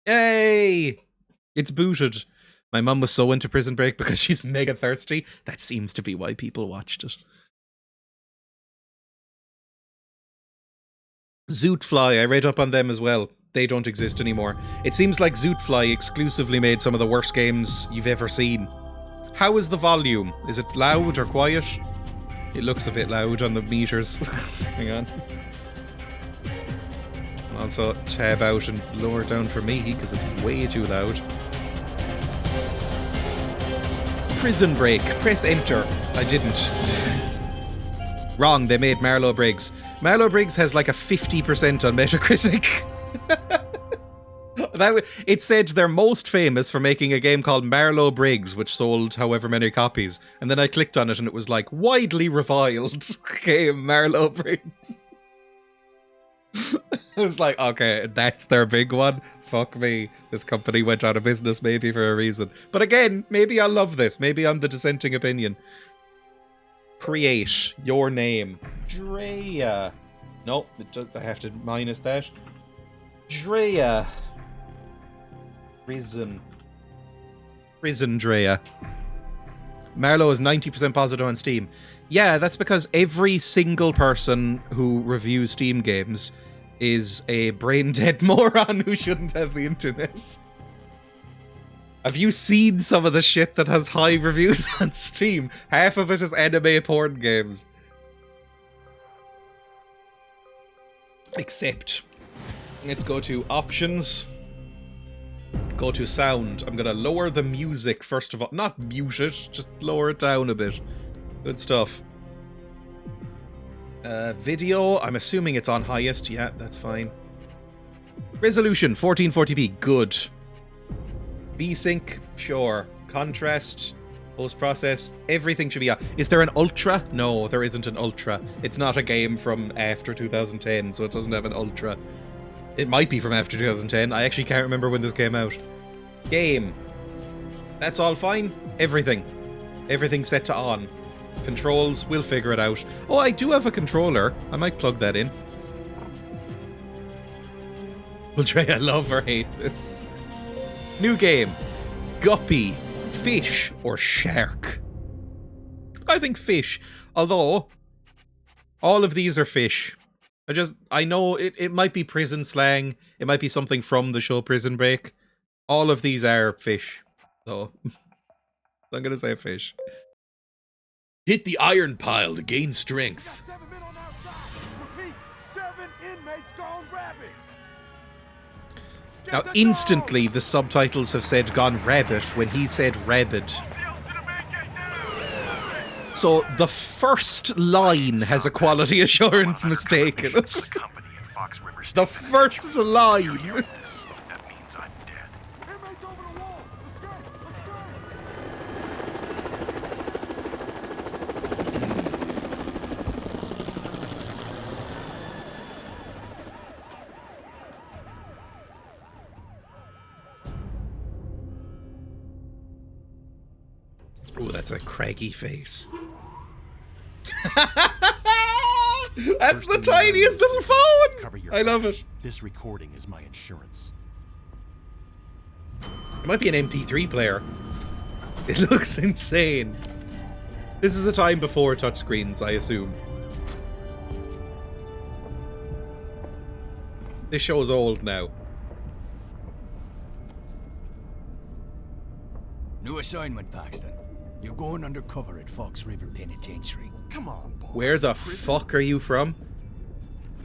Hey! It's booted. My mum was so into Prison Break because she's mega thirsty. That seems to be why people watched it. Zootfly, I read up on them as well. They don't exist anymore. It seems like Zootfly exclusively made some of the worst games you've ever seen. How is the volume? Is it loud or quiet? It looks a bit loud on the meters. Hang on. Also, tab out and lower it down for me because it's way too loud. Prison Break. Press enter. I didn't. Wrong, they made Marlow Briggs. Marlow Briggs has like a 50% on Metacritic. It said they're most famous for making a game called Marlow Briggs, which sold however many copies. And then I clicked on it and it was like, widely reviled game, Marlow Briggs. I was like, okay, that's their big one. Fuck me. This company went out of business maybe for a reason. But again, maybe I'll love this. Maybe I'm the dissenting opinion. Create your name. Dreya. Nope, I have to minus that. Dreya. Prison Dreya. Marlow is 90% positive on Steam. Yeah, that's because every single person who reviews Steam games is a brain-dead moron who shouldn't have the internet. Have you seen some of the shit that has high reviews on Steam? Half of it is anime porn games. Except, let's go to options. Go to sound. I'm gonna lower the music first of all. Not mute it, just lower it down a bit. Good stuff. Video, I'm assuming it's on highest. Yeah, that's fine. Resolution, 1440p, good. V-Sync, sure. Contrast, post-process, everything should be on. Is there an Ultra? No, there isn't an Ultra. It's not a game from after 2010, so it doesn't have an Ultra. It might be from after 2010. I actually can't remember when this came out. Game. That's all fine. Everything. Everything's set to on. Controls, we'll figure it out. Oh, I do have a controller. I might plug that in. Will Dreya love or hate this? New game. Guppy, fish, or shark? I think fish. Although, all of these are fish. I know it might be prison slang. It might be something from the show Prison Break. All of these are fish. So, I'm going to say fish. Hit the iron pile to gain strength. 7 men on outside. Repeat, 7 inmates gone rabid. Now, instantly, the subtitles have said gone rabbit when he said rabid. So, the first line has a quality assurance mistake in it. The first line! Inmates over the wall. Escape! Oh, that's a craggy face. That's the tiniest little phone! I love it. This recording is my insurance. It might be an MP3 player. It looks insane. This is a time before touchscreens, I assume. This show is old now. New assignment, Paxton. You're going undercover at Fox River Penitentiary. Come on, boss. Where the fuck are you from?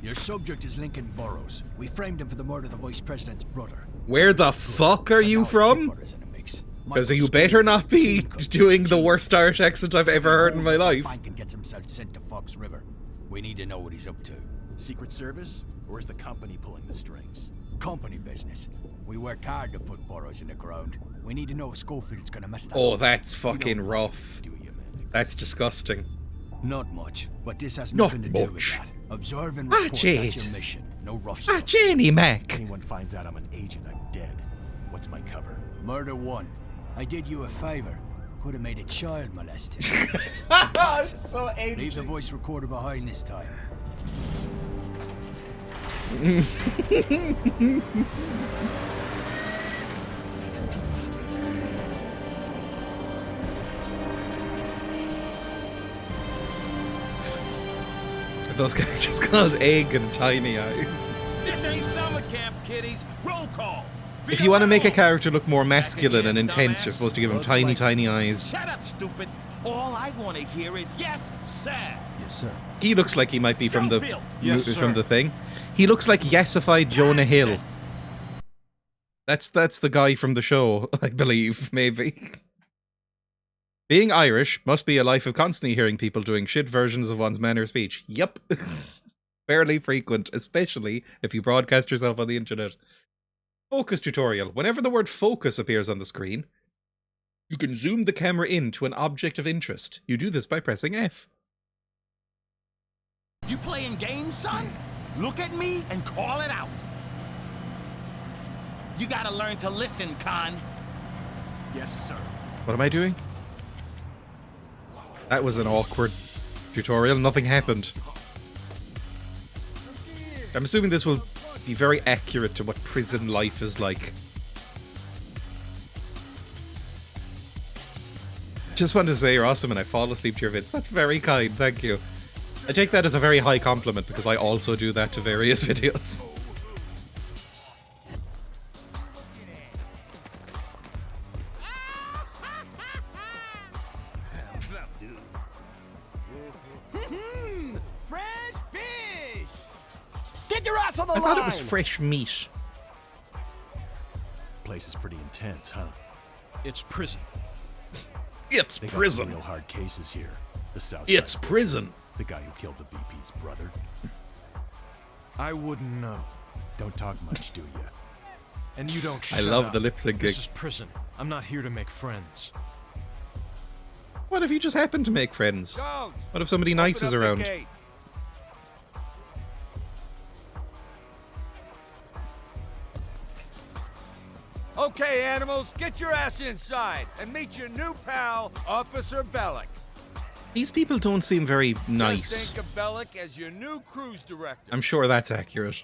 Your subject is Lincoln Burrows. We framed him for the murder of the Vice President's brother. Where the fuck are you from? Because you better not be doing the worst Irish accent I've ever heard in my life. And gets himself sent to Fox River. We need to know what he's up to. Secret Service? Or is the company pulling the strings? Company business. We worked hard to put Burrows in the ground. We need to know if Schofield's gonna mess that Oh, up. that's fucking rough. Do you, Mannix? That's disgusting. Not much, but this has Not nothing to do with much. that. Observe and report, that's your Jesus. mission. No rough Ah, stuff. Jenny Mac. Anyone finds out I'm an agent, I'm dead. What's my cover? Murder 1. I did you a favor. Could have made a child molested. So Leave the voice recorder behind this time. Those characters called Egg and Tiny Eyes. This ain't summer camp, kiddies. Roll call. If you want to make a character look more masculine and intense, you're supposed to give him tiny, tiny eyes. Shut up, stupid. All I want to hear is yes, sir. Yes, sir. He looks like he might be from the Yes, from sir. the thing. He looks like yesified Jonah Hill. That's the guy from the show, I believe, maybe. Being Irish must be a life of constantly hearing people doing shit versions of one's manner of speech. Yup. Fairly frequent, especially if you broadcast yourself on the internet. Focus tutorial. Whenever the word focus appears on the screen, you can zoom the camera in to an object of interest. You do this by pressing F. You playing games, son? Look at me and call it out. You gotta learn to listen, Con. Yes, sir. What am I doing? That was an awkward tutorial. Nothing happened. I'm assuming this will be very accurate to what prison life is like. Just wanted to say you're awesome and I fall asleep to your vids. That's very kind, thank you. I take that as a very high compliment because I also do that to various videos. Fresh fish! Get your ass on the I line! thought it was fresh meat. Place is pretty intense, huh? It's prison. It's They got some prison. real hard cases here. The South It's Side prison. Butcher, the guy who killed the VP's brother. I wouldn't know. Don't talk much, do you? And you don't I shut love up. the lip syncing. This is prison. I'm not here to make friends. What if you just happen to make friends? Dogs, What if somebody nice open is up the around? gate. Okay, animals, get your ass inside and meet your new pal, Officer Bellick. These people don't seem very Just nice. think of Bellick as your new cruise director. I'm sure that's accurate.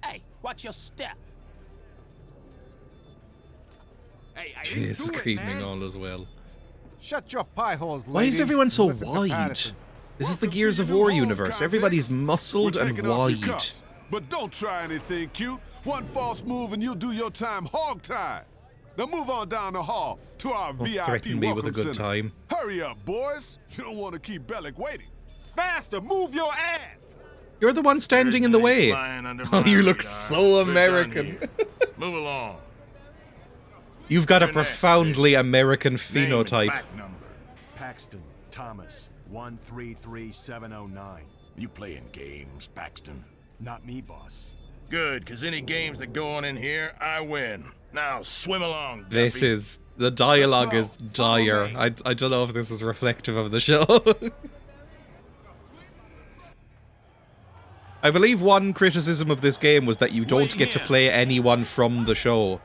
Hey, watch your step. Hey, I She didn't is do it, screaming man. all as well. Shut your pie holes, Why is ladies, everyone and so listen to wide? Patterson. This is the Welcome Gears to of your War new home, universe. convicts. Everybody's muscled We're and taking off your wide. cuffs, but don't try anything cute. One false move and you'll do your time hog-tied. Now move on down the hall to our Don't VIP threaten me with a welcome good center. time. Hurry up, boys. You don't want to keep Bellick waiting. Faster, move your ass. You're the one standing in the way. Oh, you look so American. Move along. You've got a You're next, profoundly American Name and phenotype. back number. Paxton Thomas, 133709. You playing games, Paxton? Not me, boss. Good, because any games that go on in here, I win. Now swim along, This Duffy. is... The dialogue Let's is go. Follow dire. me. I don't know if this is reflective of the show. I believe one criticism of this game was that you don't Wait get to here. play anyone from the show.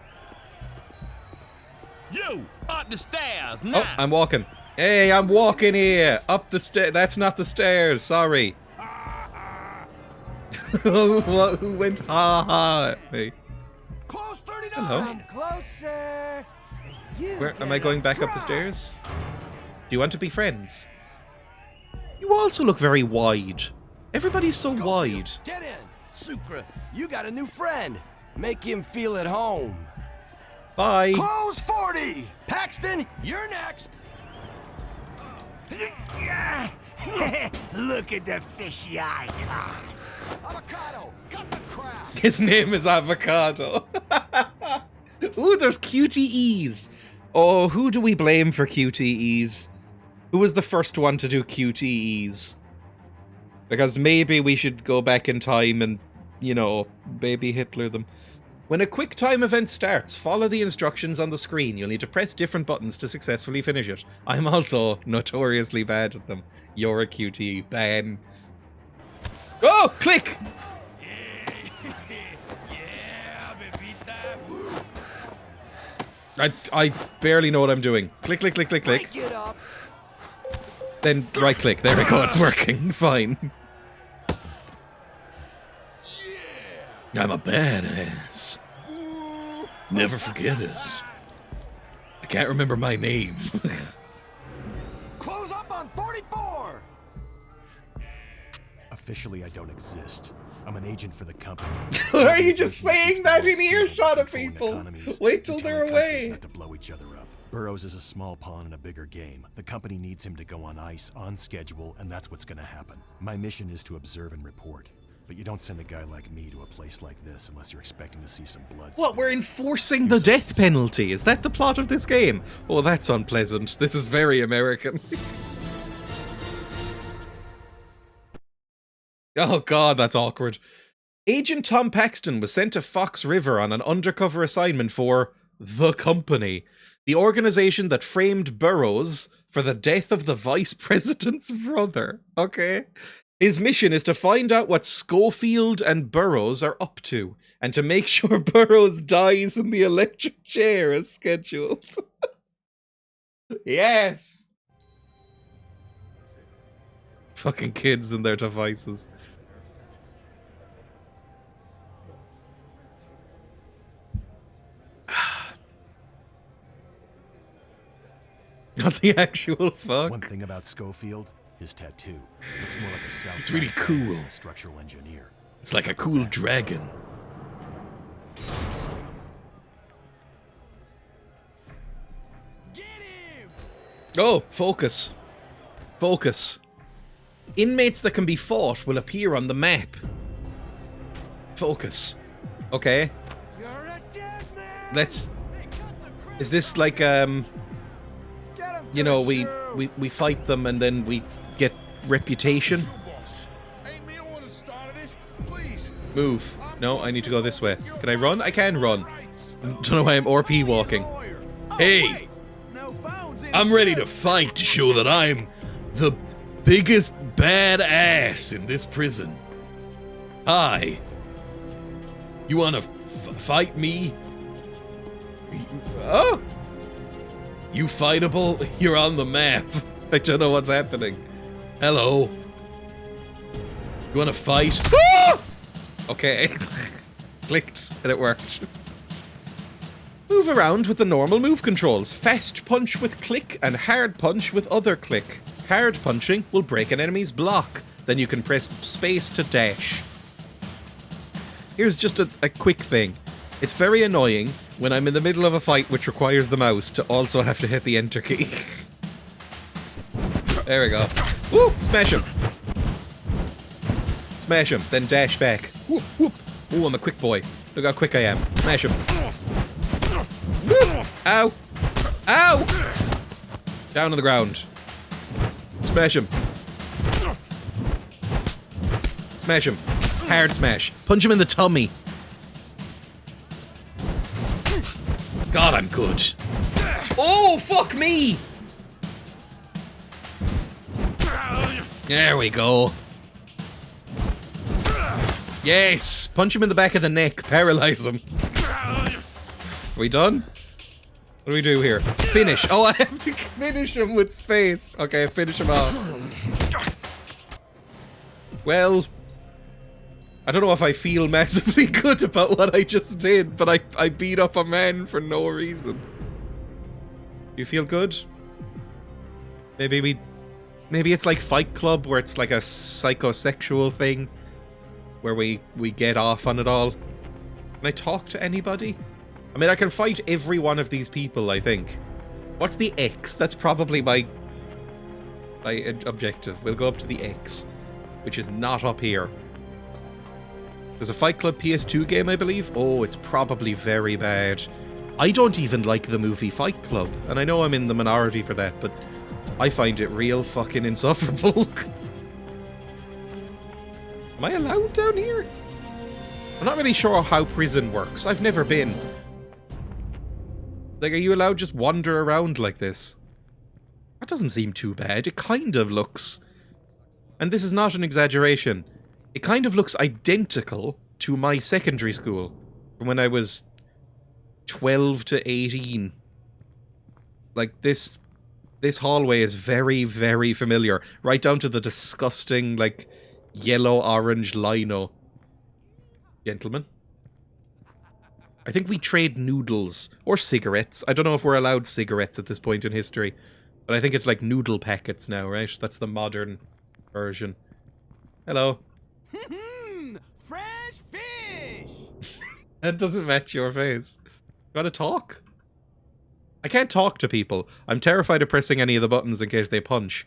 You, up the stairs, Oh, now. I'm walking. Hey, I'm walking here. Up the stair. That's not the stairs. Sorry. Who went ha ha at me? Close 39. Hello. Closer. You Where am get I going a back up the drop. stairs? Do you want to be friends? You also look very wide. Everybody's so wide. Get in! Sucre, you got a new friend. Make him feel at home. Bye. Close 40! Paxton, you're next! Look at the fishy icon. Avocado, cut the crap! His name is Avocado. Ooh, there's QTEs. Oh, who do we blame for QTEs? Who was the first one to do QTEs? Because maybe we should go back in time and, you know, baby Hitler them. When a quick time event starts, follow the instructions on the screen. You'll need to press different buttons to successfully finish it. I'm also notoriously bad at them. You're a QTE, ban. Oh, click! I barely know what I'm doing. Click, click, click, click, click. Break it up! Then right click. There we go, it's working. Fine. I'm a badass. Never forget it. I can't remember my name. Close up on 40! Officially, I don't exist. I'm an agent for the company. Why are you just Organization saying keeps that the in world stable, earshot of controlling people? economies, Wait till and they're telling countries away. not to blow each other up. Burroughs is a small pawn in a bigger game. The company needs him to go on ice, on schedule, and that's what's gonna happen. My mission is to observe and report. But you don't send a guy like me to a place like this unless you're expecting to see some blood. What, we're spilled. enforcing the death penalty? Is that the plot of this game? Oh, that's unpleasant. This is very American. Oh god, that's awkward. Agent Tom Paxton was sent to Fox River on an undercover assignment for the company, the organization that framed Burroughs for the death of the vice president's brother. Okay? His mission is to find out what Schofield and Burroughs are up to, and to make sure Burroughs dies in the electric chair as scheduled. Yes! Fucking kids and their devices. Not the actual fuck. One thing about Schofield, his tattoo. Looks more like a South It's really Side guy cool. than a structural engineer. It's like a cool dragon. Oh, focus. Focus. Inmates that can be fought will appear on the map. Focus. Okay. You're a dead man! Let's... Hey, cut the crap. Is this like, Get 'em you to know, the shoe. we fight them and then we get reputation? boss. Ain't me the one that started it. Please. Move. No, I need to go this way. Can I run? I can run. I don't know why I'm RP walking. Hey, I'm ready to fight to show that I'm the biggest badass in this prison. Hi. You wanna fight me? Oh! You fightable? You're on the map. I don't know what's happening. Hello. You wanna fight? Ah! Okay. Clicked, and it worked. Move around with the normal move controls. Fast punch with click and hard punch with other click. Hard punching will break an enemy's block. Then you can press space to dash. Here's just a quick thing. It's very annoying when I'm in the middle of a fight which requires the mouse to also have to hit the enter key. There we go. Woo! Smash him. Smash him, then dash back. Whoop, whoop. Ooh, I'm a quick boy. Look how quick I am. Smash him. Woo! Ow! Ow! Down on the ground. Smash him. Smash him. Hard smash. Punch him in the tummy. God, I'm good. Oh, fuck me! There we go. Yes! Punch him in the back of the neck. Paralyze him. Are we done? What do we do here? Finish. Oh, I have to finish him with space. Okay, finish him off. Well, I don't know if I feel massively good about what I just did, but I beat up a man for no reason. You feel good? Maybe it's like Fight Club, where it's like a psychosexual thing, where we get off on it all. Can I talk to anybody? I mean, I can fight every one of these people, I think. What's the X? That's probably my objective. We'll go up to the X, which is not up here. There's a Fight Club PS2 game, I believe. Oh, it's probably very bad. I don't even like the movie Fight Club, and I know I'm in the minority for that, but I find it real fucking insufferable. Am I allowed down here? I'm not really sure how prison works. I've never been. Like, are you allowed to just wander around like this? That doesn't seem too bad. It kind of looks... And this is not an exaggeration. It kind of looks identical to my secondary school from when I was 12 to 18. Like, this hallway is very, very familiar. Right down to the disgusting, like, yellow-orange lino. Gentlemen? I think we trade noodles. Or cigarettes. I don't know if we're allowed cigarettes at this point in history. But I think it's like noodle packets now, right? That's the modern version. Hello. Fresh fish! That doesn't match your face. Gotta talk. I can't talk to people. I'm terrified of pressing any of the buttons in case they punch.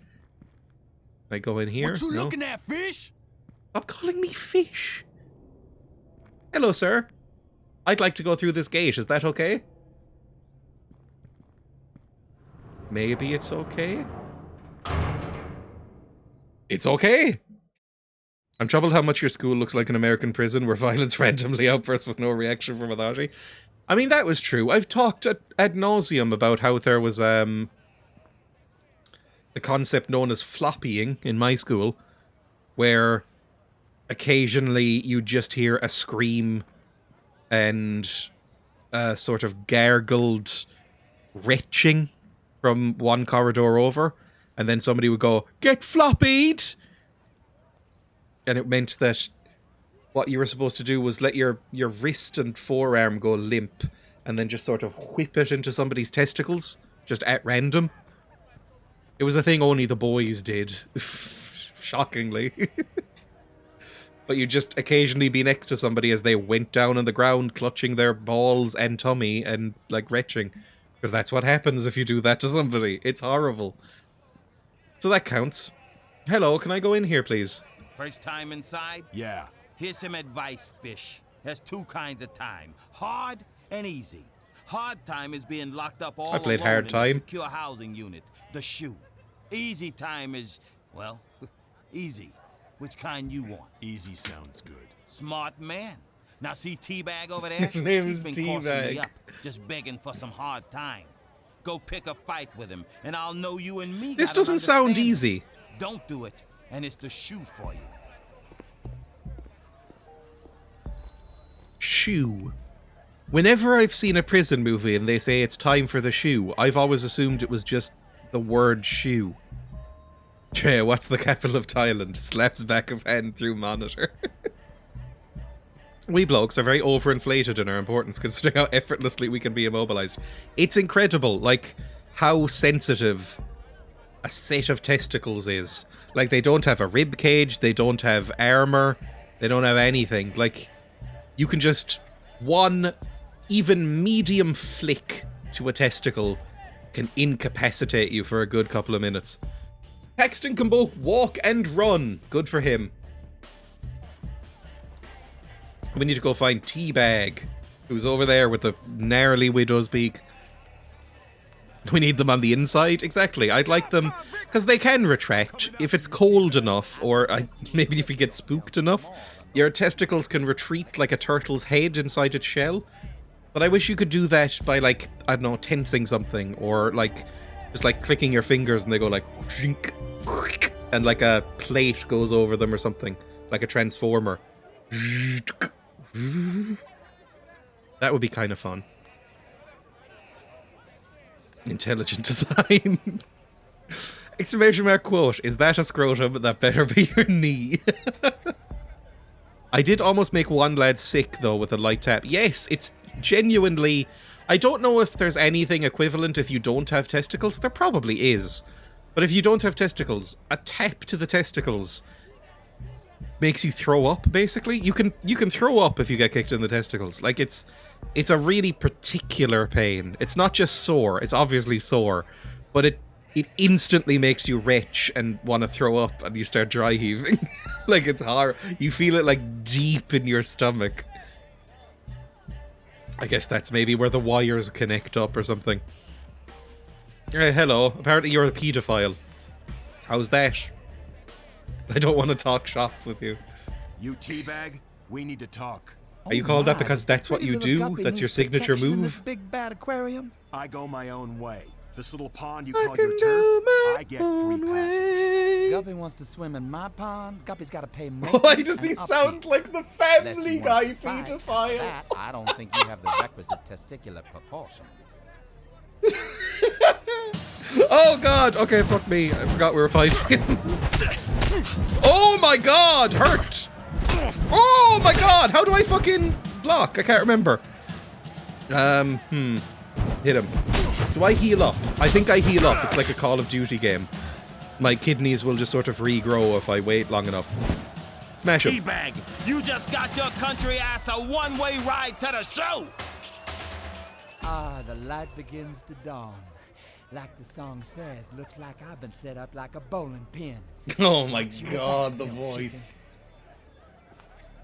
Can I go in here? What you No. looking at, fish? Stop calling me fish. Hello, sir. I'd like to go through this gate. Is that okay? Maybe it's okay? It's okay! I'm troubled how much your school looks like an American prison where violence randomly outbursts with no reaction from authority. I mean, that was true. I've talked ad nauseum about how there was the concept known as floppying in my school, where occasionally you just hear a scream and a sort of gargled retching from one corridor over, and then somebody would go, "Get floppied!" And it meant that what you were supposed to do was let your wrist and forearm go limp, and then just sort of whip it into somebody's testicles, just at random. It was a thing only the boys did, shockingly. But you'd just occasionally be next to somebody as they went down on the ground, clutching their balls and tummy and, like, retching. Because that's what happens if you do that to somebody. It's horrible. So that counts. Hello, can I go in here, please? First time inside? Yeah. Here's some advice, fish. There's two kinds of time. Hard and easy. Hard time is being locked up all I played alone hard in time. a secure housing unit. The shoe. Easy time is, well, easy. Which kind you want? Easy sounds good. Smart man. Now see Teabag over there? His name He's is been crossing Teabag. me up, just begging for some hard time. Go pick a fight with him, and I'll know you and me. This got an doesn't sound understanding. easy. Don't do it, and it's the shoe for you. Shoe. Whenever I've seen a prison movie and they say it's time for the shoe, I've always assumed it was just the word shoe. Dreya, what's the capital of Thailand? Slaps back of hand through monitor. We blokes are very overinflated in our importance, considering how effortlessly we can be immobilized. It's incredible, like, how sensitive a set of testicles is. Like, they don't have a rib cage, they don't have armor, they don't have anything. Like, you can just, one even medium flick to a testicle can incapacitate you for a good couple of minutes. Paxton can both walk and run. Good for him. We need to go find Teabag, who's over there with the gnarly widow's beak. We need them on the inside? Exactly. I'd like them, because they can retract. If it's cold enough, or maybe if you get spooked enough, your testicles can retreat like a turtle's head inside its shell. But I wish you could do that by, like, I don't know, tensing something, or, like, just, like, clicking your fingers and they go, like, and, like, a plate goes over them or something, like a transformer. That would be kind of fun. Intelligent design. Exclamation mark quote. Is that a scrotum? That better be your knee. I did almost make one lad sick, though, with a light tap. Yes, it's genuinely... I don't know if there's anything equivalent if you don't have testicles. There probably is. But if you don't have testicles, a tap to the testicles makes you throw up, basically. You can throw up if you get kicked in the testicles. Like, it's a really particular pain. It's not just sore. It's obviously sore. But it instantly makes you retch and want to throw up, and you start dry heaving. Like, it's hard. You feel it, like, deep in your stomach. I guess that's maybe where the wires connect up or something. Hello. Apparently you're a paedophile. How's that? I don't want to talk shop with you. You Teabag, we need to talk. Are you called that because that's what you do? That's your signature move? Big bad aquarium. I go my own way. This little pond you call your turf, I get free passage. Guppy wants to swim in my pond. Guppy's got to pay me. Why does he sound like the Family Guy paedophile? That, I don't think you have the requisite testicular proportions. Oh god! Okay, fuck me. I forgot we were fighting. Oh my god! Hurt! Oh my god! How do I fucking block? I can't remember. Hit him. Do I heal up? I think I heal up. It's like a Call of Duty game. My kidneys will just sort of regrow if I wait long enough. Smash him. Teabag, you just got your country ass a one-way ride to the show! Ah, the light begins to dawn. Like the song says, looks like I've been set up like a bowling pin. Oh my god, the voice.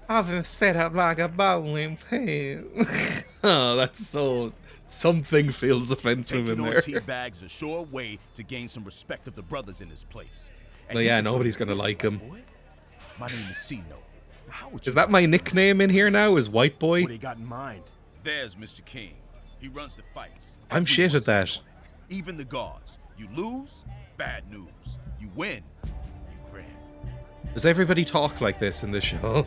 I've been set up like a bowling pin. Oh, that's so... Something feels offensive in Taking there. on Teabag's a sure way to gain some respect of the brothers in this place. And Well, he yeah, can nobody's do gonna this, like right, him. boy? My name is Sino. How would Is you that my like nickname in here now? Is White Boy? What do you got in mind? There's Mr. King. He runs the fights. I'm shit at that. Even the guards. You lose, bad news. You win, you grin. Does everybody talk like this in this show?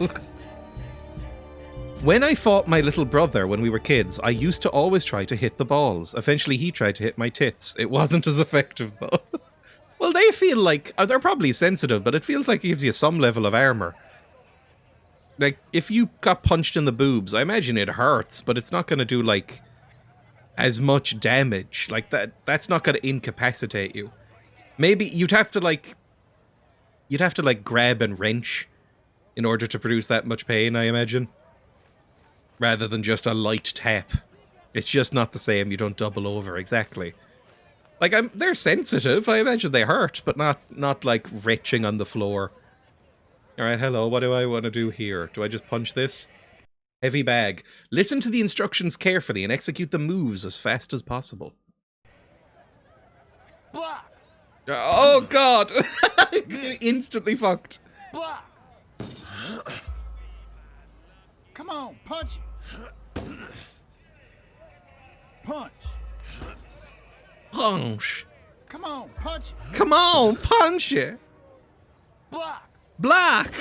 When I fought my little brother when we were kids, I used to always try to hit the balls. Eventually he tried to hit my tits. It wasn't as effective though. Well, they feel like... they're probably sensitive, but it feels like it gives you some level of armor. Like, if you got punched in the boobs, I imagine it hurts, but it's not going to do, like, as much damage. Like, that's not going to incapacitate you. Maybe you'd have to, like, grab and wrench in order to produce that much pain, I imagine. Rather than just a light tap. It's just not the same, you don't double over, exactly. Like, they're sensitive, I imagine they hurt, but not like, retching on the floor. Alright, hello, what do I want to do here? Do I just punch this? Heavy bag. Listen to the instructions carefully and execute the moves as fast as possible. Block! Oh god! Instantly fucked. Block! Come on, punch it! Punch! Punch. Come on, punch it! Come on, punch it. Block! Block.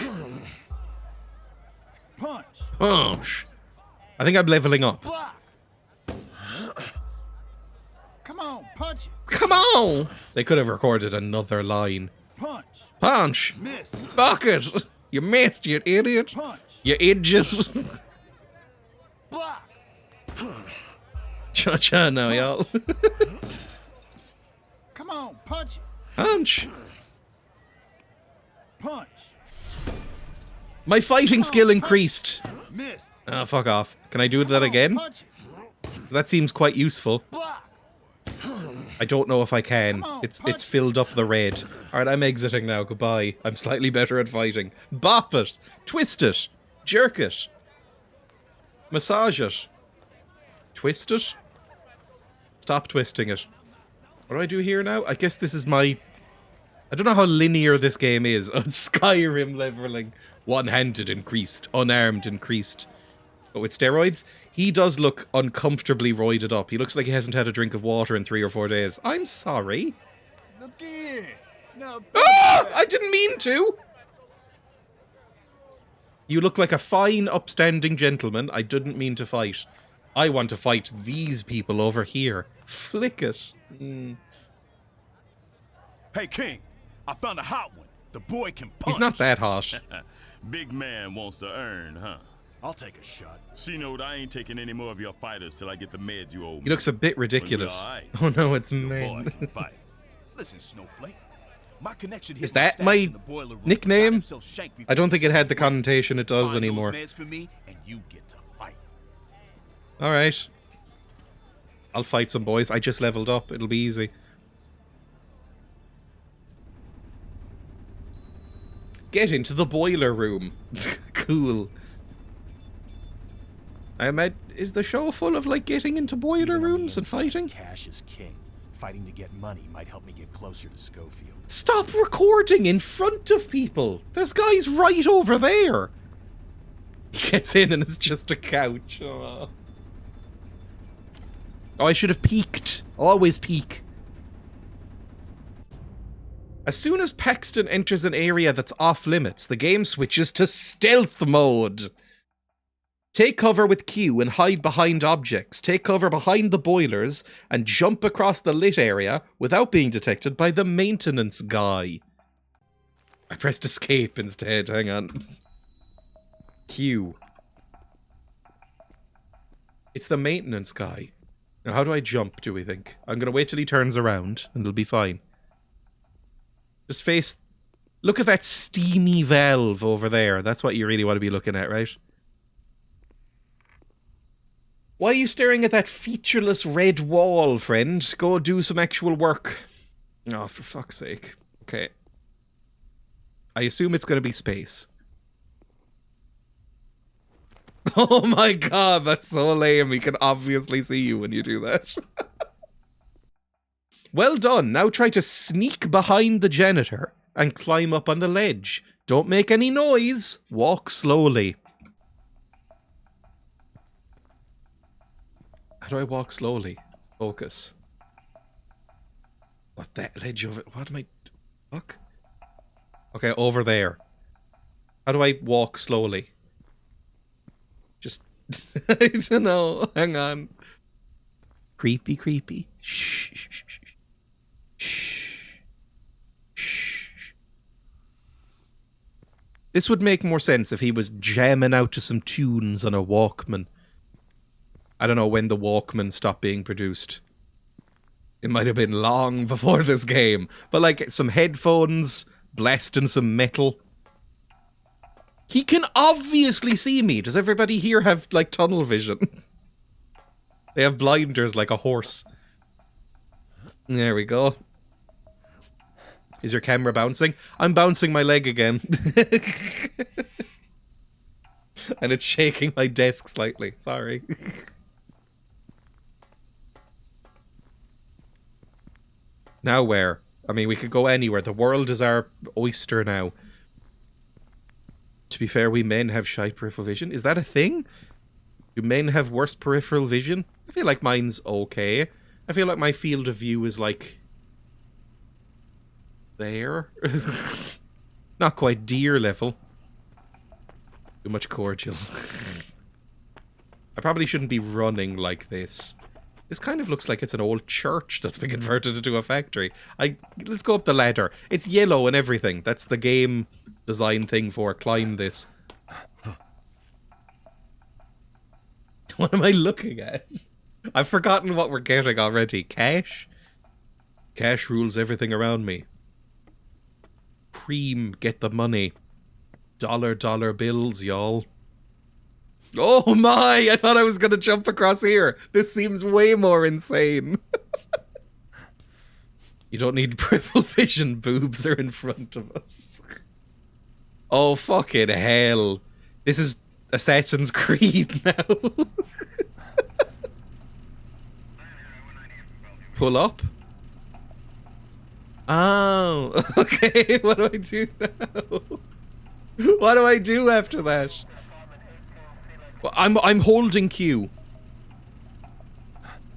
Punch! Punch. I think I'm leveling up. Block! Come on, punch it! Come on! They could have recorded another line. Punch! Punch! Miss! Bucket! You missed, you idiot! Punch! You idiot! Block! Cha-cha now, y'all. Come on, punch it! Punch! Punch! My fighting skill increased. Missed! Ah, fuck off. Can I do that Come on, again? Punch it! That seems quite useful. Block! I don't know if I can. Come on, It's punch. filled up the red. Alright, I'm exiting now. Goodbye. I'm slightly better at fighting. Bop it. Twist it. Jerk it. Massage it. Twist it. Stop twisting it. What do I do here now? I guess this is my... I don't know how linear this game is. On Skyrim leveling. One-handed increased. Unarmed increased. But with steroids, he does look uncomfortably roided up. He looks like he hasn't had a drink of water in 3 or 4 days. I'm sorry. Look in! Now, Ah! I didn't mean to! You look like a fine, upstanding gentleman. I didn't mean to fight. I want to fight these people over here. Flick it. Hey, King, I found a hot one. The boy can punch. He's not that hot. Big man wants to earn, huh? I'll take a shot. C-Note, I ain't taking any more of your fighters till I get the meds you owe me. He looks a bit ridiculous. All right. Oh no, it's Your boy men. can fight. Listen, Snowflake. My connection Is hit that stash my in the boiler room. nickname? Got himself shanked before I don't think he it had the told me. connotation it does Find anymore. those meds for me, and you get to fight. Alright. I'll fight some boys. I just leveled up. It'll be easy. Get into the boiler room. Cool. Is the show full of, like, getting into boiler Even on the rooms and inside, fighting? Cash is king. Fighting to get money might help me get closer to Schofield. Stop recording in front of people! There's guys right over there! He gets in and it's just a couch. Oh, I should have peeked. Always peek. As soon as Paxton enters an area that's off limits, the game switches to stealth mode. Take cover with Q and hide behind objects. Take cover behind the boilers and jump across the lit area without being detected by the maintenance guy. I pressed escape instead, hang on. Q. It's the maintenance guy. Now how do I jump, do we think? I'm gonna wait till he turns around and it'll be fine. Just face Look at that steamy valve over there. That's what you really want to be looking at, right? Why are you staring at that featureless red wall, friend? Go do some actual work. Oh, for fuck's sake. Okay. I assume it's going to be space. Oh my god, that's so lame. We can obviously see you when you do that. Well done. Now try to sneak behind the janitor and climb up on the ledge. Don't make any noise. Walk slowly. How do I walk slowly? Focus. What, that ledge over... What am I... Fuck? Okay, over there. How do I walk slowly? Just... I don't know. Hang on. Creepy, creepy. Shh, shh, shh, shh. Shh. Shh. This would make more sense if he was jamming out to some tunes on a Walkman. I don't know when the Walkman stopped being produced. It might have been long before this game. But like some headphones, blasting some metal. He can obviously see me. Does everybody here have like tunnel vision? They have blinders like a horse. There we go. Is your camera bouncing? I'm bouncing my leg again. And it's shaking my desk slightly. Sorry. Now where? I mean, we could go anywhere. The world is our oyster now. To be fair, we men have shite peripheral vision. Is that a thing? Do men have worse peripheral vision? I feel like mine's okay. I feel like my field of view is like... there? Not quite deer level. Too much cordial. I probably shouldn't be running like this. This kind of looks like it's an old church that's been converted into a factory. Let's go up the ladder. It's yellow and everything. That's the game design thing for climb this. What am I looking at? I've forgotten what we're getting already. Cash? Cash rules everything around me. Cream, get the money. Dollar bills, y'all. Oh my! I thought I was gonna jump across here. This seems way more insane. You don't need peripheral vision. Boobs are in front of us. Oh fucking hell. This is Assassin's Creed now. Pull up? Oh, okay. What do I do now? What do I do after that? Well, I'm holding Q.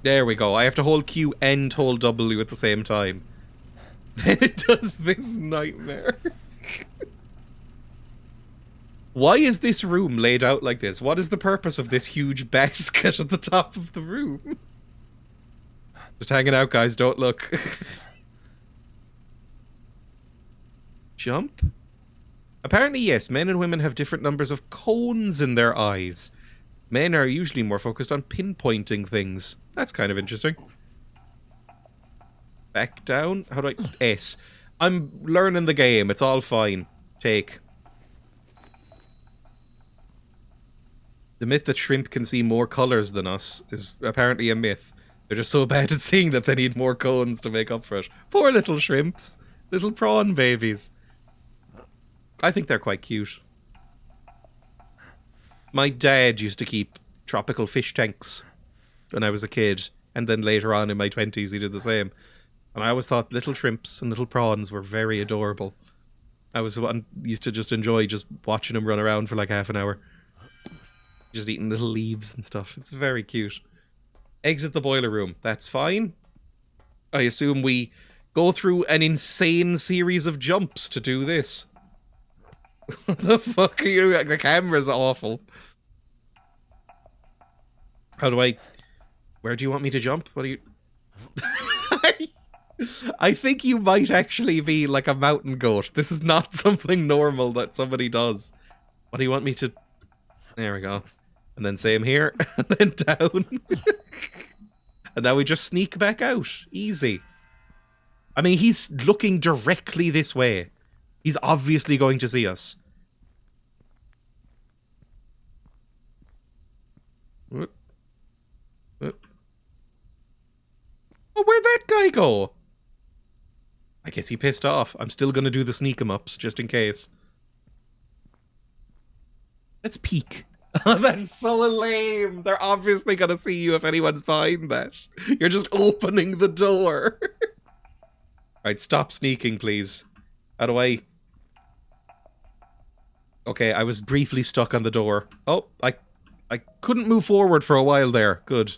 There we go. I have to hold Q and hold W at the same time. Then it does this nightmare. Why is this room laid out like this? What is the purpose of this huge basket at the top of the room? Just hanging out, guys. Don't look. Jump? Apparently, yes, men and women have different numbers of cones in their eyes. Men are usually more focused on pinpointing things. That's kind of interesting. Back down? How do I... S. I'm learning the game. It's all fine. Take. The myth that shrimp can see more colors than us is apparently a myth. They're just so bad at seeing that they need more cones to make up for it. Poor little shrimps. Little prawn babies. I think they're quite cute. My dad used to keep tropical fish tanks when I was a kid, and then later on in my 20s he did the same. And I always thought little shrimps and little prawns were very adorable. I used to just enjoy just watching them run around for like half an hour. Just eating little leaves and stuff. It's very cute. Exit the boiler room. That's fine. I assume we go through an insane series of jumps to do this. What the fuck are you? The camera's awful. How do I... Where do you want me to jump? What do you... I think you might actually be like a mountain goat. This is not something normal that somebody does. What do you want me to... There we go. And then same here. And then down. And now we just sneak back out. Easy. I mean, he's looking directly this way. He's obviously going to see us. Whoop. Whoop. Oh, where'd that guy go? I guess he pissed off. I'm still gonna do the sneak 'em ups, just in case. Let's peek. That's so lame. They're obviously gonna see you if anyone's behind that. You're just opening the door. Right, stop sneaking, please. How do I... Okay, I was briefly stuck on the door. Oh, I couldn't move forward for a while there. Good.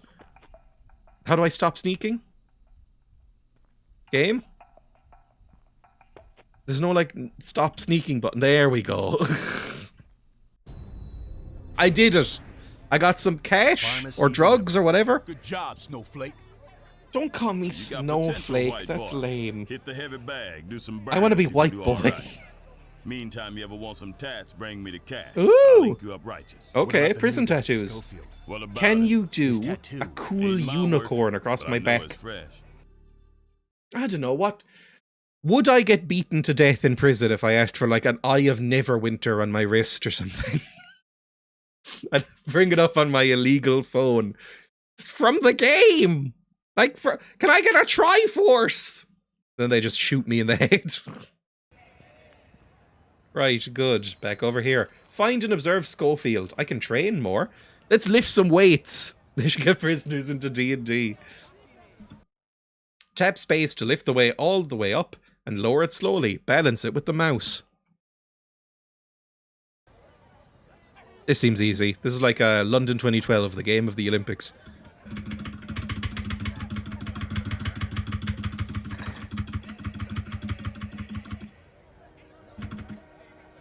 How do I stop sneaking? Game? There's no, like, stop sneaking button. There we go. I did it. I got some cash or drugs or whatever. Good job, Snowflake. Don't call me You got potential, Snowflake. white That's boy. lame. Hit the heavy bag, do some I want to be burns, you white can do all boy. right. Meantime, you ever want some tats, bring me the cash. Ooh. I'll link you up righteous. Okay, prison tattoos. Schofield. What about Can it? you do His tattoo. a cool Ain't my unicorn work, across but my I know back? it's fresh. I don't know, what... Would I get beaten to death in prison if I asked for, like, an Eye of Neverwinter on my wrist or something? I'd bring it up on my illegal phone. It's from the game! Like, can I get a Triforce? Then they just shoot me in the head. Right, good. Back over here. Find and observe Schofield. I can train more. Let's lift some weights. They should get prisoners into D&D. Tap space to lift the weight all the way up and lower it slowly. Balance it with the mouse. This seems easy. This is like London 2012, the game of the Olympics.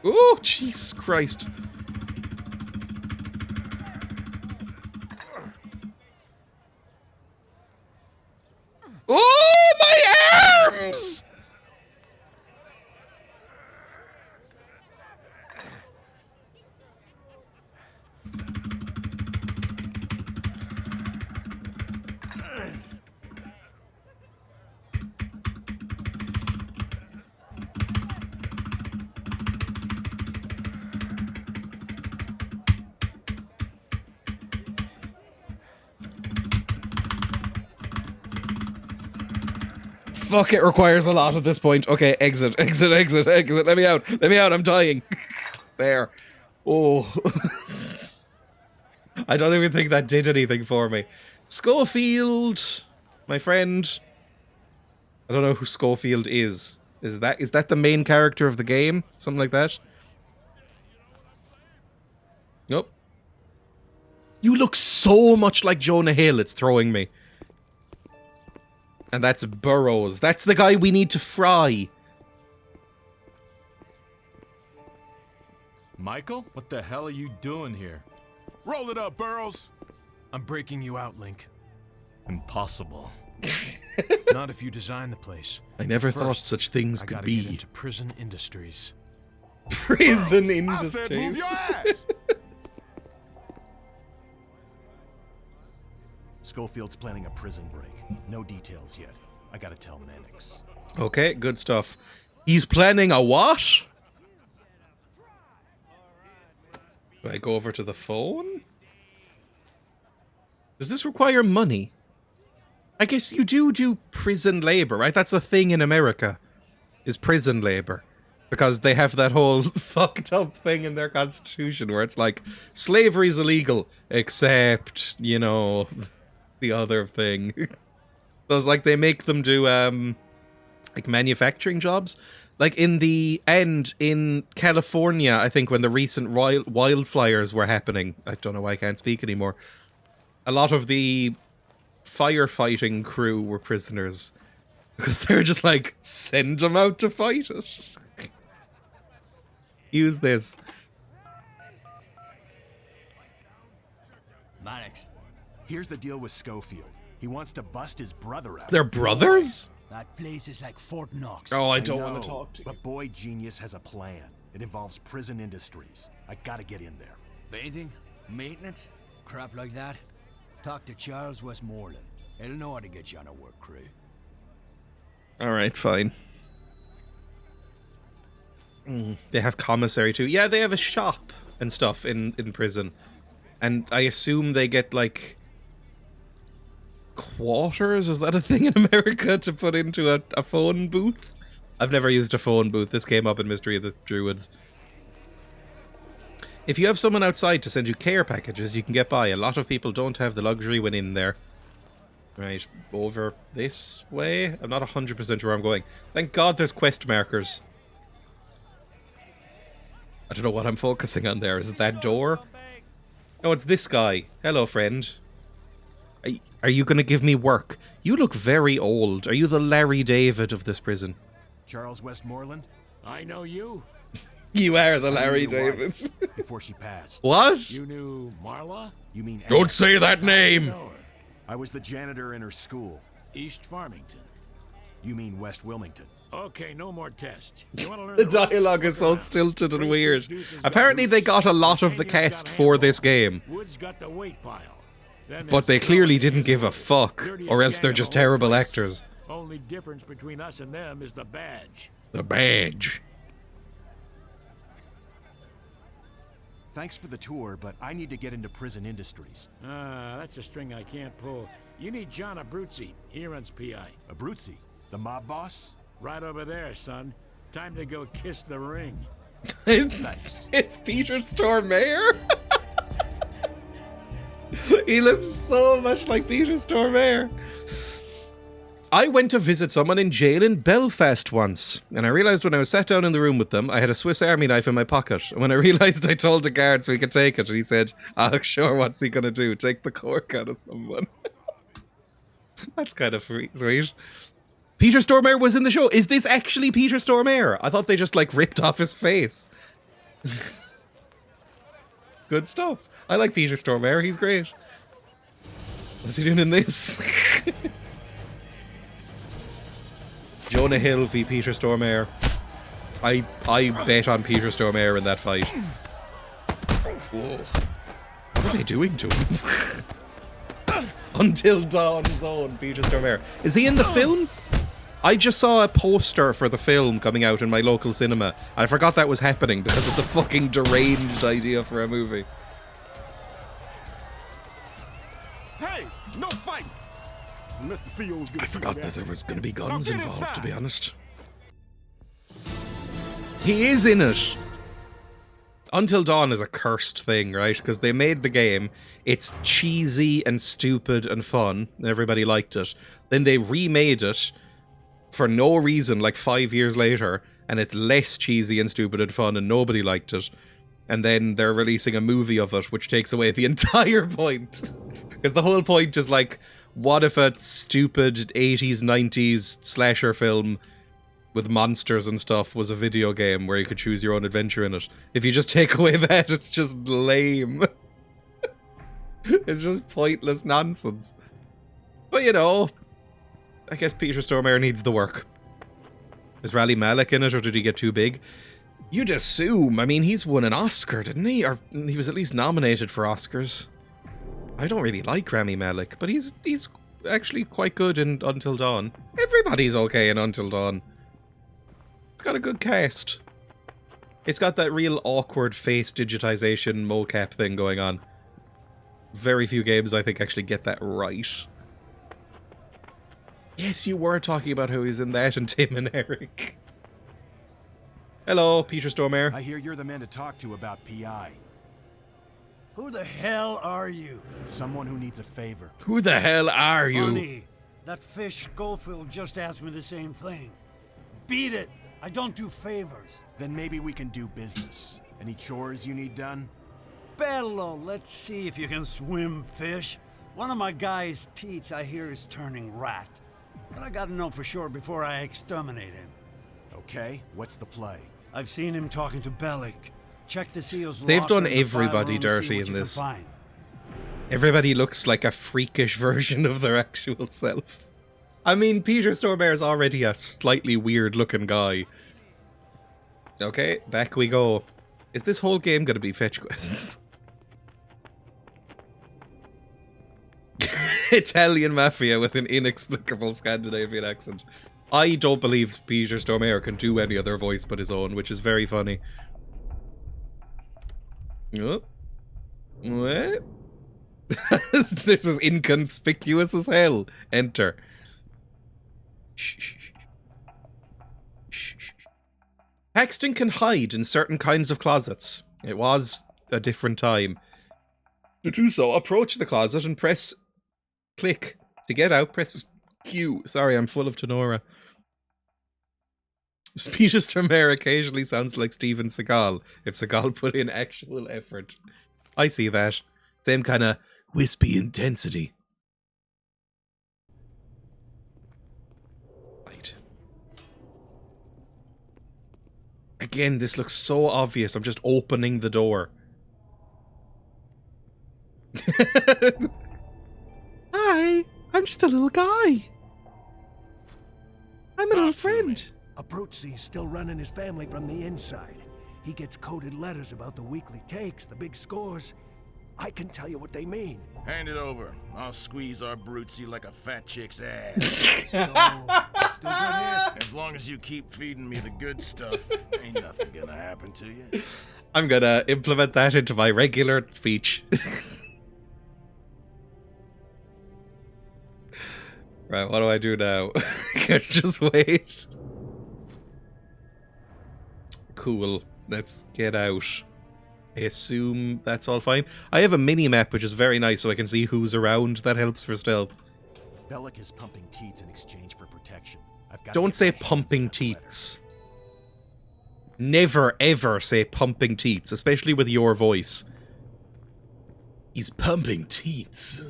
Oh, Jesus Christ. Oh, my arms! Fuck, it requires a lot at this point. Okay, exit, exit, exit, exit. Let me out. Let me out. I'm dying. There. Oh. I don't even think that did anything for me. Schofield, my friend. I don't know who Schofield is. Is that the main character of the game? Something like that? Nope. You look so much like Jonah Hill, it's throwing me. And that's Burroughs. That's the guy we need to fry. Michael? What the hell are you doing here? Roll it up, Burrows. I'm breaking you out, Link. Impossible. Not if you design the place. I never thought First, such things I could gotta be. get into prison industries. Prison I said move industries. your ass. Schofield's planning a prison break. No details yet. I gotta tell Mannix. Okay, good stuff. He's planning a what? Do I go over to the phone? Does this require money? I guess you do prison labor, right? That's a thing in America, is prison labor. Because they have that whole fucked up thing in their constitution where it's like, slavery's illegal, except, you know, the other thing. So it's like they make them do, like manufacturing jobs. Like in the end, in California, I think when the recent wildfires were happening, I don't know why I can't speak anymore, a lot of the firefighting crew were prisoners. Because they were just like, send them out to fight it. Use this. Mannix, here's the deal with Schofield. He wants to bust his brother out. They're brothers? That place is like Fort Knox. Oh, I I don't know, want to talk to you. But Boy Genius has a plan. It involves prison industries. I gotta get in there. Painting? Maintenance? Crap like that? Talk to Charles Westmoreland. He'll know how to get you on a work crew. Alright, fine. They have commissary too. Yeah, they have a shop and stuff in prison. And I assume they get, like, quarters? Is that a thing in America to put into a phone booth? I've never used a phone booth. This came up in Mystery of the Druids. If you have someone outside to send you care packages, you can get by. A lot of people don't have the luxury when in there. Right, over this way? I'm not 100% sure where I'm going. Thank God there's quest markers. I don't know what I'm focusing on there. Is it that door? No, it's this guy. Hello, friend. Are you going to give me work? You look very old. Are you the Larry David of this prison? Charles Westmoreland? I know you. You are the I knew Larry your David. wife before she passed. What? You knew Marla? You mean Don't Anne? say that I name! know her. I was the janitor in her school. East Farmington. You mean West Wilmington? Okay, no more tests. You want to learn The the ropes? dialogue is Look so around. stilted and Prince weird. Producer's got Apparently they roots. got a lot of the Virginia's cast got for this handball. game. Wood's got the weight pile. Then But there's they clearly Phil. didn't give a fuck. Dirtiest Or else gang they're in just the whole terrible place. actors. Only difference between us and them is the badge. The badge. Thanks for the tour, but I need to get into prison industries. That's a string I can't pull. You need John Abruzzi. He runs PI. Abruzzi, the mob boss? Right over there, son. Time to go kiss the ring. It's Peter Stormare. He looks so much like Peter Stormare. I went to visit someone in jail in Belfast once, and I realised when I was sat down in the room with them, I had a Swiss Army knife in my pocket. And when I realised, I told the guard so he could take it, and he said, "Ah, sure, what's he gonna do? Take the cork out of someone?" That's kind of sweet. Peter Stormare was in the show. Is this actually Peter Stormare? I thought they just, like, ripped off his face. Good stuff. I like Peter Stormare. He's great. What's he doing in this? Jonah Hill v Peter Stormare. I bet on Peter Stormare in that fight. Whoa. What are they doing to him? Until Dawn's own Peter Stormare. Is he in the film? I just saw a poster for the film coming out in my local cinema. I forgot that was happening because it's a fucking deranged idea for a movie. Hey, no fight! Unless the CO's I forgot that there was going to be guns involved, to be honest. He is in it. Until Dawn is a cursed thing, right? Because they made the game. It's cheesy and stupid and fun, and everybody liked it. Then they remade it for no reason, like 5 years later, and it's less cheesy and stupid and fun, and nobody liked it. And then they're releasing a movie of it, which takes away the entire point. Because the whole point is like, what if a stupid 80s, 90s slasher film with monsters and stuff was a video game where you could choose your own adventure in it? If you just take away that, it's just lame. It's just pointless nonsense. But you know, I guess Peter Stormare needs the work. Is Rami Malek in it, or did he get too big? You'd assume. I mean, he's won an Oscar, didn't he? Or he was at least nominated for Oscars. I don't really like Rami Malek, but he's actually quite good in Until Dawn. Everybody's okay in Until Dawn. It's got a good cast. It's got that real awkward face digitization mocap thing going on. Very few games, I think, actually get that right. Yes, you were talking about how he's in that and Tim and Eric. Hello, Peter Stormare. I hear you're the man to talk to about PI. Who the hell are you? Someone who needs a favor. Who the hell are you? Funny. That fish Schofield just asked me the same thing. Beat it. I don't do favors. Then maybe we can do business. Any chores you need done? Bello, let's see if you can swim, fish. One of my guys' teats I hear is turning rat. But I gotta know for sure before I exterminate him. Okay, what's the play? I've seen him talking to Bellic. Check the seal's They've locker done in the file everybody room, dirty see what in you can this. find. Everybody looks like a freakish version of their actual self. I mean, Peter Stormare is already a slightly weird-looking guy. Okay, back we go. Is this whole game going to be fetch quests? Italian mafia with an inexplicable Scandinavian accent. I don't believe Peter Stormare can do any other voice but his own, which is very funny. Oh. What? This is inconspicuous as hell. Enter. Shh. Paxton can hide in certain kinds of closets. It was a different time. To do so, approach the closet and press click. To get out, press Q. Sorry, I'm full of Tenora. Peter Stormare occasionally sounds like Steven Seagal, if Seagal put in actual effort. I see that. Same kind of wispy intensity. Right. Again, this looks so obvious. I'm just opening the door. Hi, I'm just a little guy. I'm a little friend. Abruzzi's still running his family from the inside. He gets coded letters about the weekly takes, the big scores. I can tell you what they mean. Hand it over. I'll squeeze our Abruzzi like a fat chick's ass. So, still good here? As long as you keep feeding me the good stuff, ain't nothing gonna happen to you. I'm gonna implement that into my regular speech. Right, what do I do now? Let's just wait. Cool. Let's get out. I assume that's all fine. I have a mini-map, which is very nice, so I can see who's around. That helps for stealth. Bellic is pumping teats in exchange for protection. Don't say pumping teats. Never, ever say pumping teats, especially with your voice. He's pumping teats.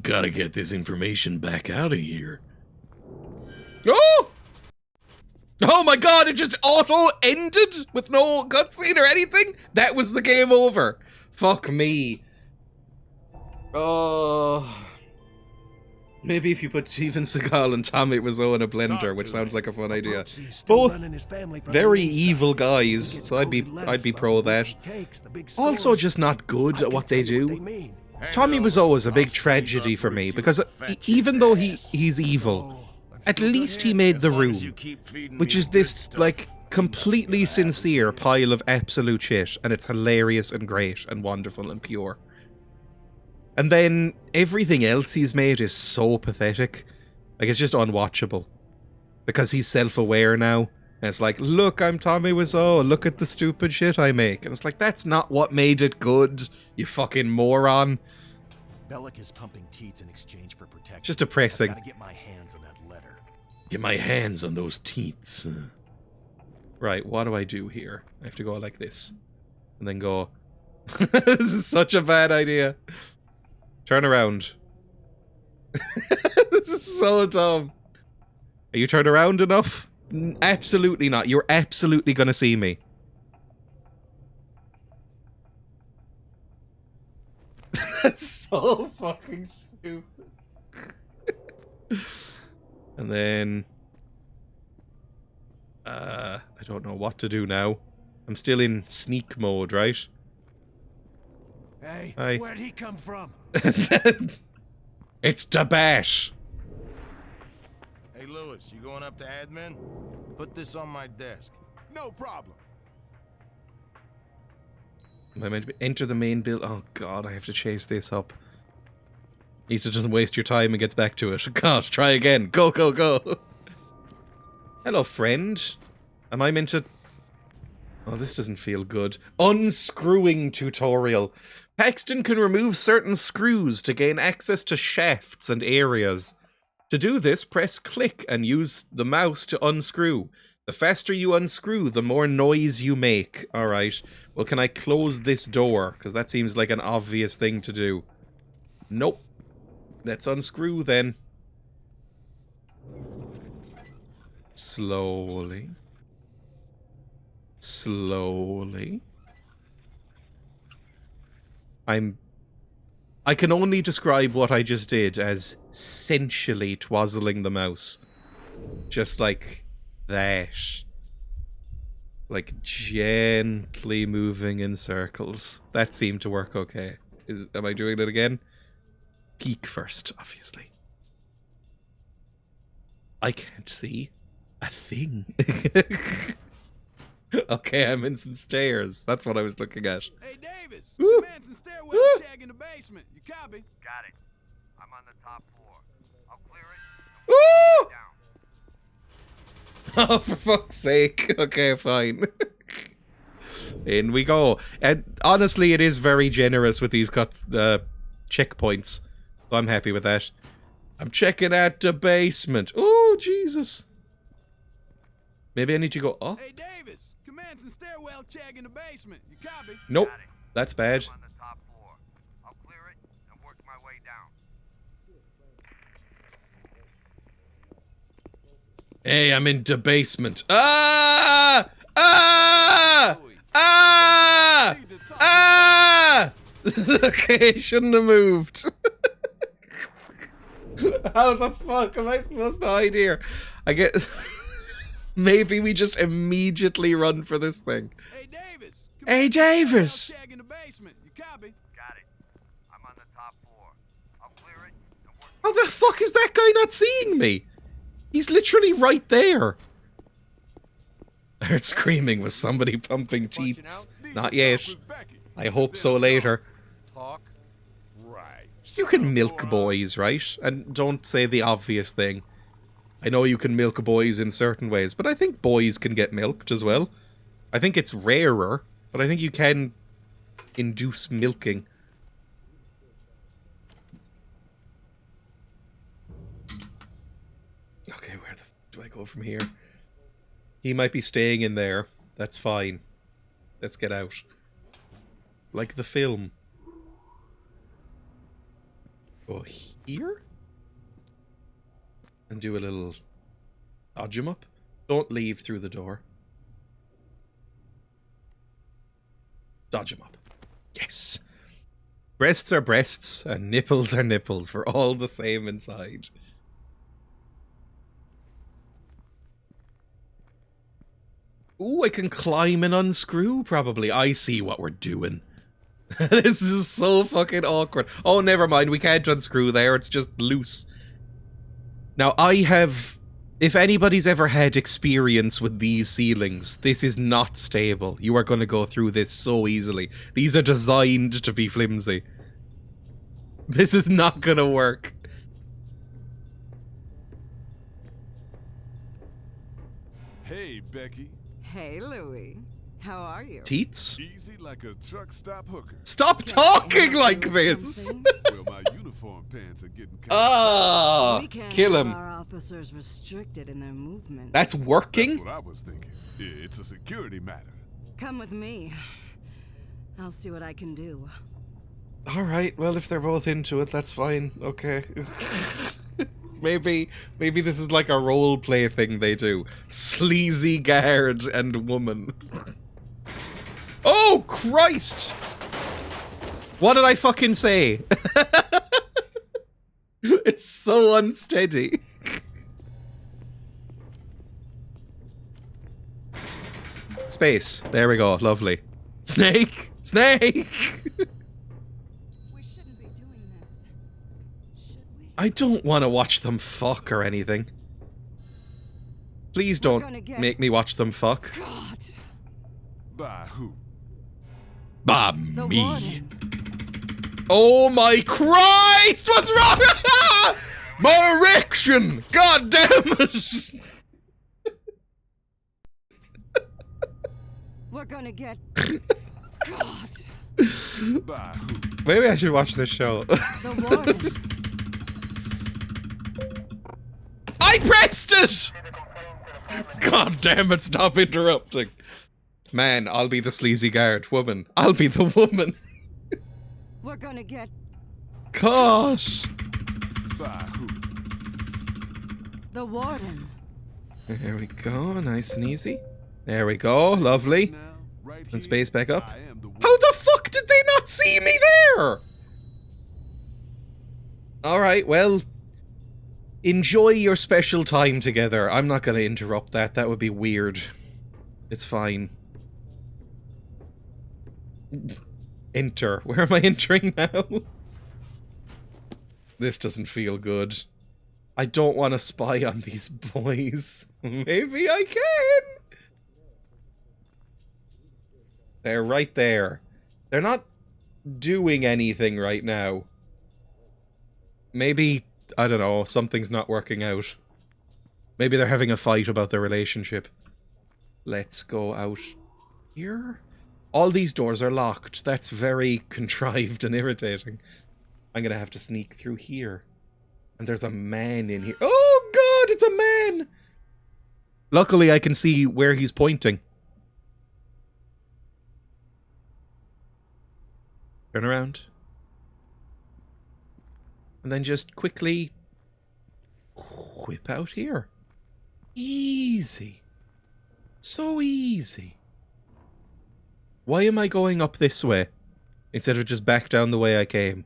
Gotta get this information back out of here. Oh! Oh my god, it just auto-ended with no cutscene or anything? That was the game over. Fuck me. Oh. Maybe if you put Steven Seagal and Tommy Wiseau in a blender, which sounds like a fun idea. Both very evil guys, so I'd be pro that. Also just not good at what they do. Tommy Wiseau is a big tragedy for me, because even though he's evil, at least he made The Room, which is this, like, completely sincere pile of absolute shit, and it's hilarious and great and wonderful and pure. And then everything else he's made is so pathetic. Like, it's just unwatchable. Because he's self-aware now. And it's like, look, I'm Tommy Wiseau, look at the stupid shit I make. And it's like, that's not what made it good, you fucking moron. Bellic is pumping teats in exchange for protection. Just depressing. I gotta get my hands on that letter. Get my hands on those teats. Right, what do I do here? I have to go like this. And then go... This is such a bad idea. Turn around. This is so dumb. Are you turned around enough? Absolutely not. You're absolutely gonna see me. That's so fucking stupid. And then... I don't know what to do now. I'm still in sneak mode, right? Hey, Hi. where'd he come from? It's the bash. Hey, Lewis, you going up to admin? Put this on my desk. No problem. Am I meant to enter the main build? Oh god, I have to chase this up. Lisa doesn't waste your time and gets back to it. God, try again. Go, go, go. Hello, friend. Am I meant to... Oh, this doesn't feel good. Unscrewing tutorial. Paxton can remove certain screws to gain access to shafts and areas. To do this, press click and use the mouse to unscrew. The faster you unscrew, the more noise you make. Alright. Well, can I close this door? Because that seems like an obvious thing to do. Nope. Let's unscrew then. Slowly. Slowly. I can only describe what I just did as sensually twazzling the mouse. Just like that. Like gently moving in circles. That seemed to work okay. Am I doing it again? Peek first, obviously. I can't see a thing. Okay, I'm in some stairs. That's what I was looking at. Hey, Davis! Woo! Command some stairwell Woo! check in the basement. You copy? Got it. I'm on the top floor. I'll clear it. Woo! Oh, for fuck's sake. Okay, fine. In we go. And honestly, it is very generous with these checkpoints. So I'm happy with that. I'm checking out the basement. Oh, Jesus. Maybe I need to go up. Hey, Davis! Command some stairwell check in the basement. You copy? Nope. That's bad. I'm on the top floor. I'll clear it and work my way down. Hey, I'm in the basement. Ah! Ah! Ah! Ah! Okay, shouldn't have moved. How the fuck am I supposed to hide here? I get... Maybe we just immediately run for this thing. Hey, Davis! Hey, Davis! Check in the basement. You copy? Got it. I'm on the top floor. I'll clear it and work. How the fuck is that guy not seeing me? He's literally right there. I heard screaming. Was somebody pumping cheats? Not yet. I hope so later. Talk. Right. You can milk boys, right? And don't say the obvious thing. I know you can milk boys in certain ways, but I think boys can get milked as well. I think it's rarer, but I think you can induce milking. Okay, where the f do I go from here? He might be staying in there. That's fine. Let's get out. Like the film. Go here? And do a little dodge him up. Don't leave through the door. Dodge him up. Yes! Breasts are breasts, and nipples are nipples. We're all the same inside. Ooh, I can climb and unscrew, probably. I see what we're doing. This is so fucking awkward. Oh, never mind. We can't unscrew there. It's just loose. Now, I have... If anybody's ever had experience with these ceilings, this is not stable. You are going to go through this so easily. These are designed to be flimsy. This is not going to work. Hey, Becky. Hey, Louie. How are you? Teats? Easy like a truck stop hooker. Stop talking like this! Well, my uniform pants are getting cut. Ah! We can't Kill have him. our officers restricted in their movements. That's working? That's what I was thinking. It's a security matter. Come with me. I'll see what I can do. Alright, well, if they're both into it, that's fine. Okay. Maybe this is like a role play thing they do. Sleazy guard and woman. Oh, Christ! What did I fucking say? It's so unsteady. Space. There we go. Lovely. Snake! Snake! We shouldn't be doing this. Should we? I don't want to watch them fuck or anything. Please don't make me watch them fuck. God. By who? By The me. warden. Oh my Christ! What's wrong? My erection! God damn it! We're gonna get. God. By who? Maybe I should watch this show. The warden. I pressed it! God damn it, stop interrupting. Man, I'll be the sleazy guard. Woman, I'll be the woman. We're gonna get. Gosh. By who? The warden. There we go. Nice and easy. There we go. Lovely. Now, right And here, space back up. I am the one. How the fuck did they not see me there? Alright, well. Enjoy your special time together. I'm not going to interrupt that. That would be weird. It's fine. Enter. Where am I entering now? This doesn't feel good. I don't want to spy on these boys. Maybe I can. They're right there. They're not doing anything right now. Maybe, I don't know, something's not working out. Maybe they're having a fight about their relationship. Let's go out here. All these doors are locked. That's very contrived and irritating. I'm gonna have to sneak through here. And there's a man in here. Oh god, it's a man! Luckily I can see where he's pointing. Turn around. And then just quickly whip out here. Easy. So easy. Why am I going up this way instead of just back down the way I came?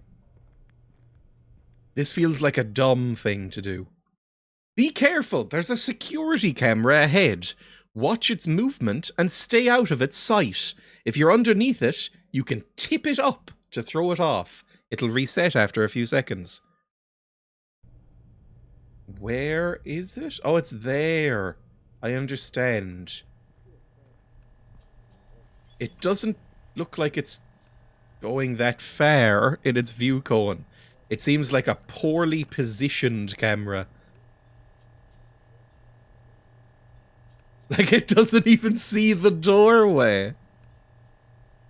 This feels like a dumb thing to do. Be careful, there's a security camera ahead. Watch its movement and stay out of its sight. If you're underneath it, you can tip it up to throw it off. It'll reset after a few seconds. Where is it? Oh, it's there. I understand. It doesn't look like it's going that far in its view cone. It seems like a poorly positioned camera. Like, it doesn't even see the doorway.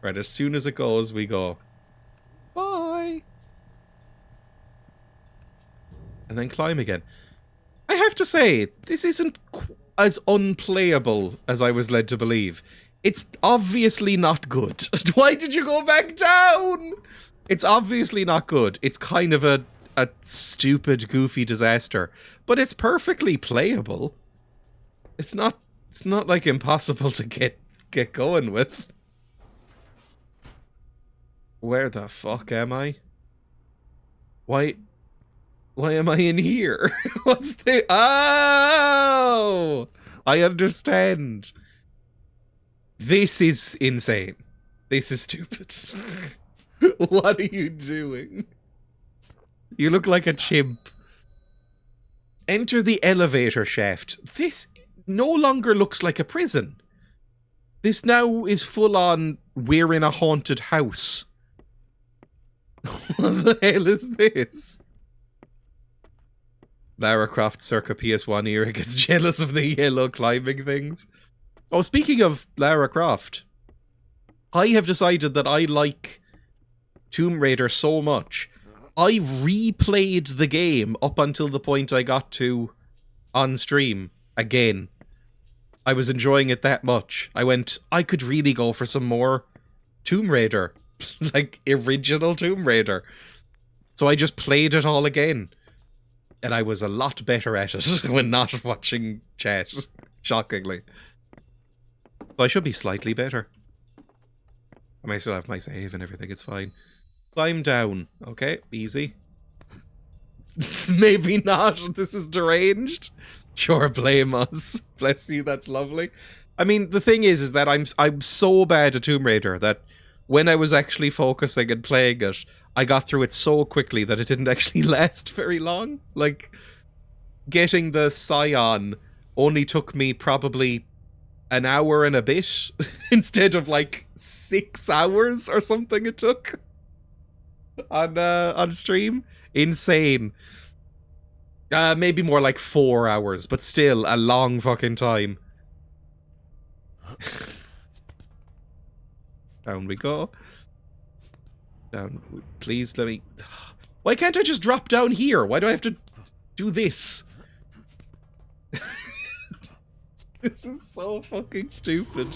Right, as soon as it goes, we go. Bye! And then climb again. I have to say, this isn't as unplayable as I was led to believe. It's obviously not good. Why did you go back down? It's obviously not good. It's kind of a stupid, goofy disaster. But it's perfectly playable. It's not like impossible to get going with. Where the fuck am I? Why am I in here? What's the... Oh! I understand. This is insane. This is stupid. What are you doing? You look like a chimp. Enter the elevator shaft. This no longer looks like a prison. This now is full on, we're in a haunted house. What the hell is this? Lara Croft circa PS1 era gets jealous of the yellow climbing things. Oh, speaking of Lara Croft, I have decided that I like Tomb Raider so much, I replayed the game up until the point I got to on stream again. I was enjoying it that much. I went, I could really go for some more Tomb Raider. Like, original Tomb Raider. So I just played it all again. And I was a lot better at it when not watching chat. Shockingly. So I should be slightly better. I may still have my save and everything, it's fine. Climb down. Okay, easy. Maybe not, this is deranged. Sure, blame us. Bless you, that's lovely. I mean, the thing is that I'm so bad at Tomb Raider that when I was actually focusing and playing it, I got through it so quickly that it didn't actually last very long. Like, getting the Scion only took me probably an hour and a bit instead of like 6 hours or something it took on stream. Insane. Maybe more like 4 hours, but still a long fucking time. Down we go. Down. Please let me... Why can't I just drop down here? Why do I have to do this? This is so fucking stupid.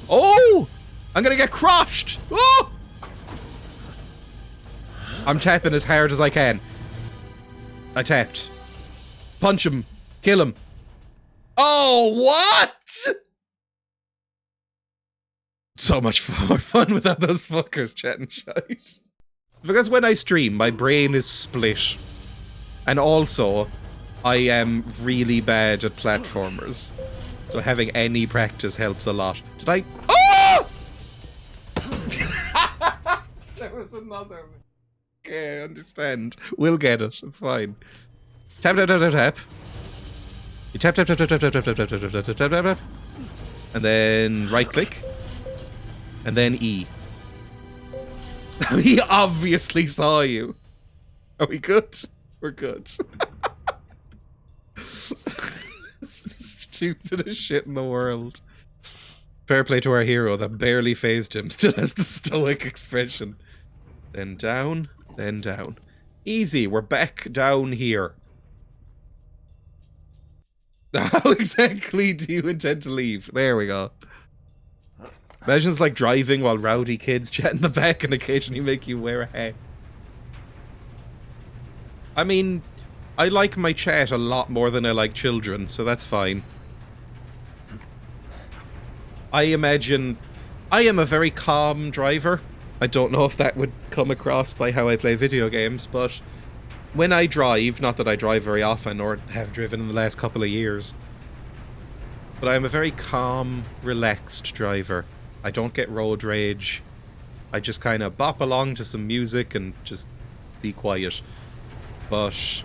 Oh! I'm gonna get crushed! Oh! I'm tapping as hard as I can. I tapped. Punch him. Kill him. Oh, what? So much more fun without those fuckers chatting shite. Because when I stream, my brain is split. And also, I am really bad at platformers. So having any practice helps a lot. Did I... Oh! There was another one. Okay, I understand. We'll get it. It's fine. Tap, tap, tap, tap, tap. You tap, tap, tap, tap, tap, tap, tap, tap, tap, tap, tap, tap, tap, tap. And then right click. And then E. He obviously saw you. Are we good? We're good. Stupidest shit in the world. Fair play to our hero that barely phased him. Still has the stoic expression. Then down, then down. Easy, we're back down here. How exactly do you intend to leave? There we go. Imagine it's like driving while rowdy kids chat in the back and occasionally make you wear hats. I mean, I like my chat a lot more than I like children, so that's fine. I imagine I am a very calm driver. I don't know if that would come across by how I play video games, but when I drive, not that I drive very often or have driven in the last couple of years, but I'm a very calm, relaxed driver. I don't get road rage. I just kind of bop along to some music and just be quiet. But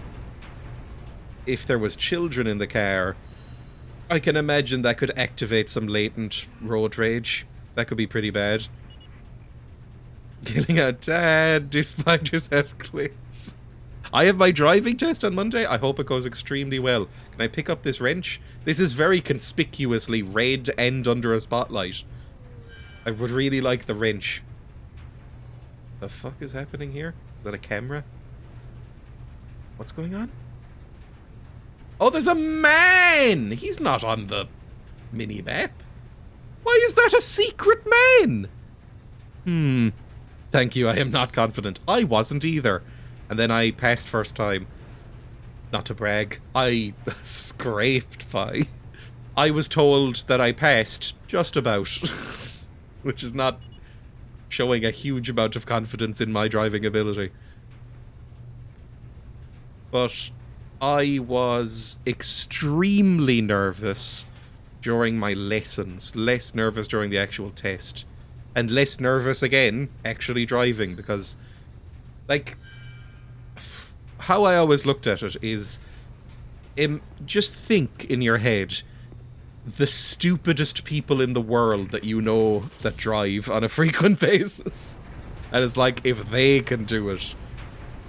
if there was children in the car, I can imagine that could activate some latent road rage. That could be pretty bad. Killing out Dad, do spiders have clits? I have my driving test on Monday. I hope it goes extremely well. Can I pick up this wrench? This is very conspicuously red and under a spotlight. I would really like the wrench. The fuck is happening here? Is that a camera? What's going on? Oh, there's a man! He's not on the mini-map. Why is that a secret man? Thank you, I am not confident. I wasn't either. And then I passed first time. Not to brag. I scraped by. I was told that I passed just about. Which is not showing a huge amount of confidence in my driving ability. But I was extremely nervous during my lessons. Less nervous during the actual test. And less nervous again, actually driving, because, like, how I always looked at it is, just think in your head, the stupidest people in the world that you know that drive on a frequent basis. And it's like, if they can do it,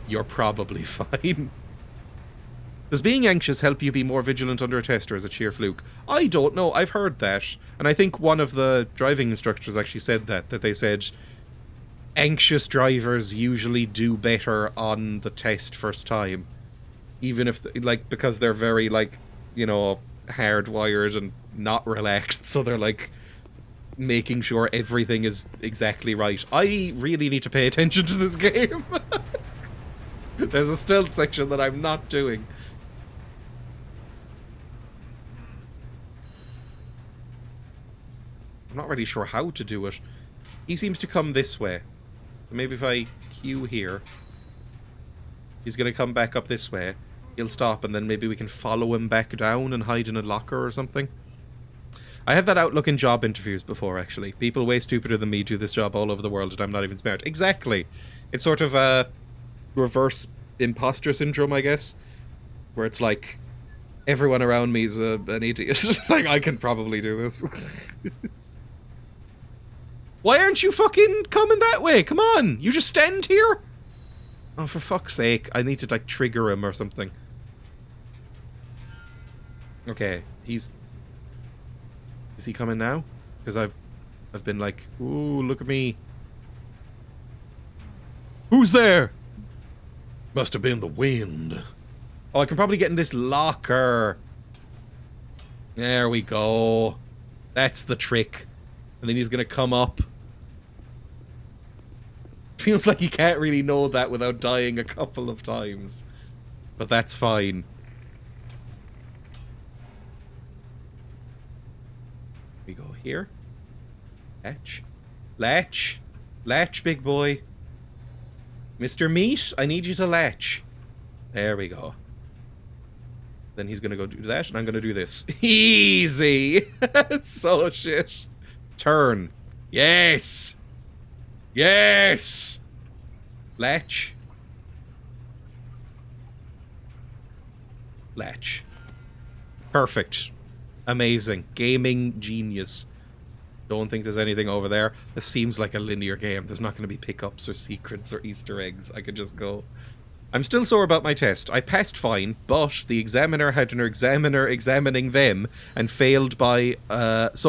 you're probably fine. Does being anxious help you be more vigilant under a test, or is it sheer fluke? I don't know, I've heard that. And I think one of the driving instructors actually said that they said anxious drivers usually do better on the test first time. Even if, like, because they're very, like, you know, hardwired and not relaxed, so they're, like, making sure everything is exactly right. I really need to pay attention to this game. There's a stealth section that I'm not doing. I'm not really sure how to do it. He seems to come this way. Maybe if I queue here, he's going to come back up this way. He'll stop, and then maybe we can follow him back down and hide in a locker or something. I had that outlook in job interviews before, actually. People way stupider than me do this job all over the world, and I'm not even smart. Exactly. It's sort of a reverse imposter syndrome, I guess, where it's like, everyone around me is an idiot. Like, I can probably do this. Why aren't you fucking coming that way? Come on! You just stand here? Oh, for fuck's sake. I need to, like, trigger him or something. Okay, is he coming now? Because I've been like, ooh, look at me. Who's there? Must have been the wind. Oh, I can probably get in this locker. There we go. That's the trick. And then he's gonna come up. Feels like he can't really know that without dying a couple of times. But that's fine. We go here. Latch. Latch. Latch, big boy. Mr. Meat, I need you to latch. There we go. Then he's gonna go do that, and I'm gonna do this. Easy! So shit. Turn. Yes! Yes! Latch. latch. Perfect. Amazing. Gaming genius. Don't think there's anything over there. This seems like a linear game. There's not going to be pickups or secrets or Easter eggs. I could just go. I'm still sore about my test. I passed fine, but the examiner had an examiner examining them and failed by,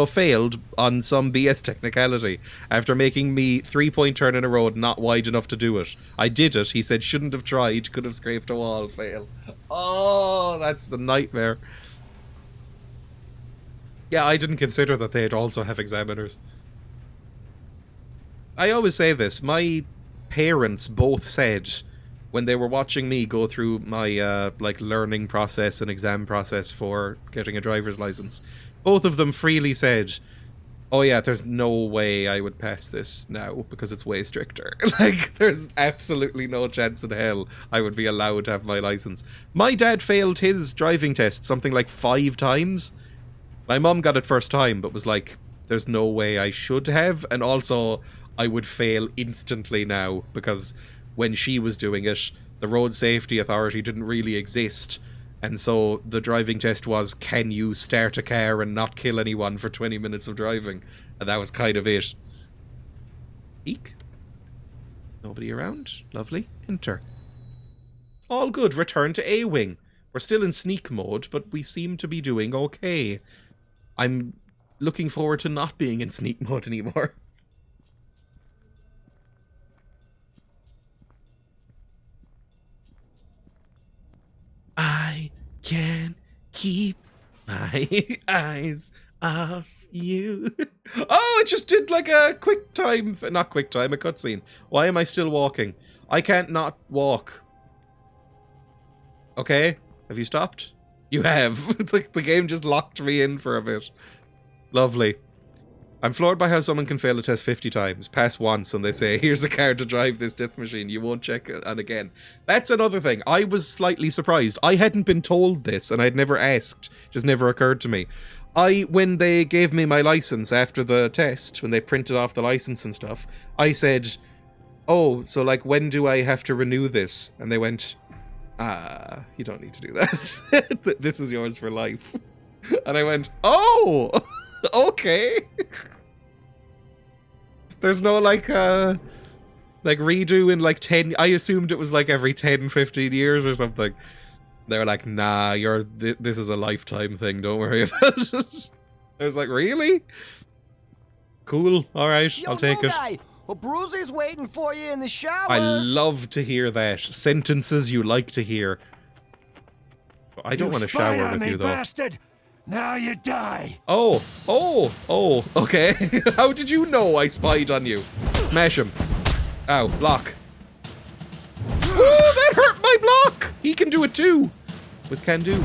failed on some BS technicality after making me 3-point turn in a road not wide enough to do it. I did it. He said shouldn't have tried, could have scraped a wall, fail. Oh, that's the nightmare. Yeah, I didn't consider that they'd also have examiners. I always say this. My parents both said, when they were watching me go through my learning process and exam process for getting a driver's license, both of them freely said, oh yeah, there's no way I would pass this now because it's way stricter. Like, there's absolutely no chance in hell I would be allowed to have my license. My dad failed his driving test something like 5 times. My mum got it first time, but was like, there's no way I should have, and also I would fail instantly now because when she was doing it, the road safety authority didn't really exist, and so the driving test was, can you start a car and not kill anyone for 20 minutes of driving? And that was kind of it. Eek. Nobody around. Lovely. Enter. All good. Return to A-Wing. We're still in sneak mode, but we seem to be doing okay. I'm looking forward to not being in sneak mode anymore. I can keep my eyes off you. Oh, it just did like a quick time, not quick time, a cutscene. Why am I still walking? I can't not walk. Okay, have you stopped? You have. It's like the game just locked me in for a bit. Lovely. I'm floored by how someone can fail a test 50 times, pass once, and they say, here's a car to drive this death machine, you won't check it, and again. That's another thing. I was slightly surprised. I hadn't been told this, and I'd never asked. Just never occurred to me. When they gave me my license after the test, when they printed off the license and stuff, I said, oh, so like, when do I have to renew this? And they went, you don't need to do that. This is yours for life. And I went, oh, okay. There's no like redo in like 10, I assumed it was like every 10, 15 years or something. They were like, nah, this is a lifetime thing, don't worry about it. I was like, really? Cool, alright, I'll take it. Guy. Well, Bruisy's waiting for you in the showers. I love to hear that. Sentences you like to hear. I don't want to shower with you, though. Bastard. Now you die. Oh, okay. How did you know I spied on you? Smash him. Ow, block. Oh, that hurt my block. He can do it too. With can do.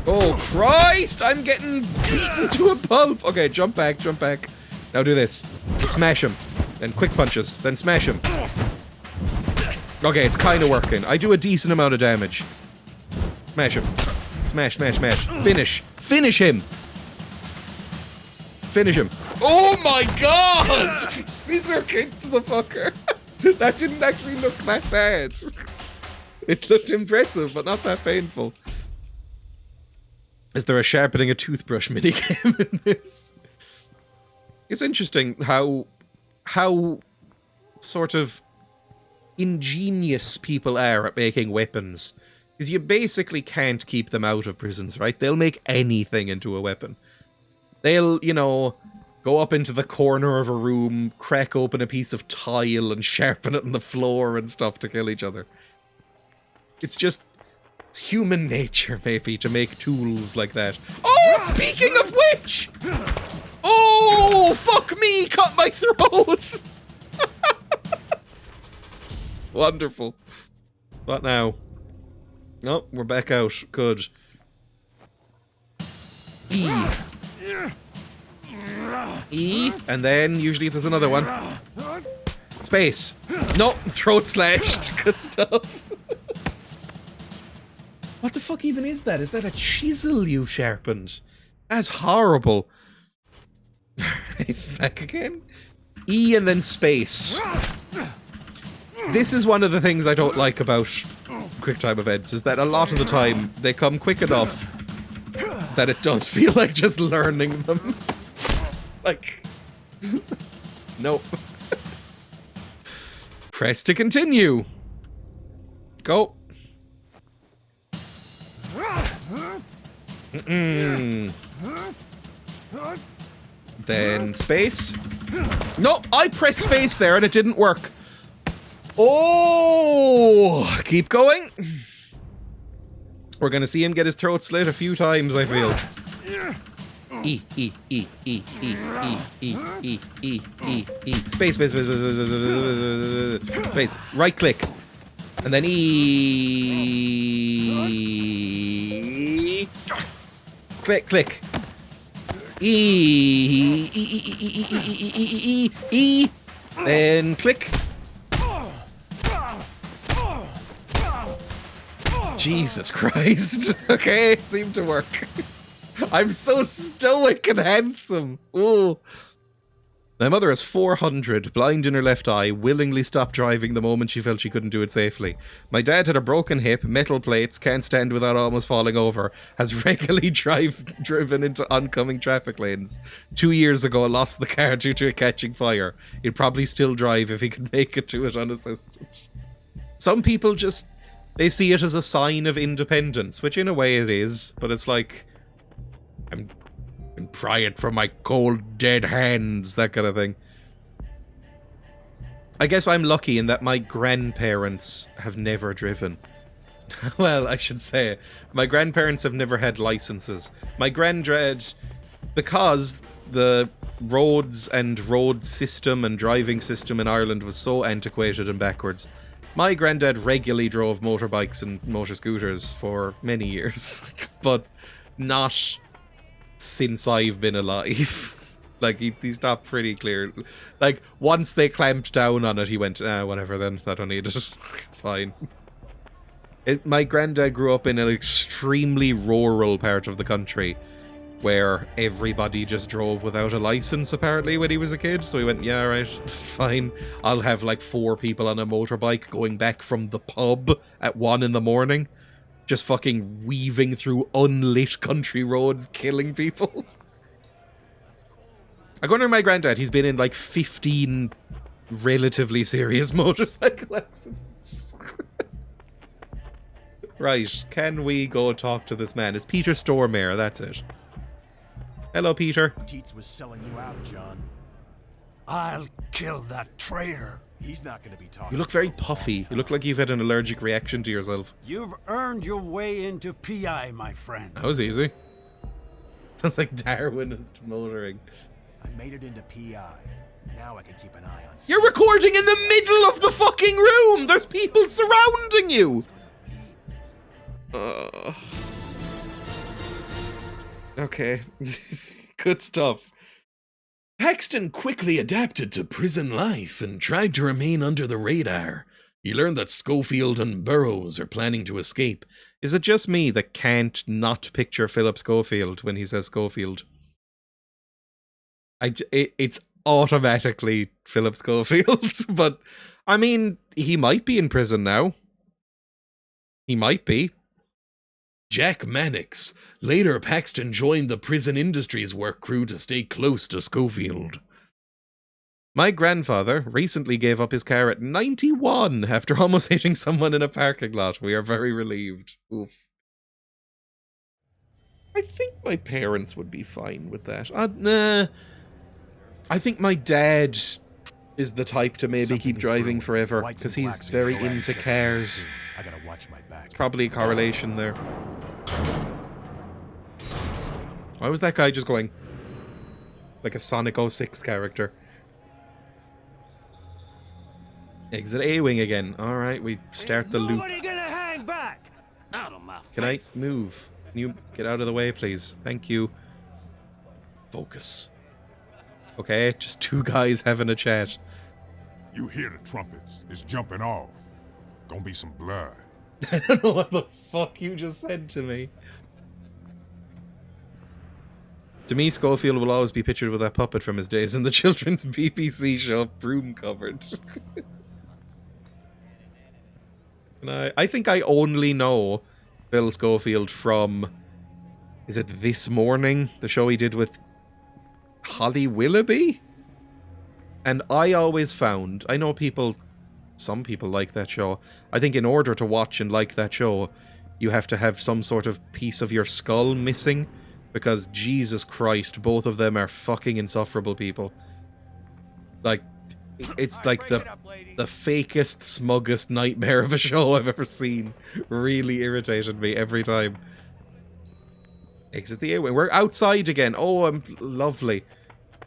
Oh, Christ. I'm getting beaten to a pulp. Okay, jump back. Now do this. Smash him. Then quick punches. Then smash him. Okay, it's kind of working. I do a decent amount of damage. Smash him. Smash. Finish him. Finish him. Oh my god! Scissor kicked the fucker. That didn't actually look that bad. It looked impressive, but not that painful. Is there a sharpening a toothbrush minigame in this? It's interesting how sort of ingenious people are at making weapons. Because you basically can't keep them out of prisons, right? They'll make anything into a weapon. They'll, go up into the corner of a room, crack open a piece of tile and sharpen it on the floor and stuff to kill each other. It's human nature, maybe, to make tools like that. Oh, speaking of which! Oh, fuck me, cut my throat! Wonderful. What now? No, we're back out. Good. E, and then usually if there's another one. Space. No, throat slashed. Good stuff. What the fuck even is that? Is that a chisel you've sharpened? That's horrible. Alright, back again. E and then space. This is one of the things I don't like about QuickTime events is that a lot of the time they come quick enough that it does feel like just learning them. Like, nope. Press to continue. Go. Then space. No, I pressed space there and it didn't work. Oh, keep going. We're gonna see him get his throat slit a few times, I feel. E. Space. Space. Right click. And then E. Click. E. Then click. Jesus Christ. Okay, it seemed to work. I'm so stoic and handsome. Ooh. My mother is 400, blind in her left eye, willingly stopped driving the moment she felt she couldn't do it safely. My dad had a broken hip, metal plates, can't stand without almost falling over, has regularly driven into oncoming traffic lanes. 2 years ago, lost the car due to it catching fire. He'd probably still drive if he could make it to it unassisted. Some people just, they see it as a sign of independence, which in a way it is, but it's like, I'm pry it from my cold, dead hands, that kind of thing. I guess I'm lucky in that my grandparents have never driven. Well, I should say, my grandparents have never had licenses. My granddad, because the roads and road system and driving system in Ireland was so antiquated and backwards, my granddad regularly drove motorbikes and motor scooters for many years, but not since I've been alive. Like, he stopped pretty clear. Like, once they clamped down on it, he went, whatever then, I don't need it. It's fine. My granddad grew up in an extremely rural part of the country where everybody just drove without a license, apparently, when he was a kid. So he went, yeah, right, fine. I'll have like 4 people on a motorbike going back from the pub at 1 in the morning. Just fucking weaving through unlit country roads, killing people. According to my granddad, he's been in like 15 relatively serious motorcycle accidents. Right, can we go talk to this man? It's Peter Stormare, that's it. Hello, Peter. Teets was selling you out, John. I'll kill that traitor. He's not going to be talking. You look very puffy. You look like you've had an allergic reaction to yourself. You've earned your way into PI, my friend. That was easy. That's like Darwinist motoring. I made it into PI. Now I can keep an eye on... You're recording in the middle of the fucking room! There's people surrounding you! Okay. Good stuff. Paxton quickly adapted to prison life and tried to remain under the radar. He learned that Schofield and Burroughs are planning to escape. Is it just me that can't not picture Philip Schofield when he says Schofield? It's automatically Philip Schofield, but I mean, he might be in prison now. He might be. Jack Mannix. Later, Paxton joined the prison industries work crew to stay close to Schofield. My grandfather recently gave up his car at 91 after almost hitting someone in a parking lot. We are very relieved. Oof. I think my parents would be fine with that. Nah. I think my dad is the type to maybe keep driving forever because he's very into cars. I gotta watch my back. Probably a correlation there. Why was that guy just going like a Sonic 06 character? Exit A-wing again. Alright, we start the loop. Nobody gonna hang back! Out of my face. Can I move? Can you get out of the way, please? Thank you. Focus. Okay, just 2 guys having a chat. You hear the trumpets. It's jumping off. Gonna be some blood. I don't know what the fuck you just said to me. To me, Schofield will always be pictured with that puppet from his days in the children's BBC show Broom Cupboard. And I think I only know Bill Schofield from, is it This Morning? The show he did with Holly Willoughby? And I always found, I know some people like that show. I think in order to watch and like that show, you have to have some sort of piece of your skull missing. Because, Jesus Christ, both of them are fucking insufferable people. Like, it's like the fakest, smuggest nightmare of a show I've ever seen. Really irritated me every time. Exit the airway. We're outside again. Oh, I'm lovely.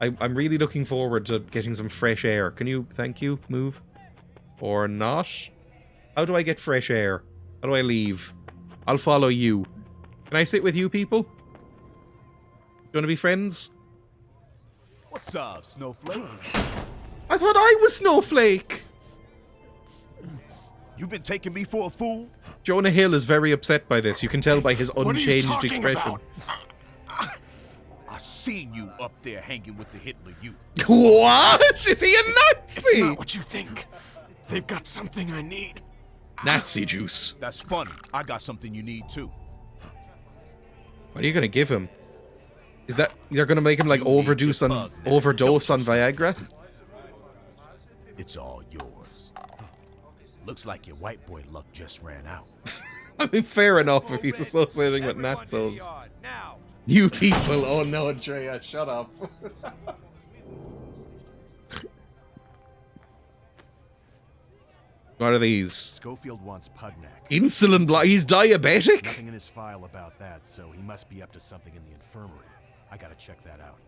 I'm really looking forward to getting some fresh air. Can you, thank you, move? Or not? How do I get fresh air? How do I leave? I'll follow you. Can I sit with you people? You want to be friends? What's up, Snowflake? I thought I was Snowflake! You been taking me for a fool? Jonah Hill is very upset by this. You can tell by his What are you unchanged talking expression. about? I seen you up there hanging with the Hitler Youth. What? Is he a Nazi? It's not what you think. They've got something I need. Nazi juice. That's funny. I got something you need too. What are you gonna give him? Is that you're gonna make him like overdose on Viagra? It's all yours. Looks like your white boy luck just ran out. I mean, fair enough if he's associating with Nazis. You people, oh no, Dreya, shut up. What are these? Schofield wants Pugnac. Insulin block. He's diabetic? Nothing in his file about that, so he must be up to something in the infirmary. I gotta check that out.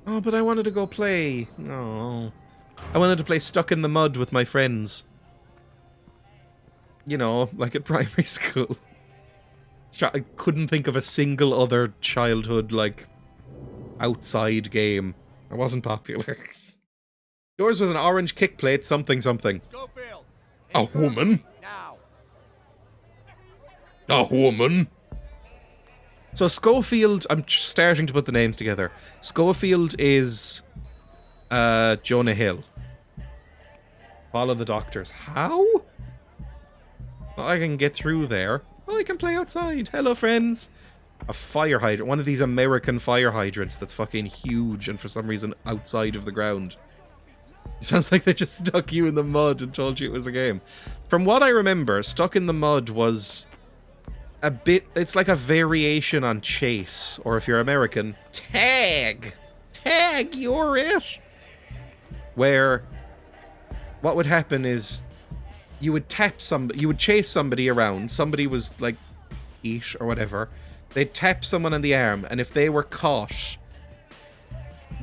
Oh, but I wanted to go play. No. I wanted to play Stuck in the Mud with my friends. You know, like at primary school. I couldn't think of a single other childhood, like, outside game. It wasn't popular. Doors with an orange kick plate, something, something. A woman? A woman? So Schofield, I'm starting to put the names together. Schofield is Jonah Hill. Follow the doctors. How? Well, I can get through there. Oh, I can play outside. Hello, friends. A fire hydrant. One of these American fire hydrants that's fucking huge and for some reason outside of the ground. It sounds like they just stuck you in the mud and told you it was a game. From what I remember, Stuck in the Mud was a bit... It's like a variation on Chase. Or if you're American, Tag! Tag, you're it! Where what would happen is you would tap somebody, you would chase somebody around. Somebody was like eat or whatever. They'd tap someone on the arm, and if they were caught,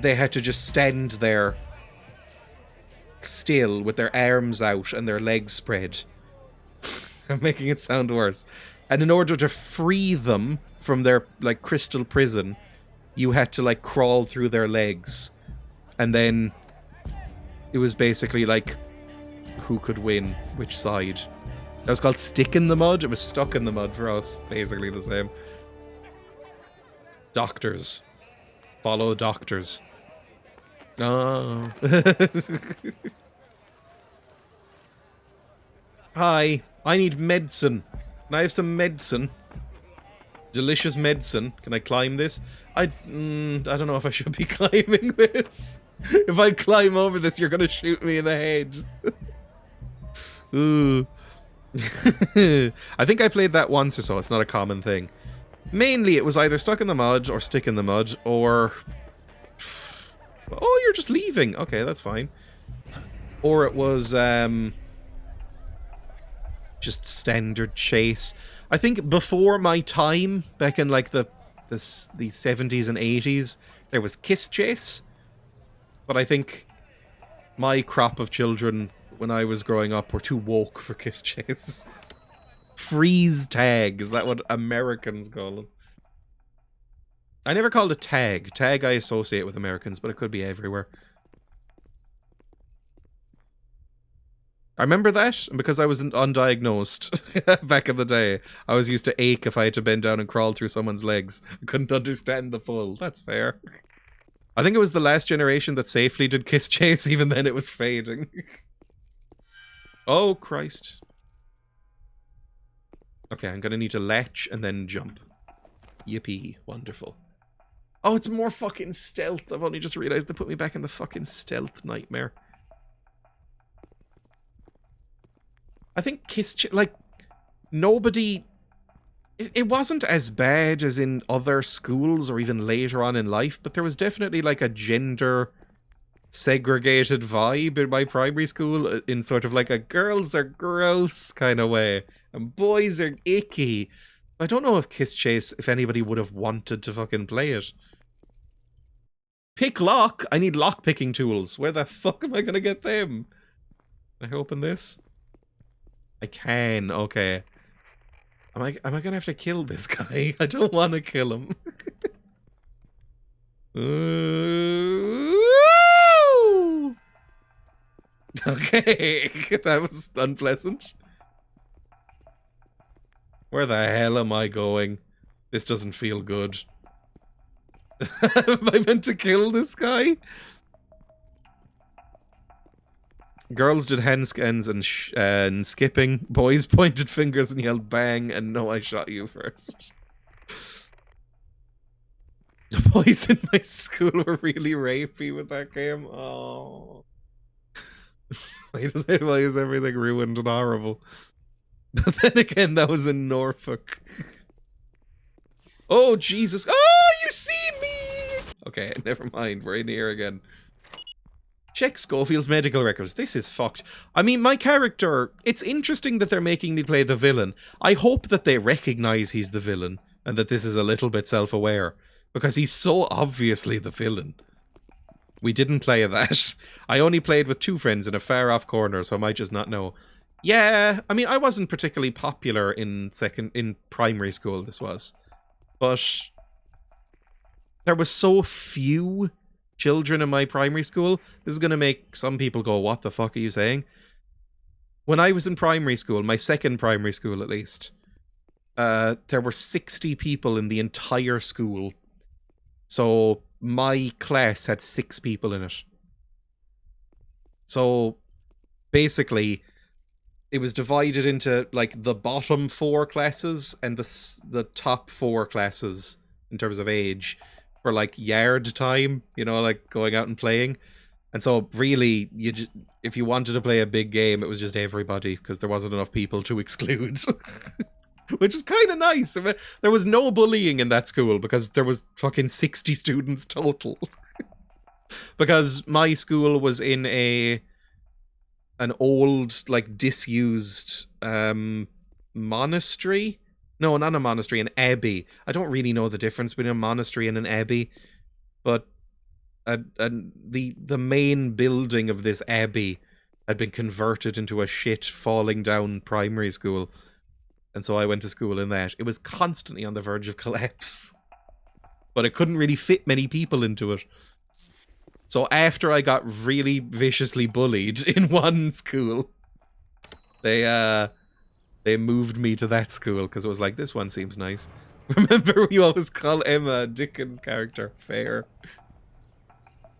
they had to just stand there still with their arms out and their legs spread. I'm making it sound worse. And in order to free them from their like crystal prison, you had to like crawl through their legs. And then it was basically like who could win which side. That was called Stick in the Mud. It was Stuck in the Mud for us. Basically the same. Doctors. Follow doctors. Oh. Hi. I need medicine. Can I have some medicine? Delicious medicine. Can I climb this? I don't know if I should be climbing this. If I climb over this, you're gonna shoot me in the head. Ooh. I think I played that once or so. It's not a common thing. Mainly, it was either Stuck in the Mud or Stick in the Mud or... Oh, you're just leaving. Okay, that's fine. Or it was just standard Chase. I think before my time, back in like the 70s and 80s, there was Kiss Chase. But I think my crop of children when I was growing up were too woke for Kiss Chase. Freeze tag, is that what Americans call it? I never called it tag. Tag I associate with Americans, but it could be everywhere. I remember that, and because I was undiagnosed back in the day, I was used to ache if I had to bend down and crawl through someone's legs. I couldn't understand the pull. That's fair. I think it was the last generation that safely did Kiss Chase, even then it was fading. Oh, Christ. Okay, I'm gonna need to latch and then jump. Yippee. Wonderful. Oh, it's more fucking stealth. I've only just realized they put me back in the fucking stealth nightmare. I think like, nobody... It wasn't as bad as in other schools or even later on in life, but there was definitely like a gender segregated vibe in my primary school, in sort of like a girls are gross kind of way and boys are icky. I don't know if Kiss Chase, if anybody would have wanted to fucking play it. Pick lock? I need lock picking tools. Where the fuck am I gonna get them? Can I open this? I can, okay. Am I gonna have to kill this guy? I don't want to kill him. Okay, that was unpleasant. Where the hell am I going? This doesn't feel good. Am I meant to kill this guy? Girls did handscans and skipping. Boys pointed fingers and yelled bang, and no, I shot you first. The boys in my school were really rapey with that game. Oh. Why is everything ruined and horrible? But then again, that was in Norfolk. Oh, Jesus. Oh, you see me! Okay, never mind. We're in here again. Check Schofield's medical records. This is fucked. I mean, my character... It's interesting that they're making me play the villain. I hope that they recognize he's the villain and that this is a little bit self-aware. Because he's so obviously the villain. We didn't play that. I only played with 2 friends in a far-off corner, so I might just not know. Yeah, I mean, I wasn't particularly popular in primary school, this was. But there was so few children in my primary school. This is going to make some people go, what the fuck are you saying? When I was in primary school, my second primary school at least, there were 60 people in the entire school. So my class had 6 people in it. So basically, it was divided into like the bottom 4 classes and the top 4 classes in terms of age for like yard time, you know, like going out and playing. And so really, if you wanted to play a big game, it was just everybody because there wasn't enough people to exclude. Which is kind of nice. There was no bullying in that school because there was fucking 60 students total. Because my school was in an old, like, disused monastery. No, not a monastery, an abbey. I don't really know the difference between a monastery and an abbey, but the main building of this abbey had been converted into a shit falling down primary school. And so I went to school in that. It was constantly on the verge of collapse. But it couldn't really fit many people into it. So after I got really viciously bullied in one school, they moved me to that school because it was like, this one seems nice. Remember, we always call Emma Dickens' character fair.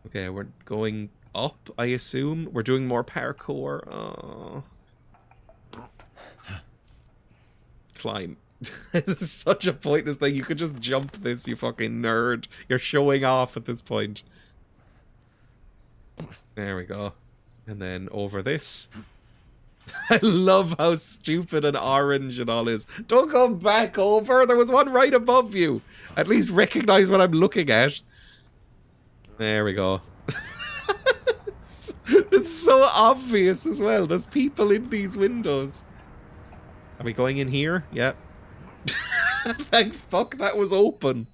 Okay, we're going up, I assume. We're doing more parkour. Oh. Climb. This is such a pointless thing. You could just jump this, you fucking nerd. You're showing off at this point. There we go. And then over this. I love how stupid and orange and all is. Don't go back over. There was one right above you. At least recognize what I'm looking at. There we go. It's so obvious as well. There's people in these windows. Are we going in here? Yep. Thank fuck that was open.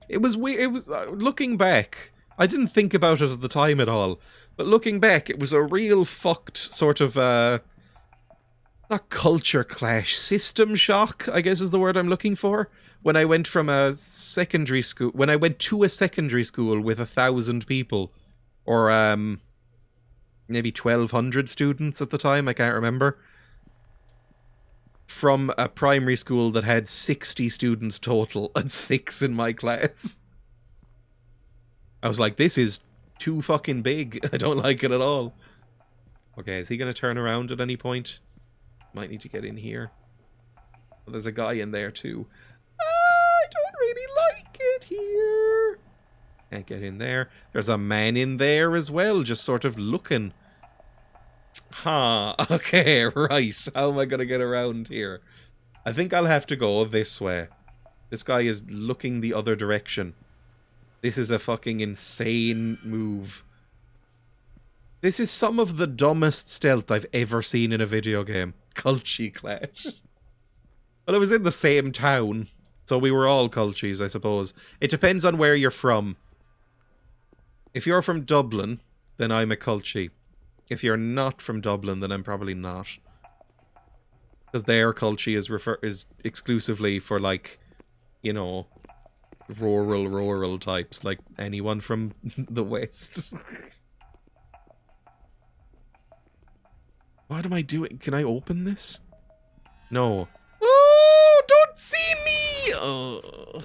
It was weird. It was looking back. I didn't think about it at the time at all, but looking back, it was a real fucked sort of not culture clash, system shock, I guess is the word I'm looking for. When I went from a secondary school, when I went to a secondary school with 1,000 people, or maybe 1,200 students at the time, I can't remember, from a primary school that had 60 students total and 6 in my class. I was like, this is too fucking big. I don't like it at all. Okay, is he going to turn around at any point? Might need to get in here. Well, there's a guy in there too. I don't really like it here. Can't get in there. There's a man in there as well, just sort of looking. Okay, right. How am I going to get around here? I think I'll have to go this way. This guy is looking the other direction. This is a fucking insane move. This is some of the dumbest stealth I've ever seen in a video game. Culchi Clash. Well, it was in the same town, so we were all Culchies, I suppose. It depends on where you're from. If you're from Dublin, then I'm a Culchi. If you're not from Dublin, then I'm probably not. Because their Culchi is exclusively for, like, you know, rural types, like anyone from the West. What am I doing? Can I open this? No. Oh, don't see me! Oh.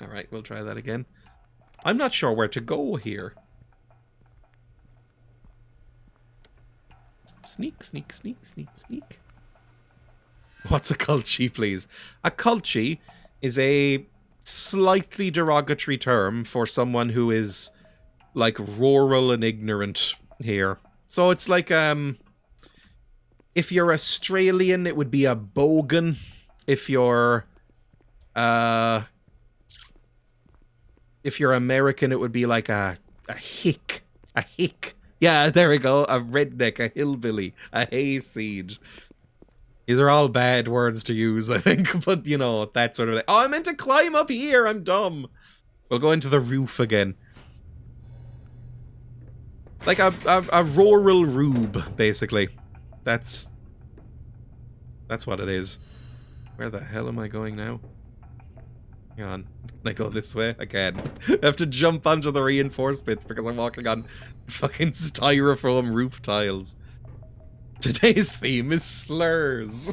Alright, we'll try that again. I'm not sure where to go here. Sneak, sneak, sneak, sneak, sneak. What's a Culchi, please? A Culchi is a slightly derogatory term for someone who is, like, rural and ignorant here. So it's like, if you're Australian, it would be a bogan. If you're American, it would be like a hick. A hick. Yeah, there we go. A redneck, a hillbilly, a hayseed. These are all bad words to use, I think, but, you know, that sort of thing. Oh, I meant to climb up here. I'm dumb. We'll go into the roof again. Like a rural rube, basically. That's what it is. Where the hell am I going now? Hang on. Can I go this way? I can. I have to jump onto the reinforced bits because I'm walking on fucking styrofoam roof tiles. Today's theme is slurs.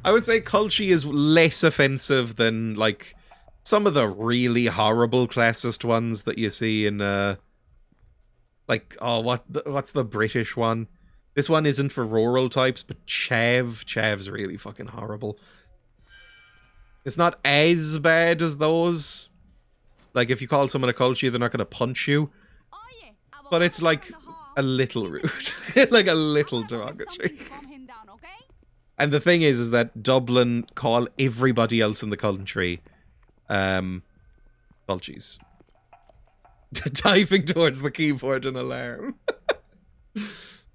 I would say Culchi is less offensive than, like, some of the really horrible classist ones that you see in, like, oh, what's the British one? This one isn't for rural types, but chav. Chav's really fucking horrible. It's not as bad as those. Like, if you call someone a Culchi, they're not going to punch you. But it's, like, a little rude. Like, a little derogatory. And the thing is that Dublin call everybody else in the country, Culchies. Diving towards the keyboard in alarm.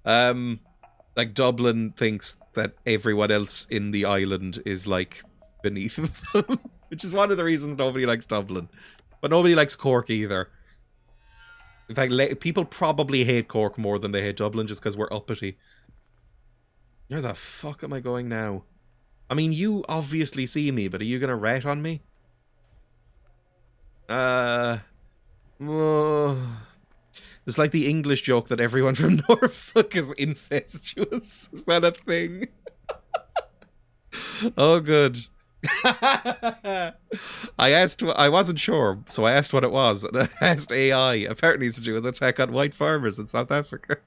Like, Dublin thinks that everyone else in the island is, like, beneath them. Which is one of the reasons nobody likes Dublin. But nobody likes Cork either. In fact, people probably hate Cork more than they hate Dublin just because we're uppity. Where the fuck am I going now? I mean, you obviously see me, but are you gonna rat on me? It's like the English joke that everyone from Norfolk is incestuous. Is that a thing? Oh, good. I wasn't sure, so I asked what it was, and I asked AI. Apparently it's to do with attack on white farmers in South Africa.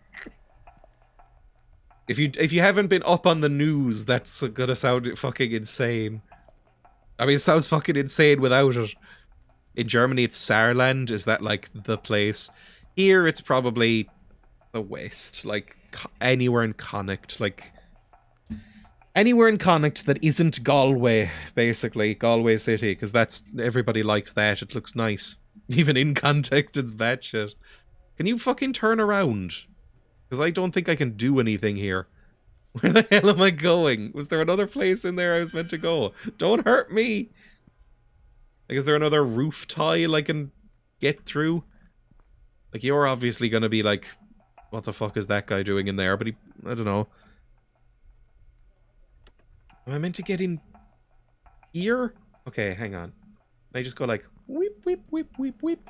If you haven't been up on the news, that's gonna sound fucking insane. I mean, it sounds fucking insane without it. In Germany, it's Saarland. Is that, like, the place? Here, it's probably the West. Like, anywhere in Connacht. Like, anywhere in Connacht that isn't Galway, basically. Galway City, because that's... Everybody likes that. It looks nice. Even in context, it's bad shit. Can you fucking turn around? Because I don't think I can do anything here. Where the hell am I going? Was there another place in there I was meant to go? Don't hurt me! Like, is there another roof tile I can get through? Like, you're obviously gonna be like, what the fuck is that guy doing in there? But he... I don't know. Am I meant to get in here? Okay, hang on. Can I just go like, whip, whip, whip, whip, whip.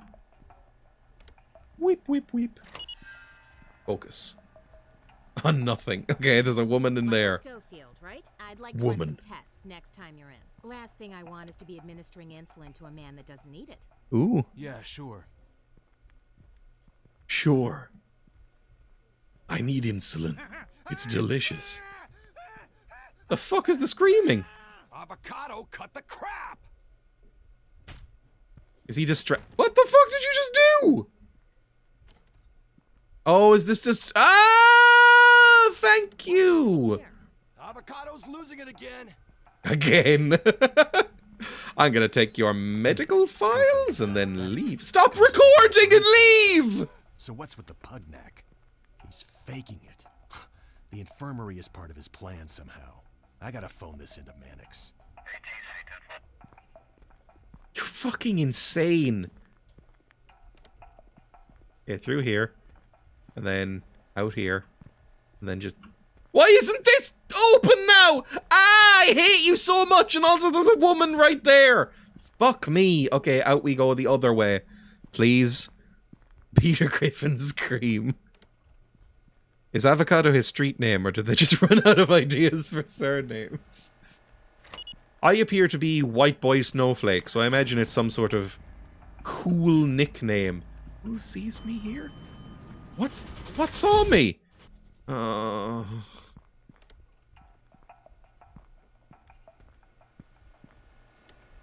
Whip, whip, whip. Focus. On nothing. Okay, there's a woman in there. Schofield, right? I'd like to run some tests next time you're in. Last thing I want is to be administering insulin to a man that doesn't need it. Ooh. Yeah, sure. Sure. I need insulin. It's delicious. The fuck is the screaming? Avocado cut the crap! Is he distracted? What the fuck did you just do? Oh, is this just... Ah! Thank you! Avocado's losing it again. Again. I'm gonna take your medical files and then leave. Stop recording and leave! So what's with the pug neck? He's faking it. The infirmary is part of his plan somehow. I gotta phone this into Mannix. You're fucking insane. Okay, through here. And then out here. And then just... Why isn't this open now? Ah, I hate you so much. And also there's a woman right there. Fuck me. Okay, out we go the other way. Please. Peter Griffin's Scream. Is Avocado his street name, or did they just run out of ideas for surnames? I appear to be White Boy Snowflake, so I imagine it's some sort of cool nickname. Who sees me here? What saw me?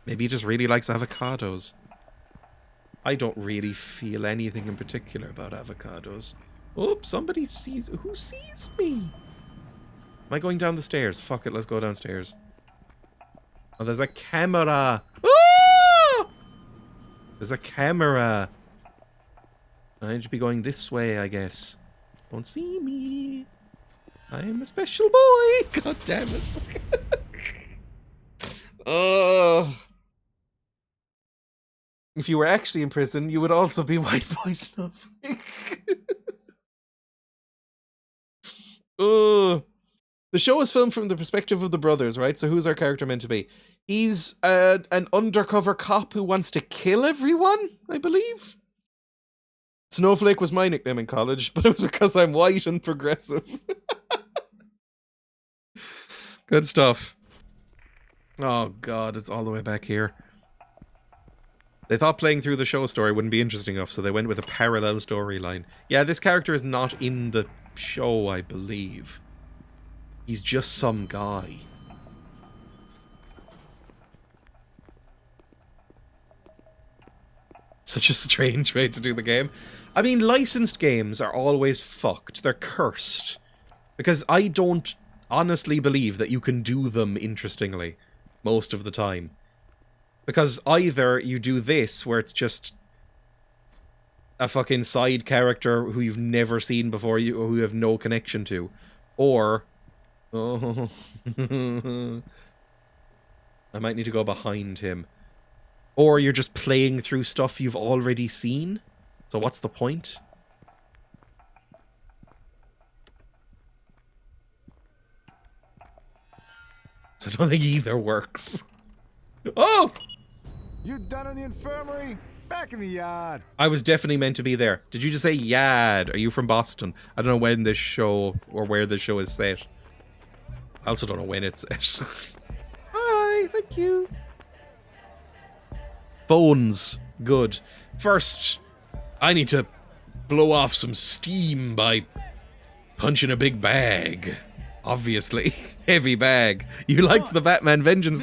Maybe he just really likes avocados. I don't really feel anything in particular about avocados. Oh, somebody sees... Who sees me? Am I going down the stairs? Fuck it, let's go downstairs. Oh, there's a camera. Ah! There's a camera. I need to be going this way, I guess. Don't see me. I'm a special boy. God damn it. Oh. If you were actually in prison, you would also be White Boy Snowflake. Oh. The show is filmed from the perspective of the brothers, right? So who's our character meant to be? He's an undercover cop who wants to kill everyone, I believe. Snowflake was my nickname in college, but it was because I'm white and progressive. Good stuff. Oh god, it's all the way back here. They thought playing through the show story wouldn't be interesting enough, so they went with a parallel storyline. Yeah, this character is not in the show, I believe. He's just some guy. Such a strange way to do the game. I mean, licensed games are always fucked. They're cursed. Because I don't honestly believe that you can do them interestingly most of the time. Because either you do this, where it's just a fucking side character who you've never seen before, or who you have no connection to, or... Oh... I might need to go behind him. Or you're just playing through stuff you've already seen. So what's the point? So I don't think either works. Oh! You done in the infirmary? Back in the yard. I was definitely meant to be there. Did you just say yard? Are you from Boston? I don't know when this show, or where this show is set. I also don't know when it's set. Hi, thank you. Phones. Good. First, I need to blow off some steam by punching a big bag. Obviously. Heavy bag. You liked the Batman Vengeance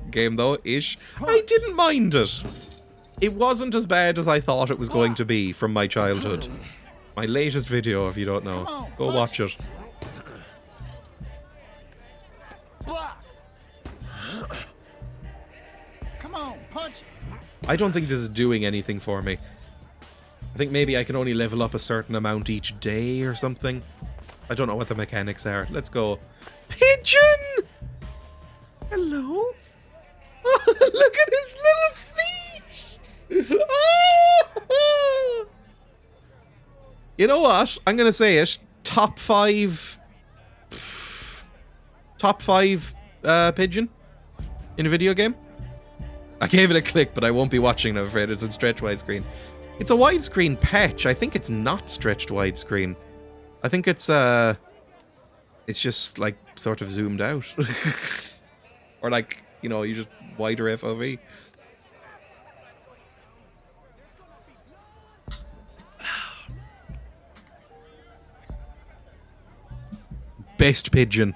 game though, ish. I didn't mind it. It wasn't as bad as I thought it was going to be from my childhood. My latest video, if you don't know. Go watch it. Come on, punch. I don't think this is doing anything for me. I think maybe I can only level up a certain amount each day or something. I don't know what the mechanics are. Let's go. Pigeon! Hello? Oh, look at his little feet! Oh! You know what? I'm gonna say it. Top 5 pigeon in a video game. I gave it a click, but I won't be watching, I'm afraid. It's in stretch widescreen. It's a widescreen patch. I think it's not stretched widescreen. I think it's just like sort of zoomed out. Or like, you know, you just wider FOV. best pigeon.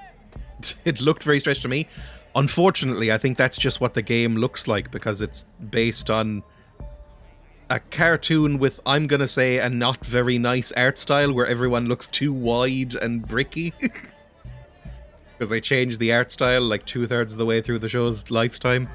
It looked very stretched to me. Unfortunately, I think that's just what the game looks like because it's based on a cartoon with, I'm gonna say, a not very nice art style where everyone looks too wide and bricky. Because they changed the art style like 2/3 of the way through the show's lifetime.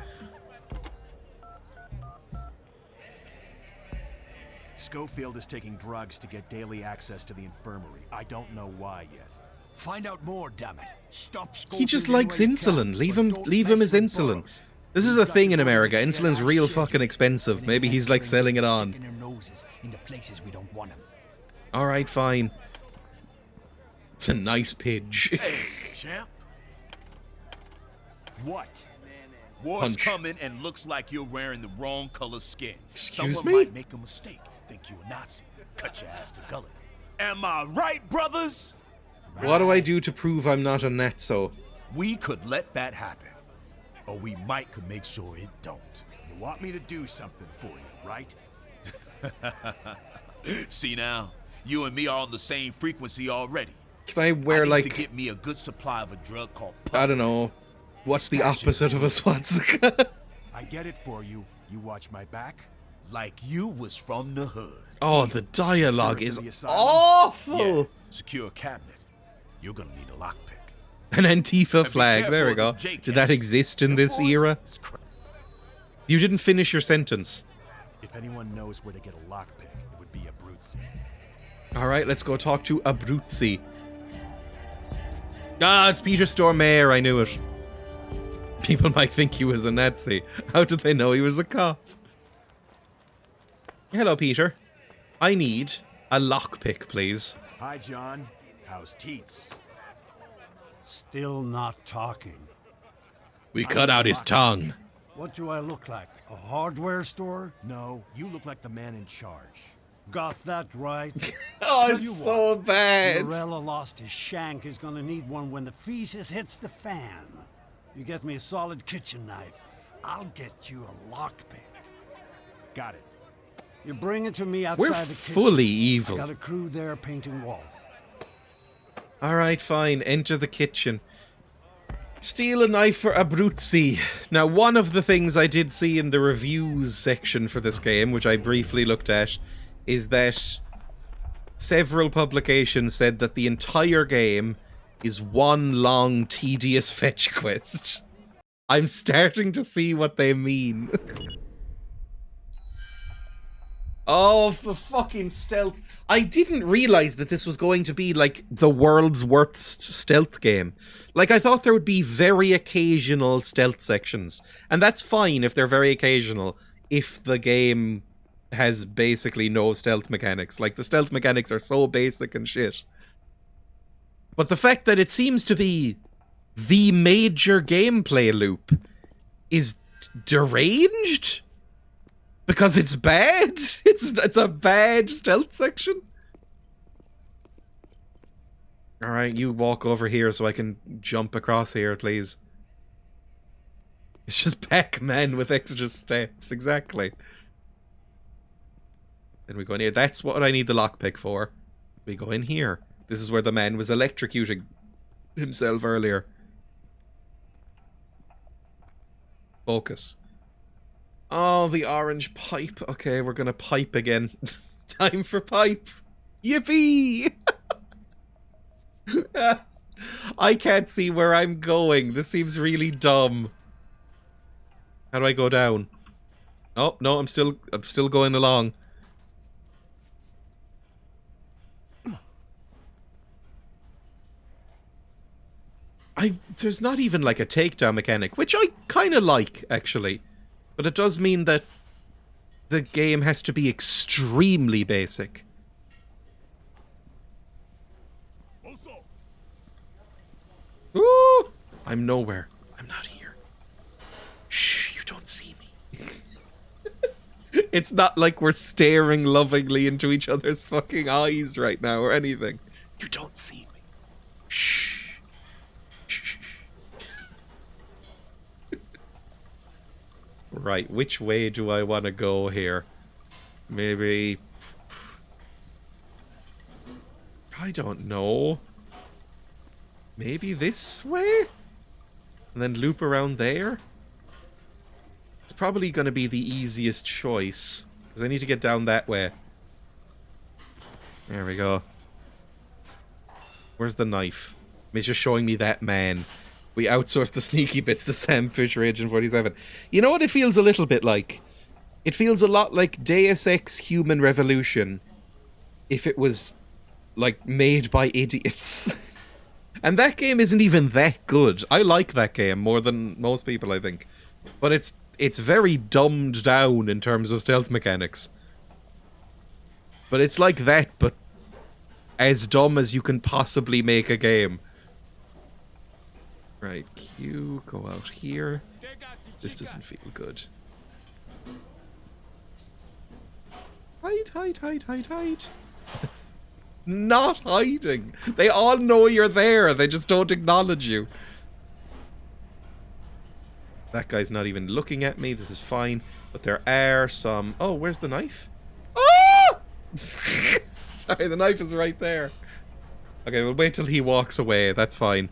Schofield is taking drugs to get daily access to the infirmary. I don't know why yet. Find out more, damn it. Stop Schofield. He just likes insulin. Leave him his insulin. This is a thing in America. Insulin's real fucking expensive. Maybe he's like selling it on. Alright, fine. It's a nice pidge. Hey, champ. What? War's Punch. coming and looks like you're wearing the wrong color skin. Excuse Someone me? might make a mistake, think you're a Nazi, cut your ass to gullet. Am I right, brothers? What do I do to prove I'm not a Natso? We could let that happen, or we might could make sure it don't. You want me to do something for you, right? See now, you and me are on the same frequency already. Can I wear, need like, to get me a good supply of a drug called I don't know, what's the opposite of a swastika? I get it for you. You watch my back? Like you was from the hood. Oh, the dialogue Sure, is for the asylum? awful! Yeah, secure a cabinet. You're gonna need a lockpick. An Antifa And be flag, there we careful go. of the J Did that cans. exist in The this boys era? is You didn't finish your sentence. If anyone knows where to get a lockpick, it would be Abruzzi. Alright, let's go talk to Abruzzi. Ah, it's Peter Stormare, I knew it. People might think he was a Nazi. How did they know he was a cop? Hello, Peter. I need a lockpick, please. Hi, John. How's Teats? Still not talking. We cut out his tongue. What do I look like? A hardware store? No, you look like the man in charge. Got that right. Oh, Tell it's you so what, bad. Fiorella lost his shank. Is gonna need one when the feces hits the fan. You get me a solid kitchen knife, I'll get you a lockpick. Got it. You bring it to me outside We're the kitchen. fully evil. I got a crew there painting walls. Alright, fine. Enter the kitchen. Steal a knife for Abruzzi. Now, one of the things I did see in the reviews section for this game, which I briefly looked at, is that several publications said that the entire game is one long, tedious fetch quest. I'm starting to see what they mean. Oh, for fucking stealth. I didn't realize that this was going to be, like, the world's worst stealth game. Like, I thought there would be very occasional stealth sections. And that's fine if they're very occasional, if the game has basically no stealth mechanics. Like, the stealth mechanics are so basic and shit. But the fact that it seems to be the major gameplay loop is deranged? Because it's bad? It's a bad stealth section? Alright, you walk over here so I can jump across here, please. It's just Pac-Man with extra steps, exactly. Then we go in here. That's what I need the lockpick for. We go in here. This is where the man was electrocuting himself earlier. Focus. Oh, the orange pipe. Okay, we're gonna pipe again. Time for pipe. Yippee! I can't see where I'm going. This seems really dumb. How do I go down? Oh, no, I'm still going along. There's not even like a takedown mechanic, which I kind of like, actually. But it does mean that the game has to be extremely basic. Ooh! I'm nowhere. I'm not here. Shh, you don't see me. It's not like we're staring lovingly into each other's fucking eyes right now or anything. You don't see me. Shh. Right, which way do I want to go here? Maybe... I don't know. Maybe this way? And then loop around there? It's probably going to be the easiest choice. Because I need to get down that way. There we go. Where's the knife? He's just showing me that man. We outsourced the sneaky bits to Sam Fisher, Agent 47. You know what it feels a little bit like? It feels a lot like Deus Ex Human Revolution if it was, like, made by idiots. And that game isn't even that good. I like that game more than most people, I think. But it's very dumbed down in terms of stealth mechanics. But it's like that, but as dumb as you can possibly make a game. Right, Q, go out here. This doesn't feel good. Hide. Not hiding. They all know you're there. They just don't acknowledge you. That guy's not even looking at me. This is fine. But there are some... Oh, where's the knife? Oh! Sorry, the knife is right there. Okay, we'll wait till he walks away. That's fine.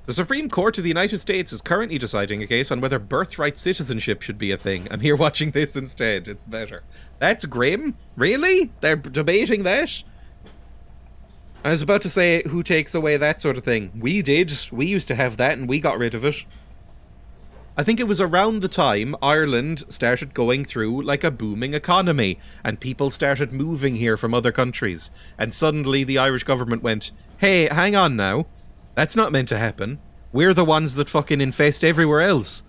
The Supreme Court of the United States is currently deciding a case on whether birthright citizenship should be a thing. I'm here watching this instead. It's better. That's grim? Really? They're debating that? I was about to say, who takes away that sort of thing? We did. We used to have that and we got rid of it. I think it was around the time Ireland started going through like a booming economy and people started moving here from other countries. And suddenly the Irish government went, hey, hang on now. That's not meant to happen. We're the ones that fucking infest everywhere else.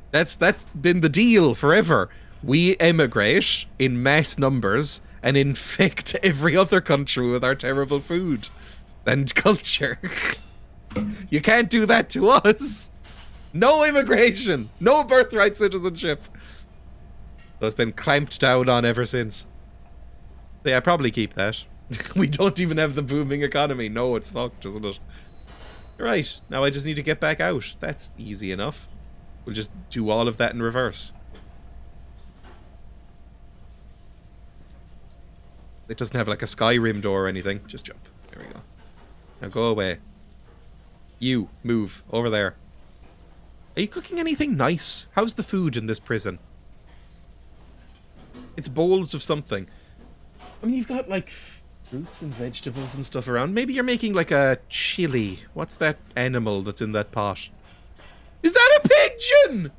That's been the deal forever. We emigrate in mass numbers and infect every other country with our terrible food and culture. You can't do that to us. No immigration. No birthright citizenship. So it's been clamped down on ever since. So yeah, I'd probably keep that. We don't even have the booming economy. No, it's fucked, isn't it? Right, now I just need to get back out. That's easy enough. We'll just do all of that in reverse. It doesn't have like a Skyrim door or anything. Just jump. There we go. Now go away. You, move. Over there. Are you cooking anything nice? How's the food in this prison? It's bowls of something. I mean, you've got like fruits and vegetables and stuff around. Maybe you're making like a chili. What's that animal that's in that pot? Is that a pigeon?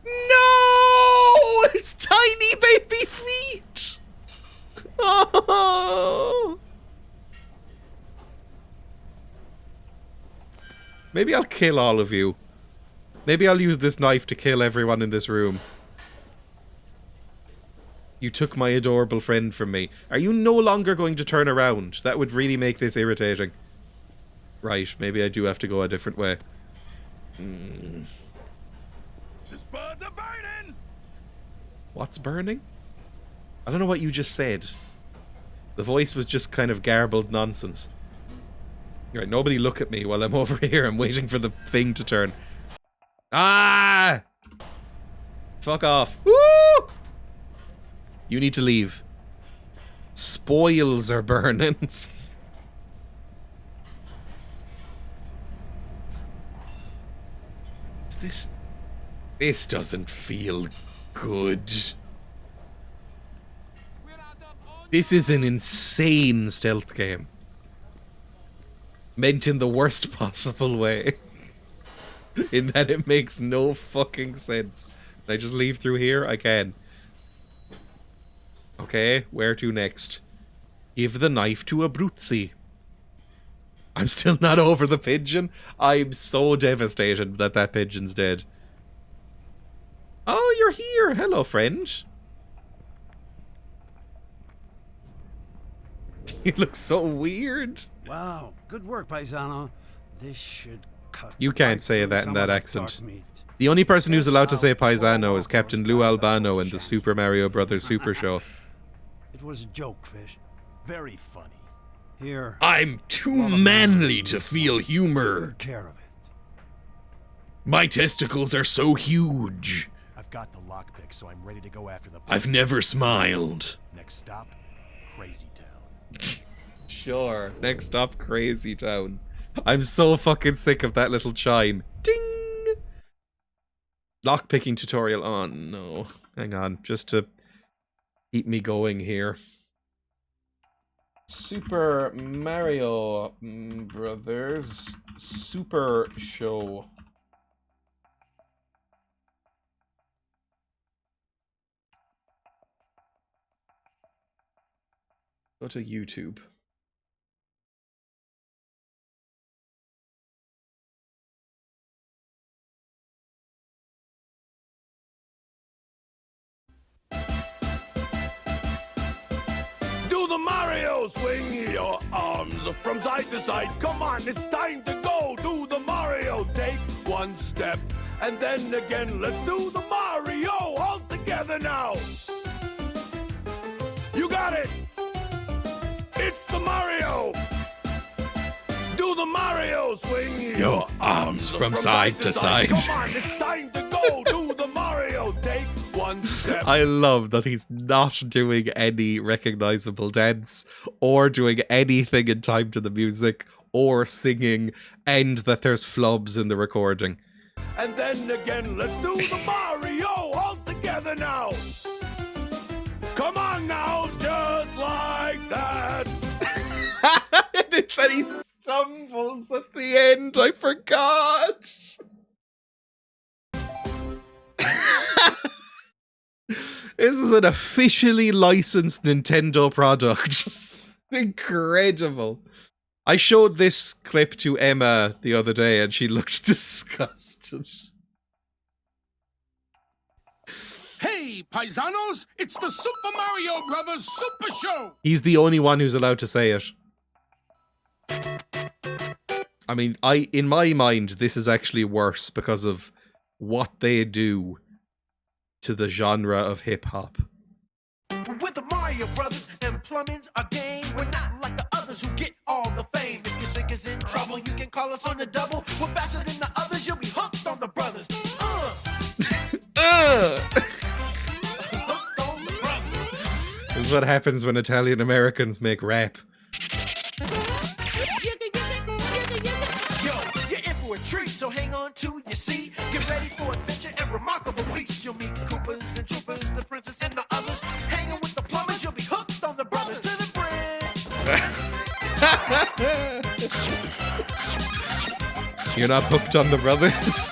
No! It's tiny baby feet! Oh! Maybe I'll kill all of you. Maybe I'll use this knife to kill everyone in this room. You took my adorable friend from me. Are you no longer going to turn around? That would really make this irritating. Right, maybe I do have to go a different way. The spuds are burning! What's burning? I don't know what you just said. The voice was just kind of garbled nonsense. Right, nobody look at me while I'm over here. I'm waiting for the thing to turn. Ah! Fuck off. Woo! You need to leave. Spoils are burning. Is this... This doesn't feel good. This is an insane stealth game. Meant in the worst possible way. In that it makes no fucking sense. Can I just leave through here? I can. Okay, where to next? Give the knife to Abruzzi. I'm still not over the pigeon. I'm so devastated that that pigeon's dead. Oh, you're here. Hello, friend. You look so weird. Wow, good work, Paisano. This should cut. You can't say that in that accent. The only person who's allowed to say Paisano is Captain Lou Albano in the Super Mario Brothers Super Show. It was a joke, Fish. Very funny. Here. I'm too manly to feel humor. Good care of it. My testicles are so huge. I've got the lockpick, so I'm ready to go after the... I've never smiled. Next stop, Crazy Town. Sure. Next stop, Crazy Town. I'm so fucking sick of that little chime. Ding! Lockpicking tutorial on. No. Hang on. Just to keep me going here. Super Mario Brothers Super Show. Go to YouTube. Do the Mario! Swing your arms from side to side. Come on, it's time to go. Do the Mario. Take one step, and then again. Let's do the Mario all together now. You got it. It's the Mario. Do the Mario. Swing Your arms from side to side. Come on, it's time to go. Do the Mario. Take one step. I love that he's not doing any recognizable dance or doing anything in time to the music or singing, and that there's flubs in the recording. And then again, let's do the Mario all together now. Come on now, just like that. And then he stumbles at the end. I forgot. This is an officially licensed Nintendo product. Incredible. I showed this clip to Emma the other day and she looked disgusted. Hey, paisanos, it's the Super Mario Brothers Super Show! He's the only one who's allowed to say it. I mean, in my mind, this is actually worse because of what they do to the genre of hip-hop. With the Mario Brothers and plumbing's a game. We're not like the others who get all the fame. If your sink is in trouble, you can call us on the double. We're faster than the others, you'll be hooked on the brothers. This is what happens when Italian Americans make rap. Yo, you're in for a treat, so hang on to your seat. Get ready for adventure and remarkable feats. You'll meet Koopas and Troopers, the princess and the others. Hanging with the plumbers, you'll be hooked on the brothers to the bridge. You're not hooked on the brothers?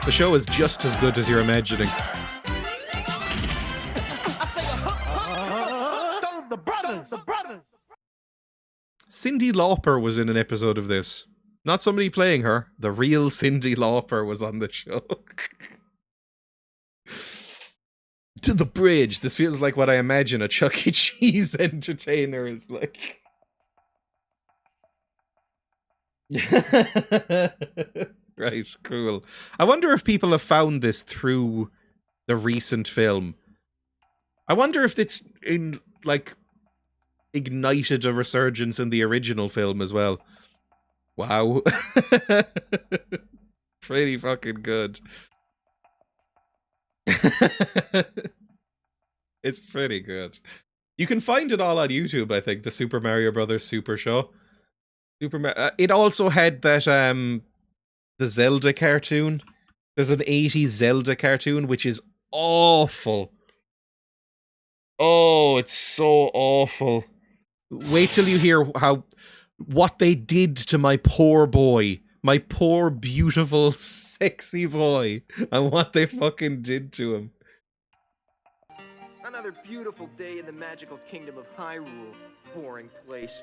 The show is just as good as you're imagining. Cyndi Lauper was in an episode of this. Not somebody playing her. The real Cyndi Lauper was on the show. To the bridge. This feels like what I imagine a Chuck E. Cheese entertainer is like. Right, cool. I wonder if people have found this through the recent film. I wonder if it's in, like, ignited a resurgence in the original film as well. Wow. Pretty fucking good. It's pretty good. You can find it all on YouTube, I think, the Super Mario Brothers Super Show. It also had that, the Zelda cartoon. There's an 80s Zelda cartoon, which is awful. Oh, it's so awful. Wait till you hear what they did to my poor boy. My poor, beautiful, sexy boy. And what they fucking did to him. Another beautiful day in the magical kingdom of Hyrule. Boring place.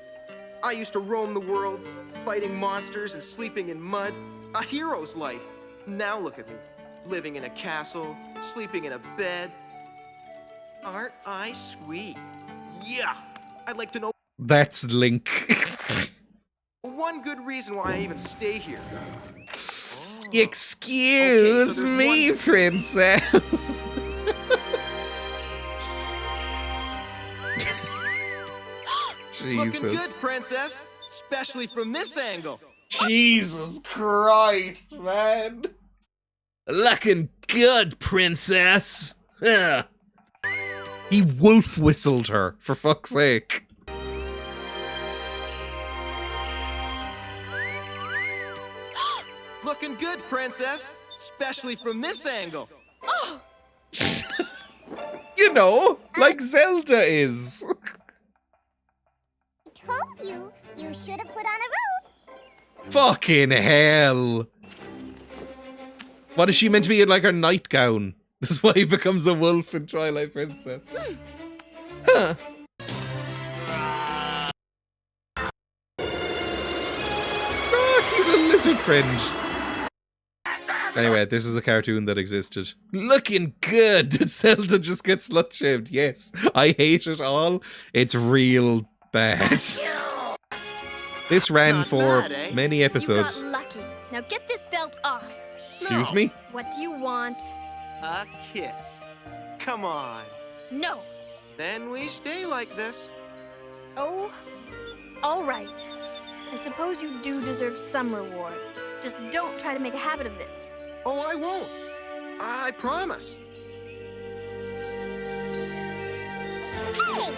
I used to roam the world, fighting monsters and sleeping in mud. A hero's life. Now look at me. Living in a castle, sleeping in a bed. Aren't I sweet? Yeah! I'd like to know That's Link. one good reason why I even stay here. Excuse me, princess. Looking good, Jesus. princess. especially from this angle. Jesus Christ, man. Looking good, princess. Yeah. He wolf whistled her, for fuck's sake. Looking good, princess, especially from this angle. Oh! You know, like Zelda is. I told you, you should have put on a robe. Fucking hell. What is she meant to be in, like, her nightgown? This is why he becomes a wolf in Twilight Princess. Huh. Oh, cute little lizard friend. Anyway, this is a cartoon that existed. Looking good! Zelda just gets slut-shamed. Yes, I hate it all. It's real bad. This ran for many episodes. You got lucky. Now get this belt off. Excuse me? What do you want? A kiss. Come on. No. Then we stay like this. Oh, all right. I suppose you do deserve some reward. Just don't try to make a habit of this. Oh, I won't. I promise. Hey,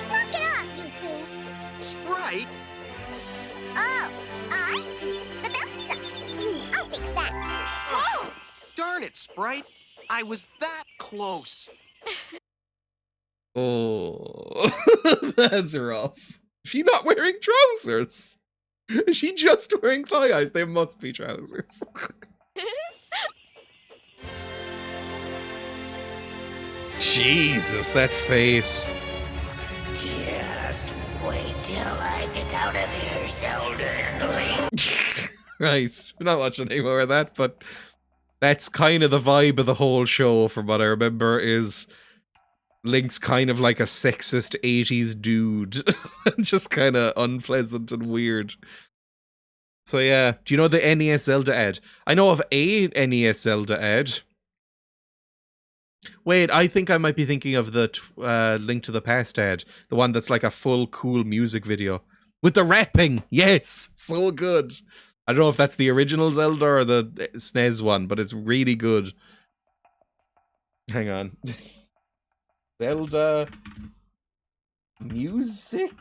knock it off, you two. Sprite? Oh, I see. The belt stuff. I'll fix that. Oh, darn it, Sprite. I was that close. Oh, that's rough. Is she not wearing trousers? Is she just wearing thigh highs? They must be trousers. Jesus, that face. Just wait till I get out of here, Zelda and Link. Right, we're not watching any more of that, but that's kind of the vibe of the whole show, from what I remember, is Link's kind of like a sexist 80s dude. Just kind of unpleasant and weird. So yeah, do you know the NES Zelda ad? I know of a NES Zelda ad. Wait, I think I might be thinking of the Link to the Past ad. The one that's like a full cool music video. With the rapping! Yes! So good! I don't know if that's the original Zelda or the SNES one, but it's really good. Hang on. Zelda music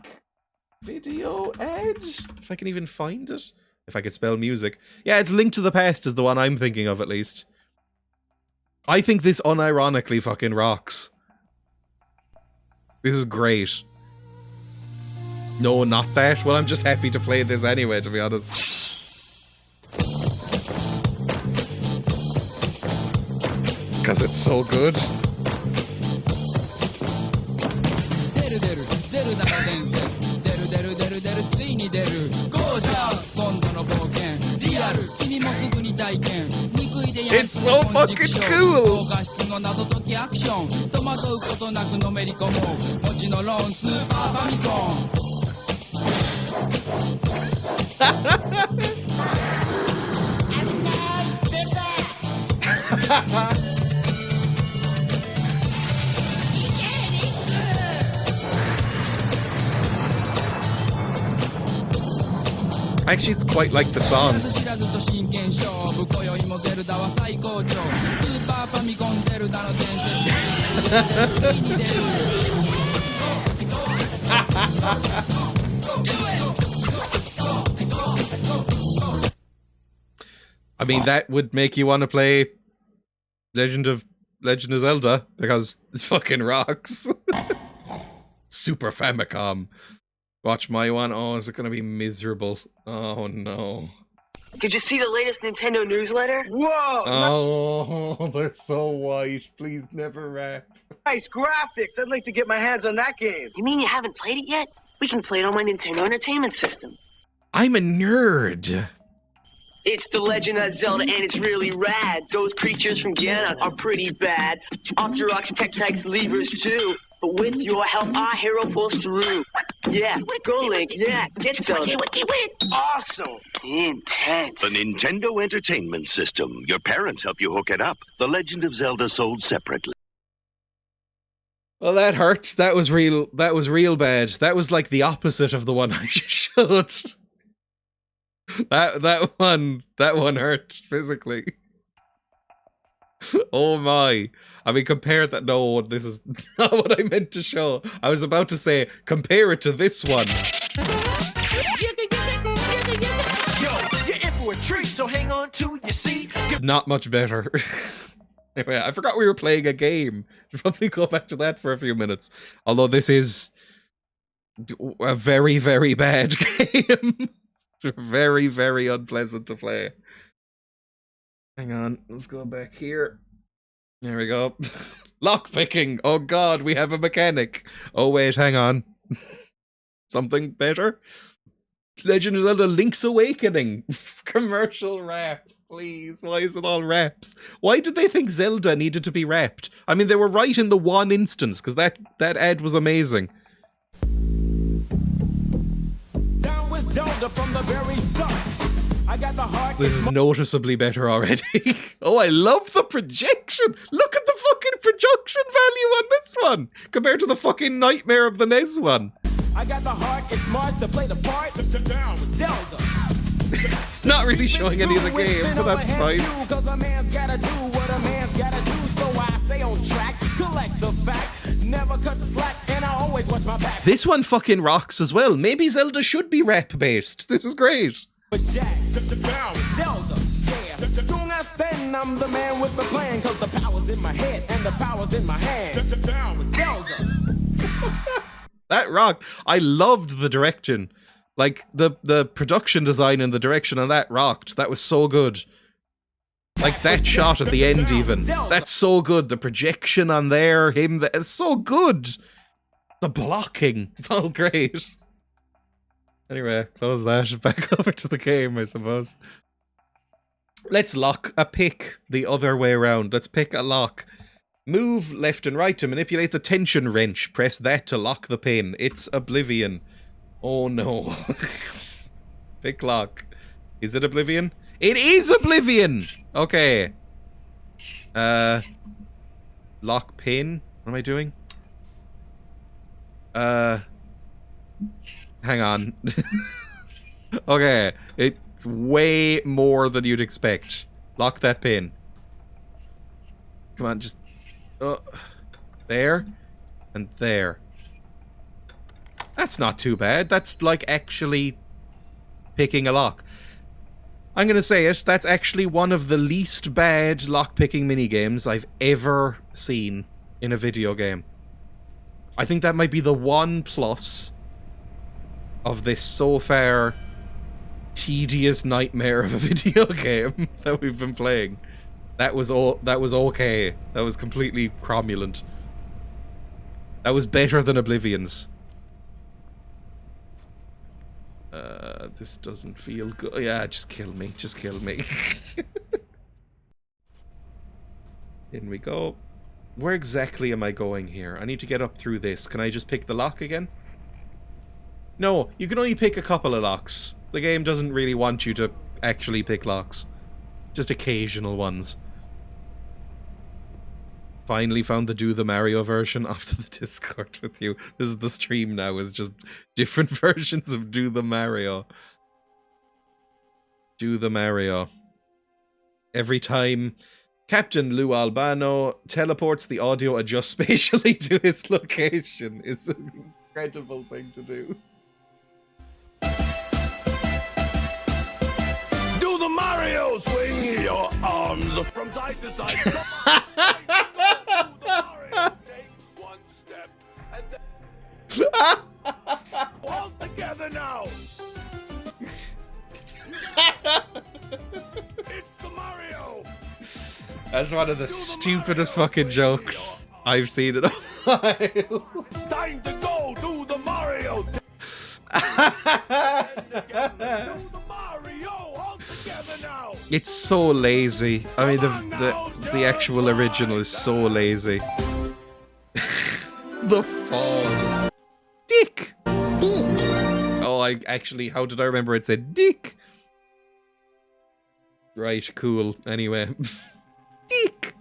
video ad? If I can even find it. If I could spell music. Yeah, it's Link to the Past is the one I'm thinking of, at least. I think this unironically fucking rocks. This is great. No, not that. Well, I'm just happy to play this anyway, to be honest. Because it's so good. It's so fucking cool! I actually quite like the song. I mean, that would make you want to play Legend of Zelda, because it fucking rocks. Super Famicom. Watch my one. Oh, is it going to be miserable? Oh, no. Did you see the latest Nintendo newsletter? Whoa! Oh, they're so white. Please never rap. Nice graphics. I'd like to get my hands on that game. You mean you haven't played it yet? We can play it on my Nintendo Entertainment System. I'm a nerd. It's The Legend of Zelda, and it's really rad. Those creatures from Ganon are pretty bad. Octoroks, Tektites, Levers, too. But with your help, our hero pulls through. Yeah, go Link, yeah, get Zelda. Awesome. Intense. The Nintendo Entertainment System. Your parents help you hook it up. The Legend of Zelda sold separately. Well, that hurt. That was real bad. That was like the opposite of the one I just showed. That one hurt physically. Oh my. I mean, compare that. No, this is not what I meant to show. I was about to say, compare it to this one. Yo, you're in for a treat, so hang on to your seat. It's not much better. Anyway, I forgot we were playing a game. Should probably go back to that for a few minutes. Although this is a very, very bad game. It's very, very unpleasant to play. Hang on, let's go back here. There we go. Lockpicking! Oh god, we have a mechanic. Oh wait, hang on. Something better? Legend of Zelda Link's Awakening. Commercial rap, please. Why is it all raps? Why did they think Zelda needed to be rapped? I mean, they were right in the one instance, because that ad was amazing. Down with Zelda from the very start. I got the heart. This is noticeably better already. Oh, I love the projection. Look at the fucking projection value on this one compared to the fucking nightmare of the NES one. I got the heart. It's Mars to play the part. Down with Zelda. Not really showing any of the game, but that's fine. Cause a man's gotta do what a man's gotta do. So I stay on track, collect the facts, never cut the slack, and I always watch my back. This one fucking rocks as well. Maybe Zelda should be rap based. This is great. Jack, down with Zelda, yeah. Don't understand, I'm the man with the plan, cause the power's in my head and the power's in my hand. Down with Zelda. That rocked. I loved the direction. Like, the production design and the direction on that rocked. That was so good. Like, that shot at the end even. That's so good. The projection on there, it's so good. The blocking. It's all great. Anyway, close that. Back over to the game, I suppose. Let's lock a pick the other way around. Let's pick a lock. Move left and right to manipulate the tension wrench. Press that to lock the pin. It's Oblivion. Oh no. Pick lock. Is it Oblivion? It is Oblivion! Okay. Lock pin. What am I doing? Hang on. Okay. It's way more than you'd expect. Lock that pin. Come on, just... there. And there. That's not too bad. That's like actually picking a lock. I'm gonna say it. That's actually one of the least bad lockpicking minigames I've ever seen in a video game. I think that might be the one plus of this so far tedious nightmare of a video game that we've been playing. That was okay. That was completely cromulent. That was better than Oblivion's. This doesn't feel good. Yeah, just kill me. Just kill me. In we go. Where exactly am I going here? I need to get up through this. Can I just pick the lock again? No, you can only pick a couple of locks. The game doesn't really want you to actually pick locks. Just occasional ones. Finally found the Do the Mario version after the Discord with you. This is the stream now, is just different versions of Do the Mario. Do the Mario. Every time Captain Lou Albano teleports, the audio adjusts spatially to its location. It's an incredible thing to do. Do the Mario! Swing your arms from side to side. Come on, do the Mario. Take one step and then... all together now! It's the Mario! That's one of the stupidest fucking jokes I've seen in a while. It's time to go! Do the Mario! Do the Mario! All together now! It's so lazy. I mean, the actual original is so lazy. The fall. Dick! Oh, how did I remember it said dick? Right, cool. Anyway. Dick!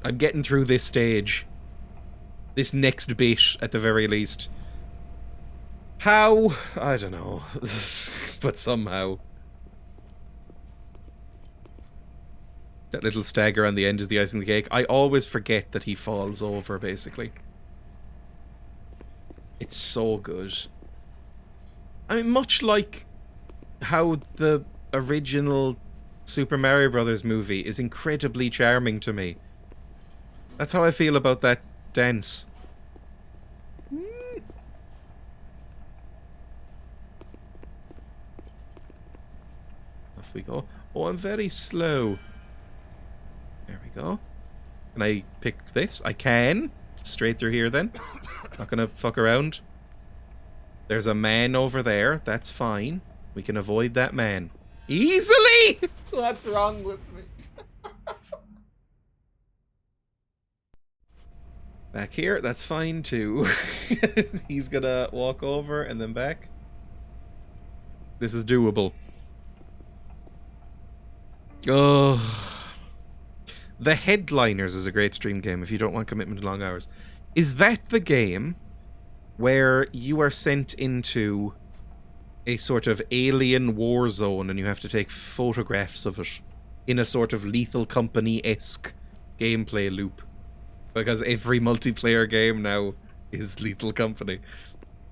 I'm getting through this stage. This next bit, at the very least. How? I don't know. But somehow. That little stagger on the end is the icing on the cake. I always forget that he falls over, basically. It's so good. I mean, much like how the original Super Mario Brothers movie is incredibly charming to me. That's how I feel about that dance. Off we go. Oh, I'm very slow. There we go. Can I pick this? I can. Straight through here then. Not gonna fuck around. There's a man over there. That's fine. We can avoid that man. Easily! What's wrong with me? Back here, that's fine too. He's gonna walk over and then back. This is doable. Oh. The Headliners is a great stream game if you don't want commitment to long hours. Is that the game where you are sent into a sort of alien war zone and you have to take photographs of it in a sort of Lethal Company-esque gameplay loop? Because every multiplayer game now is Lethal Company.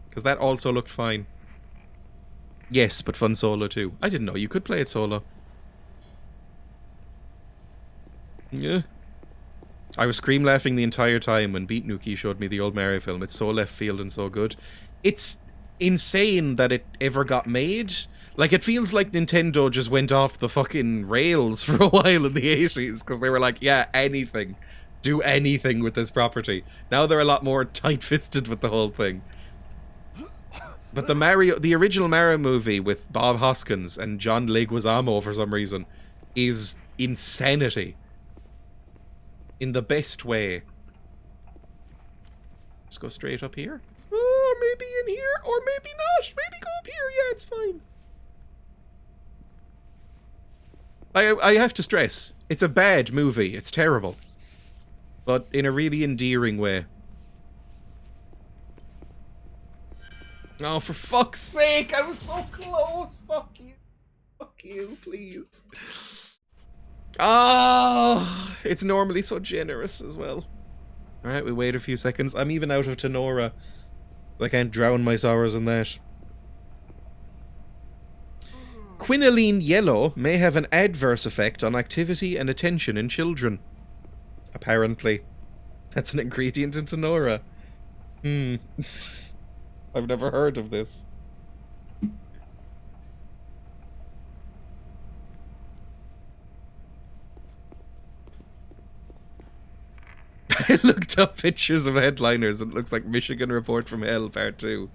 Because that also looked fine. Yes, but fun solo too. I didn't know you could play it solo. Yeah. I was scream laughing the entire time when Beat Nuki showed me the old Mario film. It's so left field and so good. It's insane that it ever got made. Like, it feels like Nintendo just went off the fucking rails for a while in the 80s, because they were like, yeah, anything. Do anything with this property. Now they're a lot more tight-fisted with the whole thing. But the original Mario movie with Bob Hoskins and John Leguizamo for some reason is insanity. In the best way. Just go straight up here. Oh, maybe in here, or maybe not. Maybe go up here. Yeah, it's fine. I have to stress, it's a bad movie. It's terrible. But in a really endearing way. Oh, for fuck's sake, I was so close. Fuck you. Fuck you, please. Oh, it's normally so generous as well. Alright, we wait a few seconds. I'm even out of Tenora. I can't drown my sorrows in that. Quinoline yellow may have an adverse effect on activity and attention in children. Apparently. That's an ingredient in Tenora. I've never heard of this. I looked up pictures of Headliners and it looks like Michigan Report from Hell Part 2.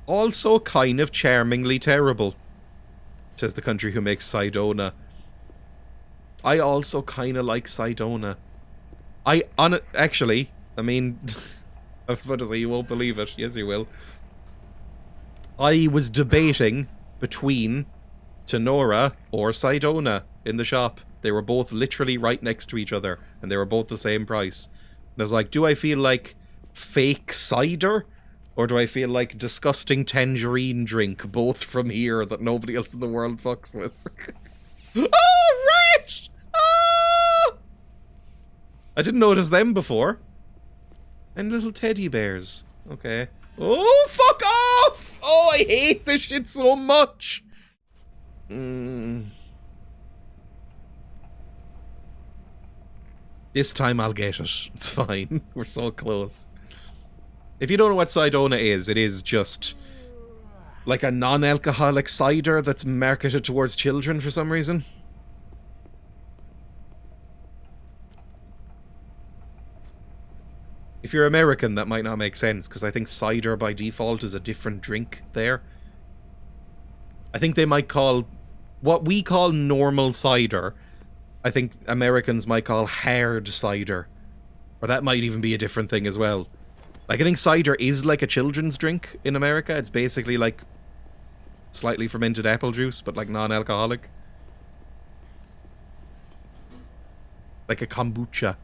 Also kind of charmingly terrible, says the country who makes Sidona. I also kind of like Sidona. Actually, I mean, I was about to say you won't believe it. Yes, you will. I was debating between Tenora or Sidona in the shop. They were both literally right next to each other, and they were both the same price. And I was like, do I feel like fake cider? Or do I feel like disgusting tangerine drink, both from here, that nobody else in the world fucks with? Oh, rich! Oh! I didn't notice them before. And little teddy bears. Okay. Oh, fuck off! Oh, I hate this shit so much! This time I'll get it. It's fine. We're so close. If you don't know what Sidona is, it is just like a non-alcoholic cider that's marketed towards children for some reason. If you're American, that might not make sense, because I think cider by default is a different drink there. I think they might call what we call normal cider, I think Americans might call hard cider. Or that might even be a different thing as well. Like, I think cider is like a children's drink in America. It's basically like slightly fermented apple juice, but like non-alcoholic. Like a kombucha.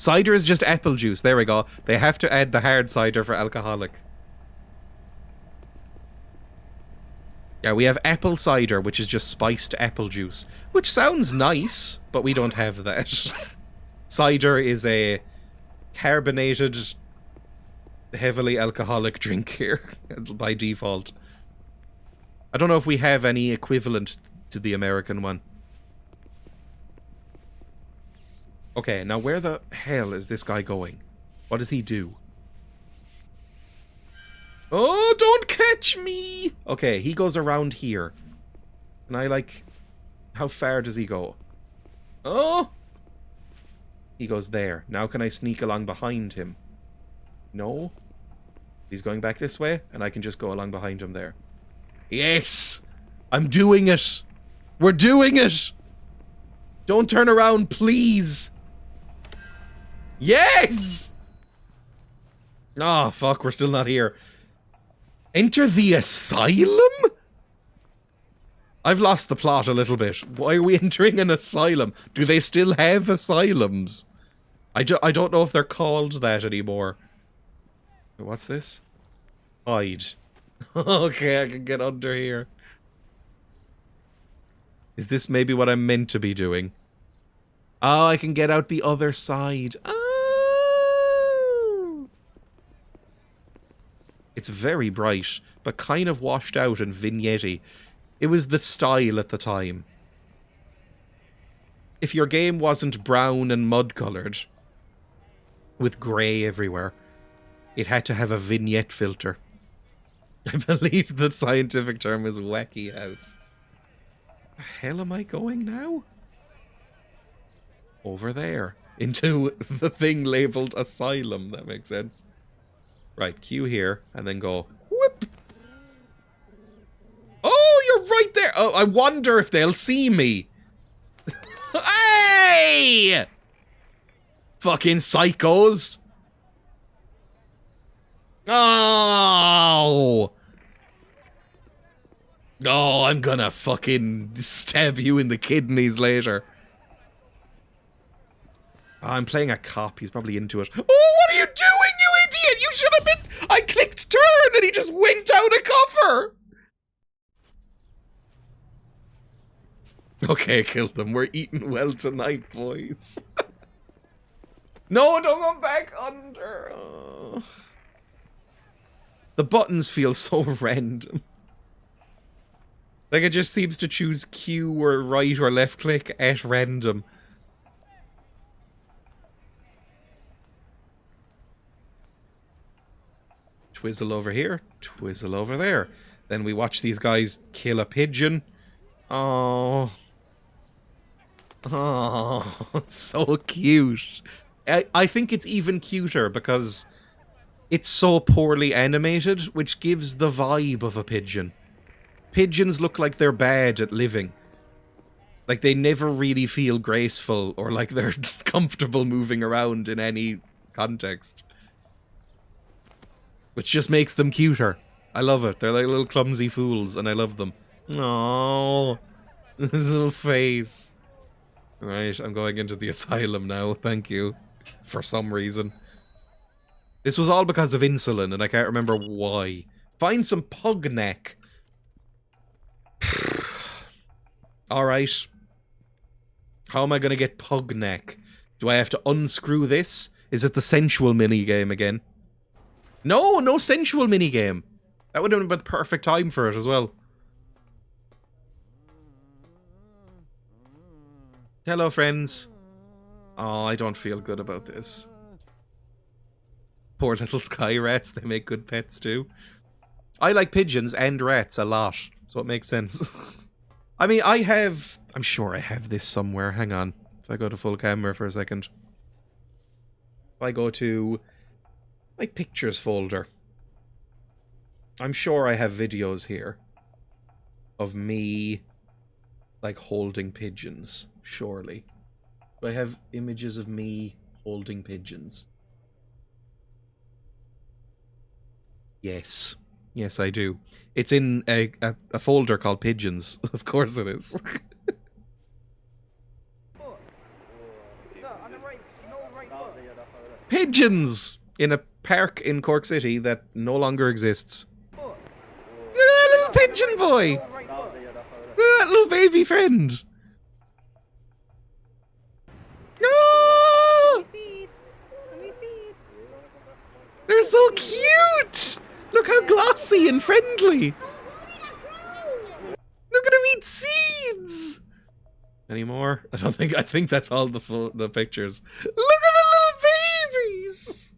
Cider is just apple juice. There we go. They have to add the hard cider for alcoholic. Yeah, we have apple cider, which is just spiced apple juice. Which sounds nice, but we don't have that. Cider is a carbonated, heavily alcoholic drink here, by default. I don't know if we have any equivalent to the American one. Okay, now where the hell is this guy going? What does he do? Oh, don't catch me! Okay, he goes around here. And I like... How far does he go? Oh! He goes there. Now can I sneak along behind him? No? He's going back this way, and I can just go along behind him there. Yes! I'm doing it! We're doing it! Don't turn around, please! Yes! Oh, fuck, we're still not here. Enter the asylum? I've lost the plot a little bit. Why are we entering an asylum? Do they still have asylums? I don't know if they're called that anymore. What's this? Hide. Okay, I can get under here. Is this maybe what I'm meant to be doing? Oh, I can get out the other side. Oh! It's very bright, but kind of washed out and vignette-y. It was the style at the time. If your game wasn't brown and mud-coloured, with grey everywhere, it had to have a vignette filter. I believe the scientific term is wacky house. The hell am I going now? Over there. Into the thing labelled asylum. That makes sense. Right, Q here, and then go whoop. Oh, you're right there. Oh, I wonder if they'll see me. Hey! Fucking psychos. Oh! Oh, I'm gonna fucking stab you in the kidneys later. Oh, I'm playing a cop. He's probably into it. Oh, what are you doing, you idiot? You should have been... I clicked turn and he just went out of cover. Okay, kill them. We're eating well tonight, boys. No, don't go back under. Oh. The buttons feel so random. Like it just seems to choose Q or right or left click at random. Twizzle over here, twizzle over there. Then we watch these guys kill a pigeon. Oh. Oh, it's so cute. I think it's even cuter because it's so poorly animated, which gives the vibe of a pigeon. Pigeons look like they're bad at living. Like they never really feel graceful or like they're comfortable moving around in any context. Which just makes them cuter. I love it. They're like little clumsy fools, and I love them. Aww. His little face. Right, I'm going into the asylum now. Thank you. For some reason. This was all because of insulin, and I can't remember why. Find some pug neck. Alright. How am I going to get pug neck? Do I have to unscrew this? Is it the sensual minigame again? No, no sensual minigame. That would have been the perfect time for it as well. Hello, friends. Oh, I don't feel good about this. Poor little sky rats. They make good pets too. I like pigeons and rats a lot, so it makes sense. I mean, I'm sure I have this somewhere. Hang on. If I go to full camera for a second. If I go to my pictures folder. I'm sure I have videos here of me like holding pigeons, surely. Do I have images of me holding pigeons? Yes. Yes, I do. It's in a folder called Pigeons. Of course it is. Pigeons in a park in Cork City that no longer exists. Look at that little pigeon boy! Look at that little baby friend! Oh! They're so cute! Look how glossy and friendly! Look at him eat seeds! Any more? I think that's all the pictures. Look at the little babies!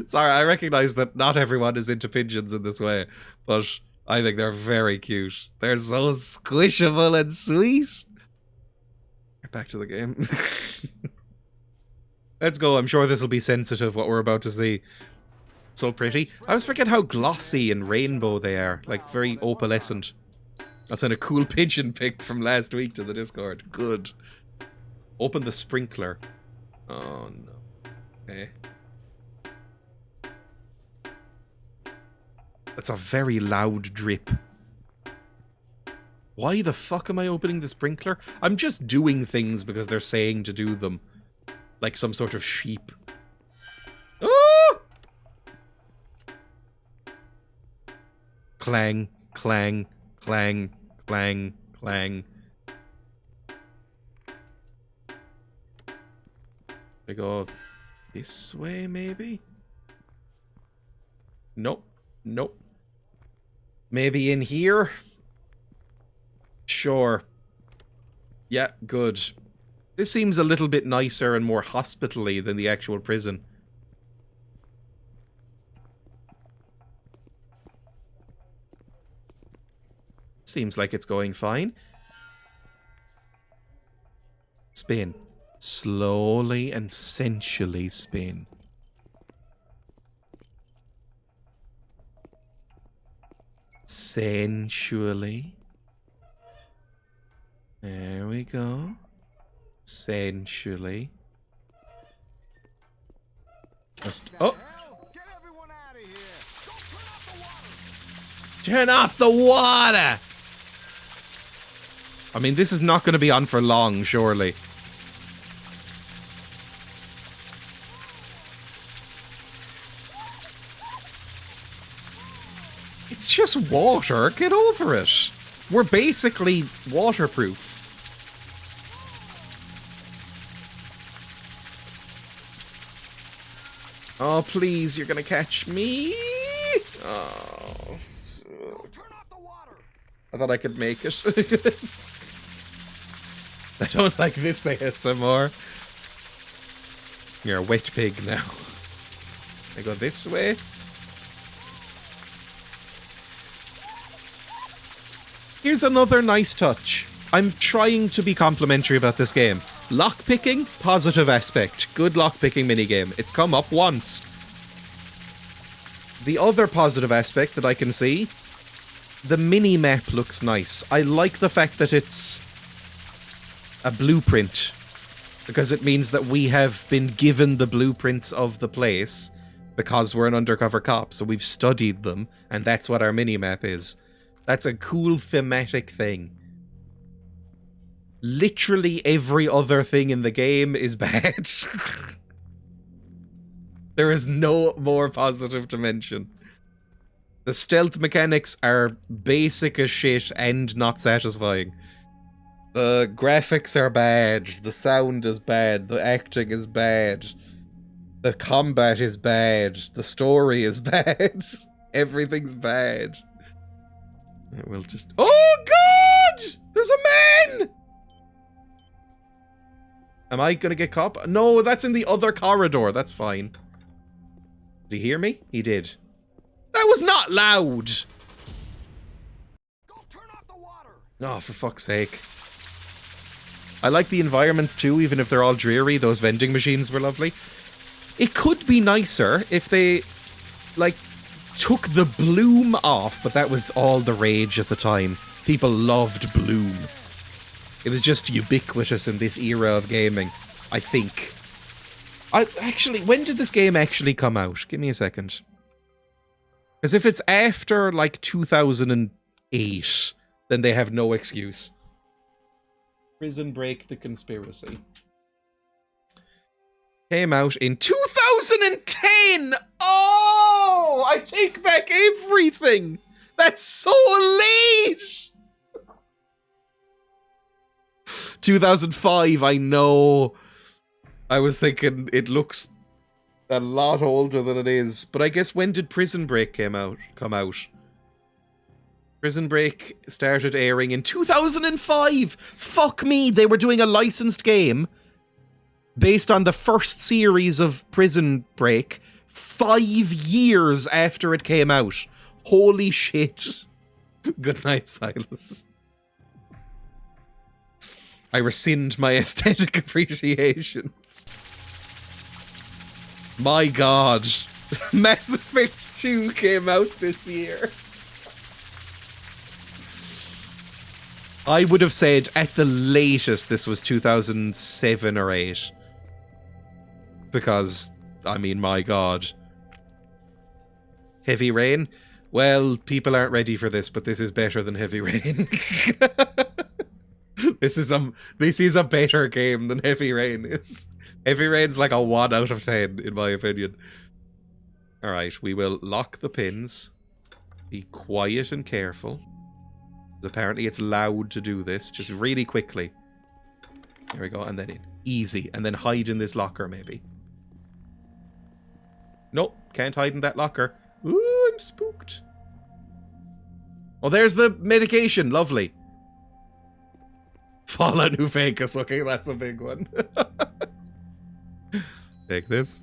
Sorry, I recognize that not everyone is into pigeons in this way, but I think they're very cute. They're so squishable and sweet. Get back to the game. Let's go. I'm sure this will be sensitive, what we're about to see. So pretty. I always forget how glossy and rainbow they are. Like, very opalescent. I sent a cool pigeon pic from last week to the Discord. Good. Open the sprinkler. Oh, no. Okay. That's a very loud drip. Why the fuck am I opening the sprinkler? I'm just doing things because they're saying to do them. Like some sort of sheep. Oh! Clang, clang, clang, clang, clang. I go this way, maybe? Nope. Nope. Maybe in here? Sure. Yeah, good. This seems a little bit nicer and more hospital-y than the actual prison. Seems like it's going fine. Spin. Slowly and sensually spin. Sensually. There we go. Sensually. Just, oh! Turn off the water! I mean, this is not going to be on for long, surely. It's just water. Get over it. We're basically waterproof. Oh, please, you're gonna catch me. Oh. I thought I could make it. I don't like this ASMR. You're a wet pig now. I go this way. Here's another nice touch. I'm trying to be complimentary about this game. Lockpicking, positive aspect. Good lockpicking minigame. It's come up once. The other positive aspect that I can see, the mini-map looks nice. I like the fact that it's a blueprint, because it means that we have been given the blueprints of the place because we're an undercover cop, so we've studied them, and that's what our mini-map is. That's a cool thematic thing. Literally every other thing in the game is bad. There is no more positive to mention. The stealth mechanics are basic as shit and not satisfying. The graphics are bad, the sound is bad, the acting is bad, the combat is bad, the story is bad, everything's bad. It will just... Oh God! There's a man! Am I gonna get caught? No, that's in the other corridor, that's fine. Did he hear me? He did. That was not loud! Go turn off the water. Oh, for fuck's sake. I like the environments too, even if they're all dreary. Those vending machines were lovely. It could be nicer if they, like, took the bloom off, but that was all the rage at the time. People loved bloom. It was just ubiquitous in this era of gaming, I think. Actually, when did this game actually come out? Give me a second. Because if it's after, like, 2008, then they have no excuse. Prison Break the Conspiracy. Came out in 2010! Oh! I take back everything! That's so late! 2005, I know. I was thinking it looks a lot older than it is. But I guess when did Prison Break come out? Prison Break started airing in 2005! Fuck me, they were doing a licensed game based on the first series of Prison Break 5 years after it came out. Holy shit. Good night, Silas. I rescind my aesthetic appreciations. My god. Mass Effect 2 came out this year. I would have said at the latest this was 2007 or 8. Because, I mean, my god. Heavy Rain? Well, people aren't ready for this, but this is better than Heavy Rain. This is a better game than Heavy Rain is. Heavy Rain's like a 1 out of 10, in my opinion. Alright, we will lock the pins. Be quiet and careful. Apparently it's loud to do this, just really quickly. There we go, and then in. Easy. And then hide in this locker, maybe. Nope, can't hide in that locker. Ooh, I'm spooked. Oh, there's the medication. Lovely. Fallout New Vegas. Okay, that's a big one. Take this.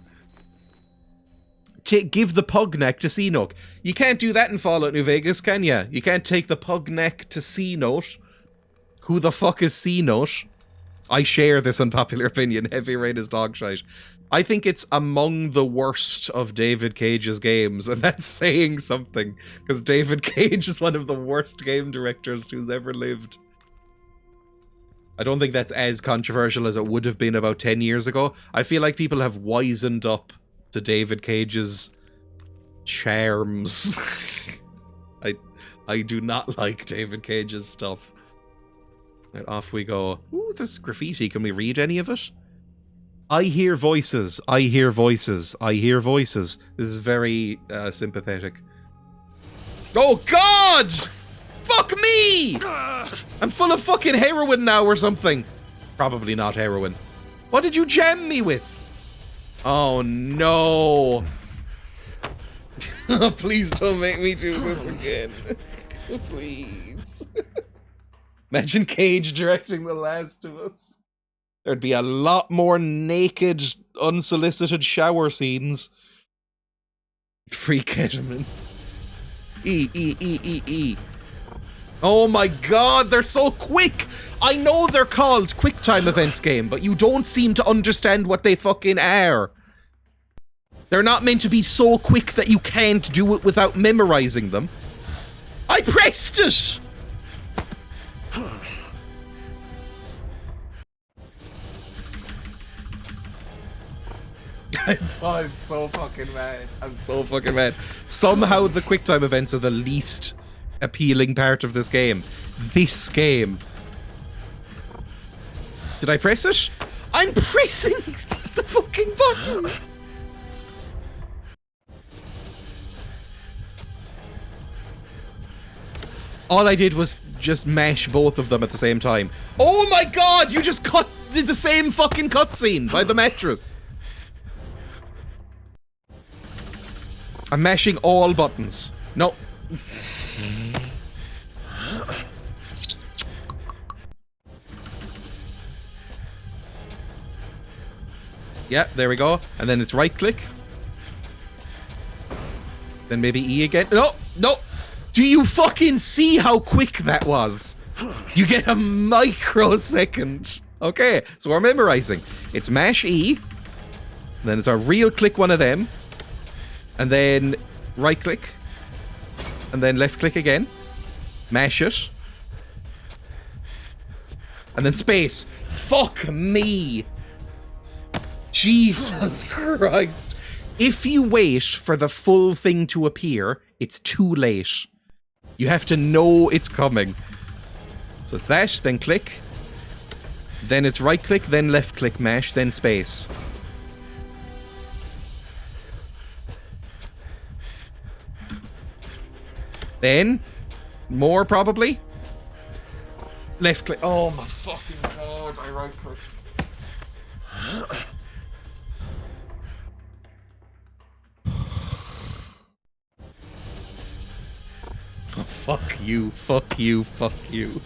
Give the pug neck to C-Note. You can't do that in Fallout New Vegas, can ya? You can't take the pug neck to C-Note. Who the fuck is C-Note? I share this unpopular opinion. Heavy Rain is dogshite. I think it's among the worst of David Cage's games, and that's saying something, because David Cage is one of the worst game directors who's ever lived. I don't think that's as controversial as it would have been about 10 years ago. I feel like people have wisened up to David Cage's charms. I do not like David Cage's stuff. Right, off we go. Ooh, there's graffiti. Can we read any of it? I hear voices. I hear voices. I hear voices. This is very sympathetic. Oh God! Fuck me! I'm full of fucking heroin now or something. Probably not heroin. What did you jam me with? Oh no. Please don't make me do this again. Please. Imagine Cage directing The Last of Us. There'd be a lot more naked, unsolicited shower scenes. Free ketamine. E. Oh my god, they're so quick! I know they're called QuickTime Events game, but you don't seem to understand what they fucking are. They're not meant to be so quick that you can't do it without memorizing them. I pressed it! I'm so fucking mad. I'm so fucking mad. Somehow the QuickTime events are the least appealing part of this game. This game. Did I press it? I'm pressing the fucking button! All I did was just mash both of them at the same time. Oh my god! You just did the same fucking cutscene by the mattress. I'm mashing all buttons. No. Yeah, there we go. And then it's right click. Then maybe E again. No, no. Do you fucking see how quick that was? You get a microsecond. Okay, so we're memorizing. It's mash E. Then it's a real click one of them. And then right click. And then left click again. Mash it. And then space. Fuck me. Jesus Christ. If you wait for the full thing to appear, it's too late. You have to know it's coming. So it's that, then click. Then it's right click, then left click, mash, then space. Then, more probably. Left click. Oh my fucking god, I right click. Oh, fuck you, fuck you, fuck you.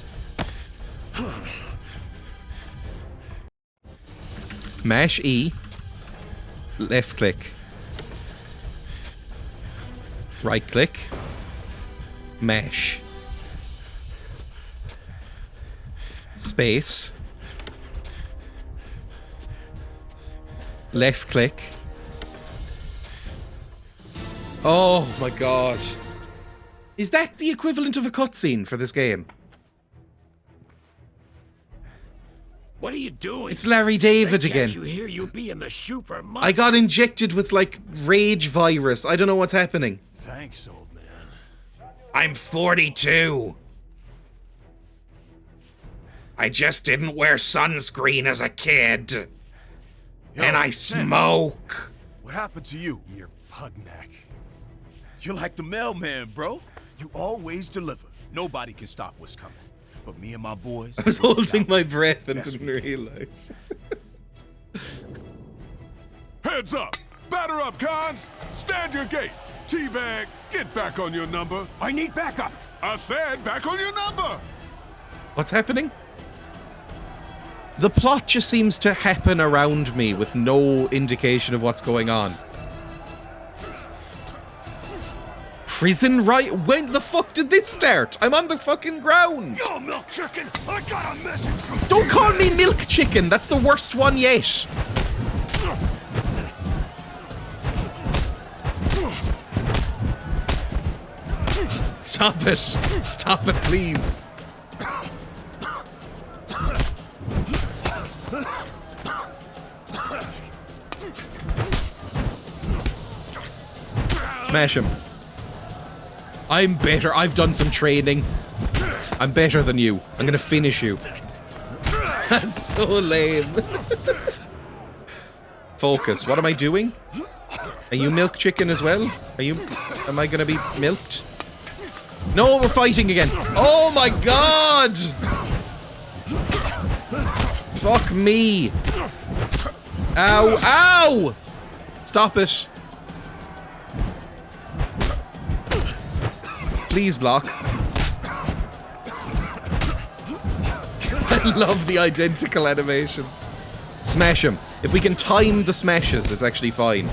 Mash E. Left click. Right click. Mash. Space. Left click. Oh my god. Is that the equivalent of a cutscene for this game? What are you doing? It's Larry David again. Can't you hear you being the super much? I got injected with, like, rage virus. I don't know what's happening. Thanks, old man. I'm 42. I just didn't wear sunscreen as a kid. Yo, and I man. smoke. What happened to you? Your pug neck. You're like the mailman, bro. You always deliver. Nobody can stop what's coming. But me and my boys... I was holding my breath and didn't realize. Heads up! Batter up, cons! Stand your gate! Teabag, get back on your number! I need backup! I said back on your number! What's happening? The plot just seems to happen around me with no indication of what's going on. Prison right? When the fuck did this start? I'm on the fucking ground. Yo, milk chicken! I got a message from Don't call me milk chicken. That's the worst one yet. Stop it. Stop it, please. Smash him. I'm better. I've done some training. I'm better than you. I'm gonna finish you. That's so lame. Focus. What am I doing? Are you milk chicken as well? Are you... Am I gonna be milked? No, we're fighting again. Oh my god! Fuck me. Ow. Ow! Stop it. Please block. I love the identical animations. Smash him. If we can time the smashes, it's actually fine.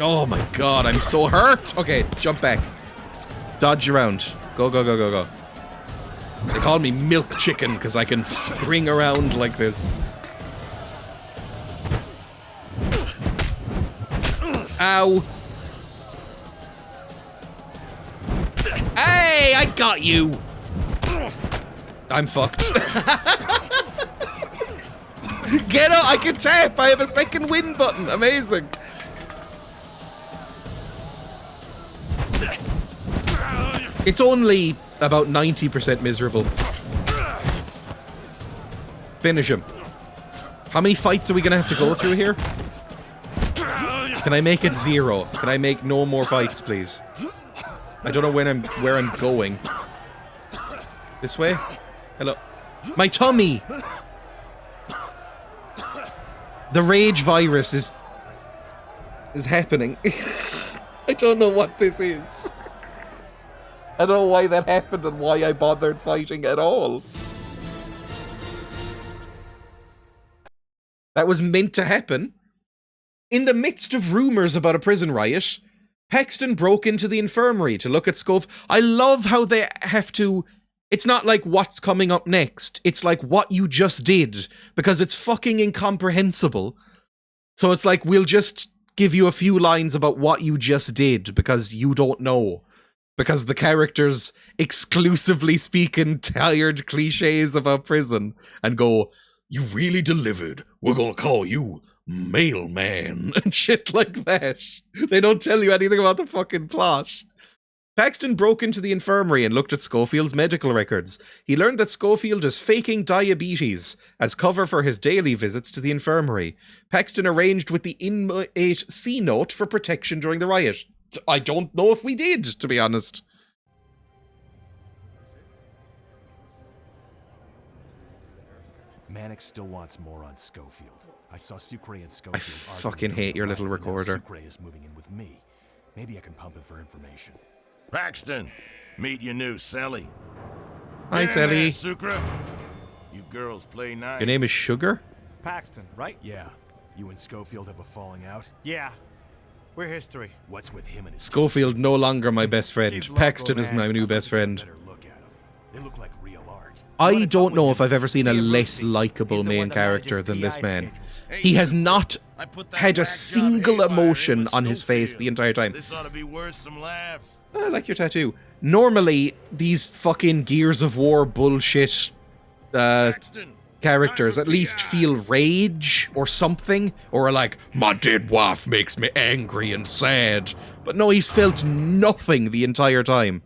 Oh my god, I'm so hurt. Okay, jump back. Dodge around. Go, go, go, go, go. They call me milk chicken because I can spring around like this. Ow. Hey, I got you. I'm fucked. Get up, I can tap. I have a second win button. Amazing. It's only about 90% miserable. Finish him. How many fights are we gonna have to go through here? Can I make it 0? Can I make no more fights, please? I don't know where I'm going. This way? Hello. My tummy! The rage virus is happening. I don't know what this is. I don't know why that happened and why I bothered fighting at all. That was meant to happen. In the midst of rumors about a prison riot, Paxton broke into the infirmary to look at Scove. I love how they have to... It's not like what's coming up next. It's like what you just did. Because it's fucking incomprehensible. So it's like, we'll just give you a few lines about what you just did because you don't know. Because the characters exclusively speak in tired cliches about prison and go, "You really delivered. We're gonna call you Mailman," and shit like that. They don't tell you anything about the fucking plot. Paxton broke into the infirmary and looked at Schofield's medical records. He learned that Schofield is faking diabetes as cover for his daily visits to the infirmary. Paxton arranged with the inmate C-Note for protection during the riot. I don't know if we did, to be honest. Mannix still wants more on Schofield. I saw Sucre and I Schofield. fucking hate your little recorder. Sucre is moving in with me. Maybe I can pump him for information. Paxton, meet your new Sally. Hi, Sally. Sucre. You girls play nice. Your name is Sugar? Paxton, right? Yeah. You and Schofield have a falling out? Yeah. We're history. What's with him and his... Schofield no longer my best friend. He's Paxton local, is my man. new best friend. Look at him. They look like real art. I don't know if I've ever seen a less likable main character than this man. He has not had a single emotion on his face the entire time. This ought to be worth some laughs. I like your tattoo. Normally, these fucking Gears of War bullshit characters at least feel rage or something, or are like, my dead wife makes me angry and sad. But no, he's felt nothing the entire time.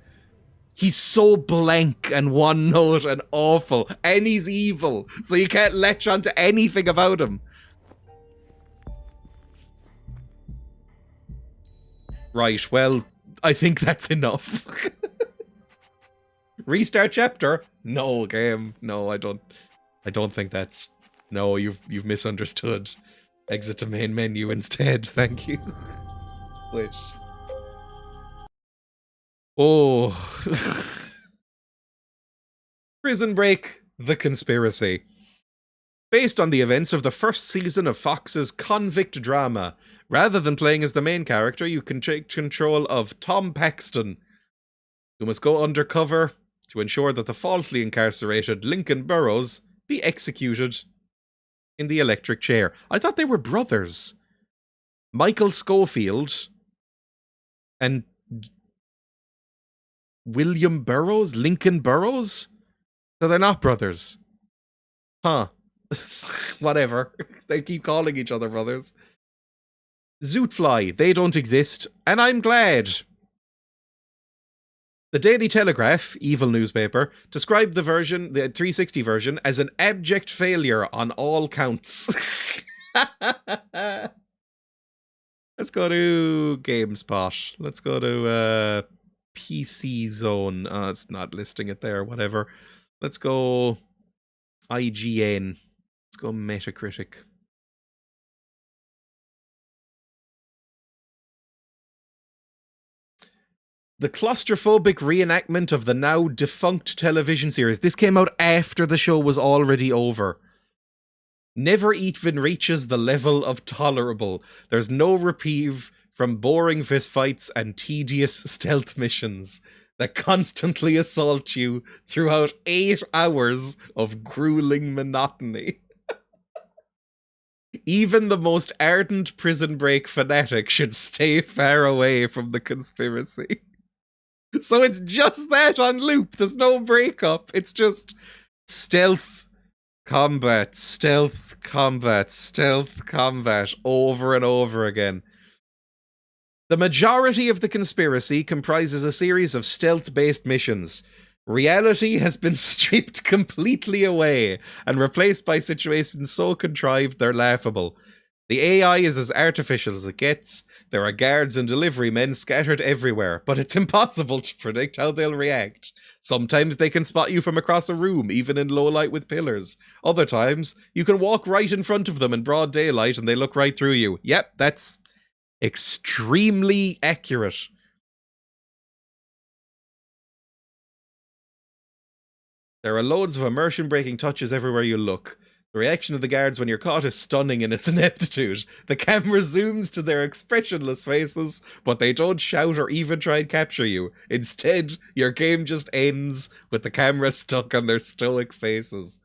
He's so blank and one note and awful, and he's evil, so you can't latch onto anything about him. Right, well, I think that's enough. Restart chapter? No, game. No, I don't think that's... No, you've misunderstood. Exit to main menu instead, thank you. Which... Oh. Prison Break, The Conspiracy. Based on the events of the first season of Fox's convict drama, rather than playing as the main character, you can take control of Tom Paxton, who must go undercover to ensure that the falsely incarcerated Lincoln Burrows be executed in the electric chair. I thought they were brothers. Michael Schofield and William Burroughs? Lincoln Burroughs? So they're not brothers. Huh. Whatever. They keep calling each other brothers. Zootfly, they don't exist, and I'm glad. The Daily Telegraph, evil newspaper, described the 360 version, as an abject failure on all counts. Let's go to GameSpot. Let's go to PC Zone. It's not listing it there, whatever. Let's go IGN. Let's go Metacritic. The claustrophobic reenactment of the now defunct television series. This came out after the show was already over. Never even reaches the level of tolerable. There's no reprieve from boring fistfights and tedious stealth missions that constantly assault you throughout 8 hours of grueling monotony. Even the most ardent Prison Break fanatic should stay far away from the conspiracy. So it's just that on loop. There's no breakup. It's just stealth, combat, stealth, combat, stealth, combat, over and over again. The majority of the conspiracy comprises a series of stealth-based missions. Reality has been stripped completely away and replaced by situations so contrived they're laughable. The AI is as artificial as it gets. There are guards and delivery men scattered everywhere, but it's impossible to predict how they'll react. Sometimes they can spot you from across a room, even in low light with pillars. Other times, you can walk right in front of them in broad daylight and they look right through you. Yep, that's extremely accurate. There are loads of immersion-breaking touches everywhere you look. The reaction of the guards when you're caught is stunning in its ineptitude. The camera zooms to their expressionless faces, but they don't shout or even try and capture you. Instead, your game just ends with the camera stuck on their stoic faces.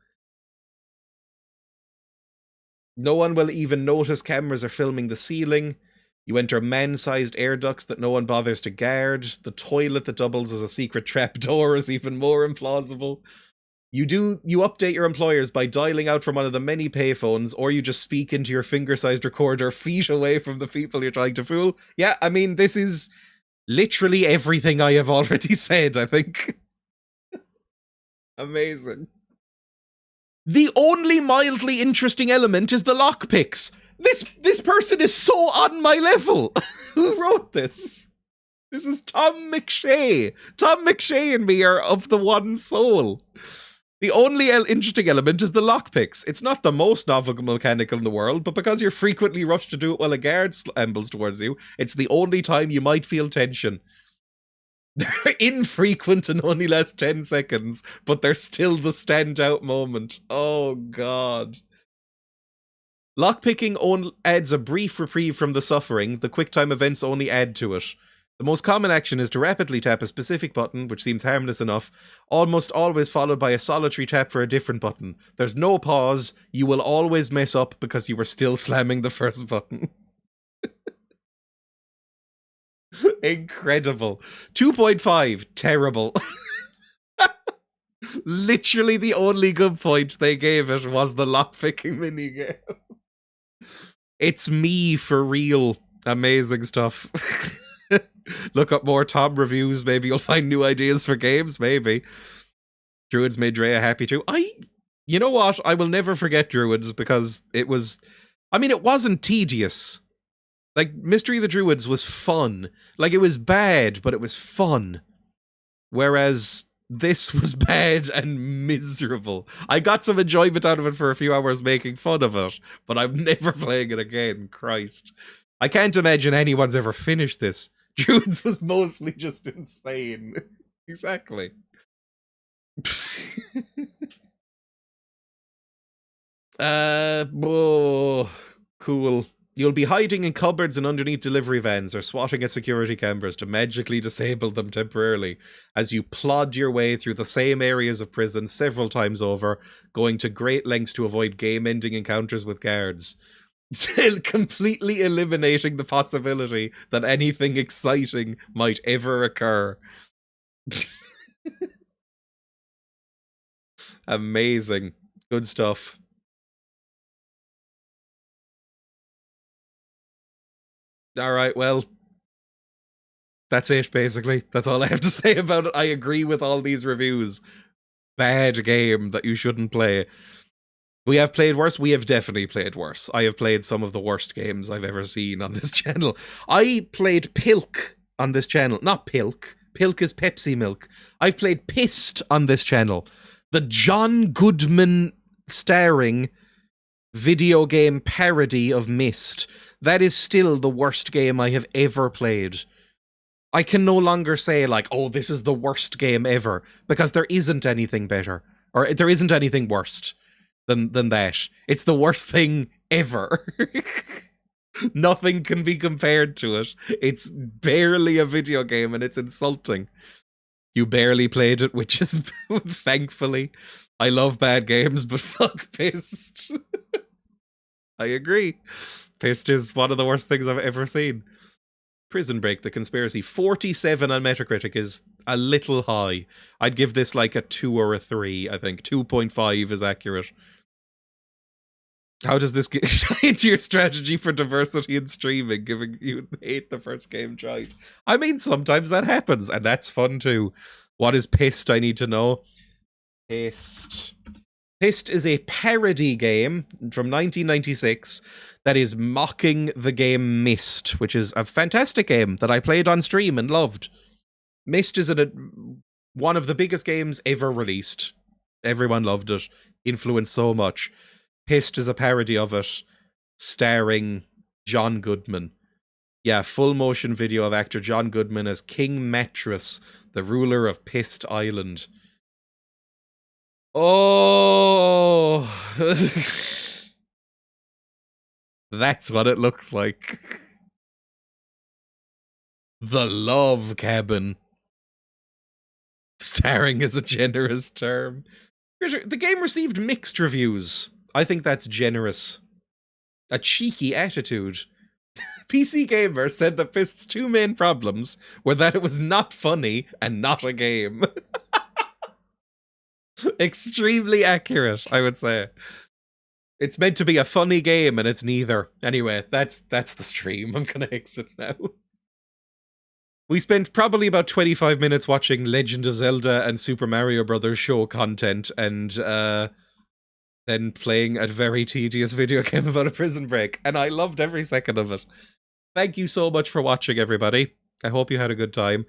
No one will even notice cameras are filming the ceiling. You enter man-sized air ducts that no one bothers to guard. The toilet that doubles as a secret trapdoor is even more implausible. You update your employers by dialing out from one of the many payphones, or you just speak into your finger-sized recorder feet away from the people you're trying to fool. Yeah, I mean, this is literally everything I have already said, I think. Amazing. The only mildly interesting element is the lockpicks. This person is so on my level. Who wrote this? This is Tom McShay. Tom McShay and me are of the one soul. The only interesting element is the lockpicks. It's not the most novel mechanical in the world, but because you're frequently rushed to do it while a guard ambles towards you, it's the only time you might feel tension. They're infrequent and only last 10 seconds, but they're still the standout moment. Oh, God. Lockpicking adds a brief reprieve from the suffering. The QuickTime events only add to it. The most common action is to rapidly tap a specific button, which seems harmless enough, almost always followed by a solitary tap for a different button. There's no pause. You will always mess up because you were still slamming the first button. Incredible. 2.5, terrible. Literally the only good point they gave it was the lockpicking minigame. It's me for real. Amazing stuff. Look up more Tom reviews. Maybe you'll find new ideas for games. Maybe. Druids made Dreya happy too. You know what? I will never forget Druids because it was... I mean, it wasn't tedious. Like, Mystery of the Druids was fun. Like, it was bad, but it was fun. Whereas this was bad and miserable. I got some enjoyment out of it for a few hours making fun of it, but I'm never playing it again. Christ. I can't imagine anyone's ever finished this. Druids was mostly just insane. Exactly. Oh, cool. You'll be hiding in cupboards and underneath delivery vans or swatting at security cameras to magically disable them temporarily as you plod your way through the same areas of prison several times over, going to great lengths to avoid game-ending encounters with guards. Still completely eliminating the possibility that anything exciting might ever occur. Amazing. Good stuff. Alright, well, that's it, basically. That's all I have to say about it. I agree with all these reviews. Bad game that you shouldn't play. We have played worse? We have definitely played worse. I have played some of the worst games I've ever seen on this channel. I played Pilk on this channel. Not Pilk. Pilk is Pepsi milk. I've played Pissed on this channel. The John Goodman starring video game parody of Myst. That is still the worst game I have ever played. I can no longer say, like, oh, this is the worst game ever, because there isn't anything better. Or there isn't anything worse than that. It's the worst thing ever. Nothing can be compared to it. It's barely a video game and it's insulting. You barely played it, which is thankfully. I love bad games, but fuck Pissed. I agree. Pissed is one of the worst things I've ever seen. Prison Break, The Conspiracy. 47 on Metacritic is a little high. I'd give this like a 2 or a 3, I think. 2.5 is accurate. How does this get into your strategy for diversity in streaming, given you hate the first game tried? I mean, sometimes that happens, and that's fun too. What is Pissed, I need to know. Pissed. Pissed is a parody game from 1996 that is mocking the game Myst, which is a fantastic game that I played on stream and loved. Myst is one of the biggest games ever released. Everyone loved it. Influenced so much. Pissed is a parody of it, starring John Goodman. Yeah, full motion video of actor John Goodman as King Mattress, the ruler of Pissed Island. Oh! That's what it looks like. The Love Cabin. Starring is a generous term. The game received mixed reviews. I think that's generous. A cheeky attitude. PC Gamer said that Pist's two main problems were that it was not funny and not a game. Extremely accurate, I would say. It's meant to be a funny game and it's neither. Anyway, that's the stream. I'm gonna exit now. We spent probably about 25 minutes watching Legend of Zelda and Super Mario Brothers show content and then playing a very tedious video game about a prison break. And I loved every second of it. Thank you so much for watching, everybody. I hope you had a good time.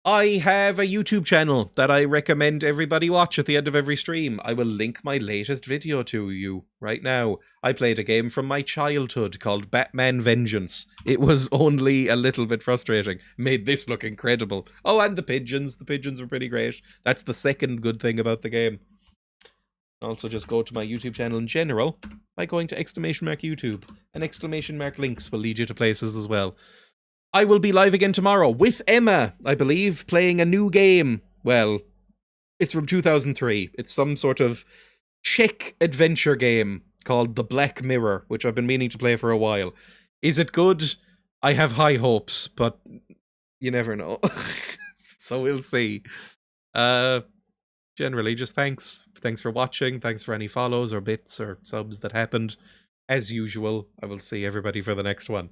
I have a YouTube channel that I recommend everybody watch at the end of every stream. I will link my latest video to you right now. I played a game from my childhood called Batman Vengeance. It was only a little bit frustrating. Made this look incredible. Oh, and the pigeons. The pigeons were pretty great. That's the second good thing about the game. Also, just go to my YouTube channel in general by going to !YouTube. And ! links will lead you to places as well. I will be live again tomorrow with Emma, I believe, playing a new game. Well, it's from 2003. It's some sort of Czech adventure game called The Black Mirror, which I've been meaning to play for a while. Is it good? I have high hopes, but you never know. So we'll see. Generally, just thanks. Thanks for watching. Thanks for any follows or bits or subs that happened. As usual, I will see everybody for the next one.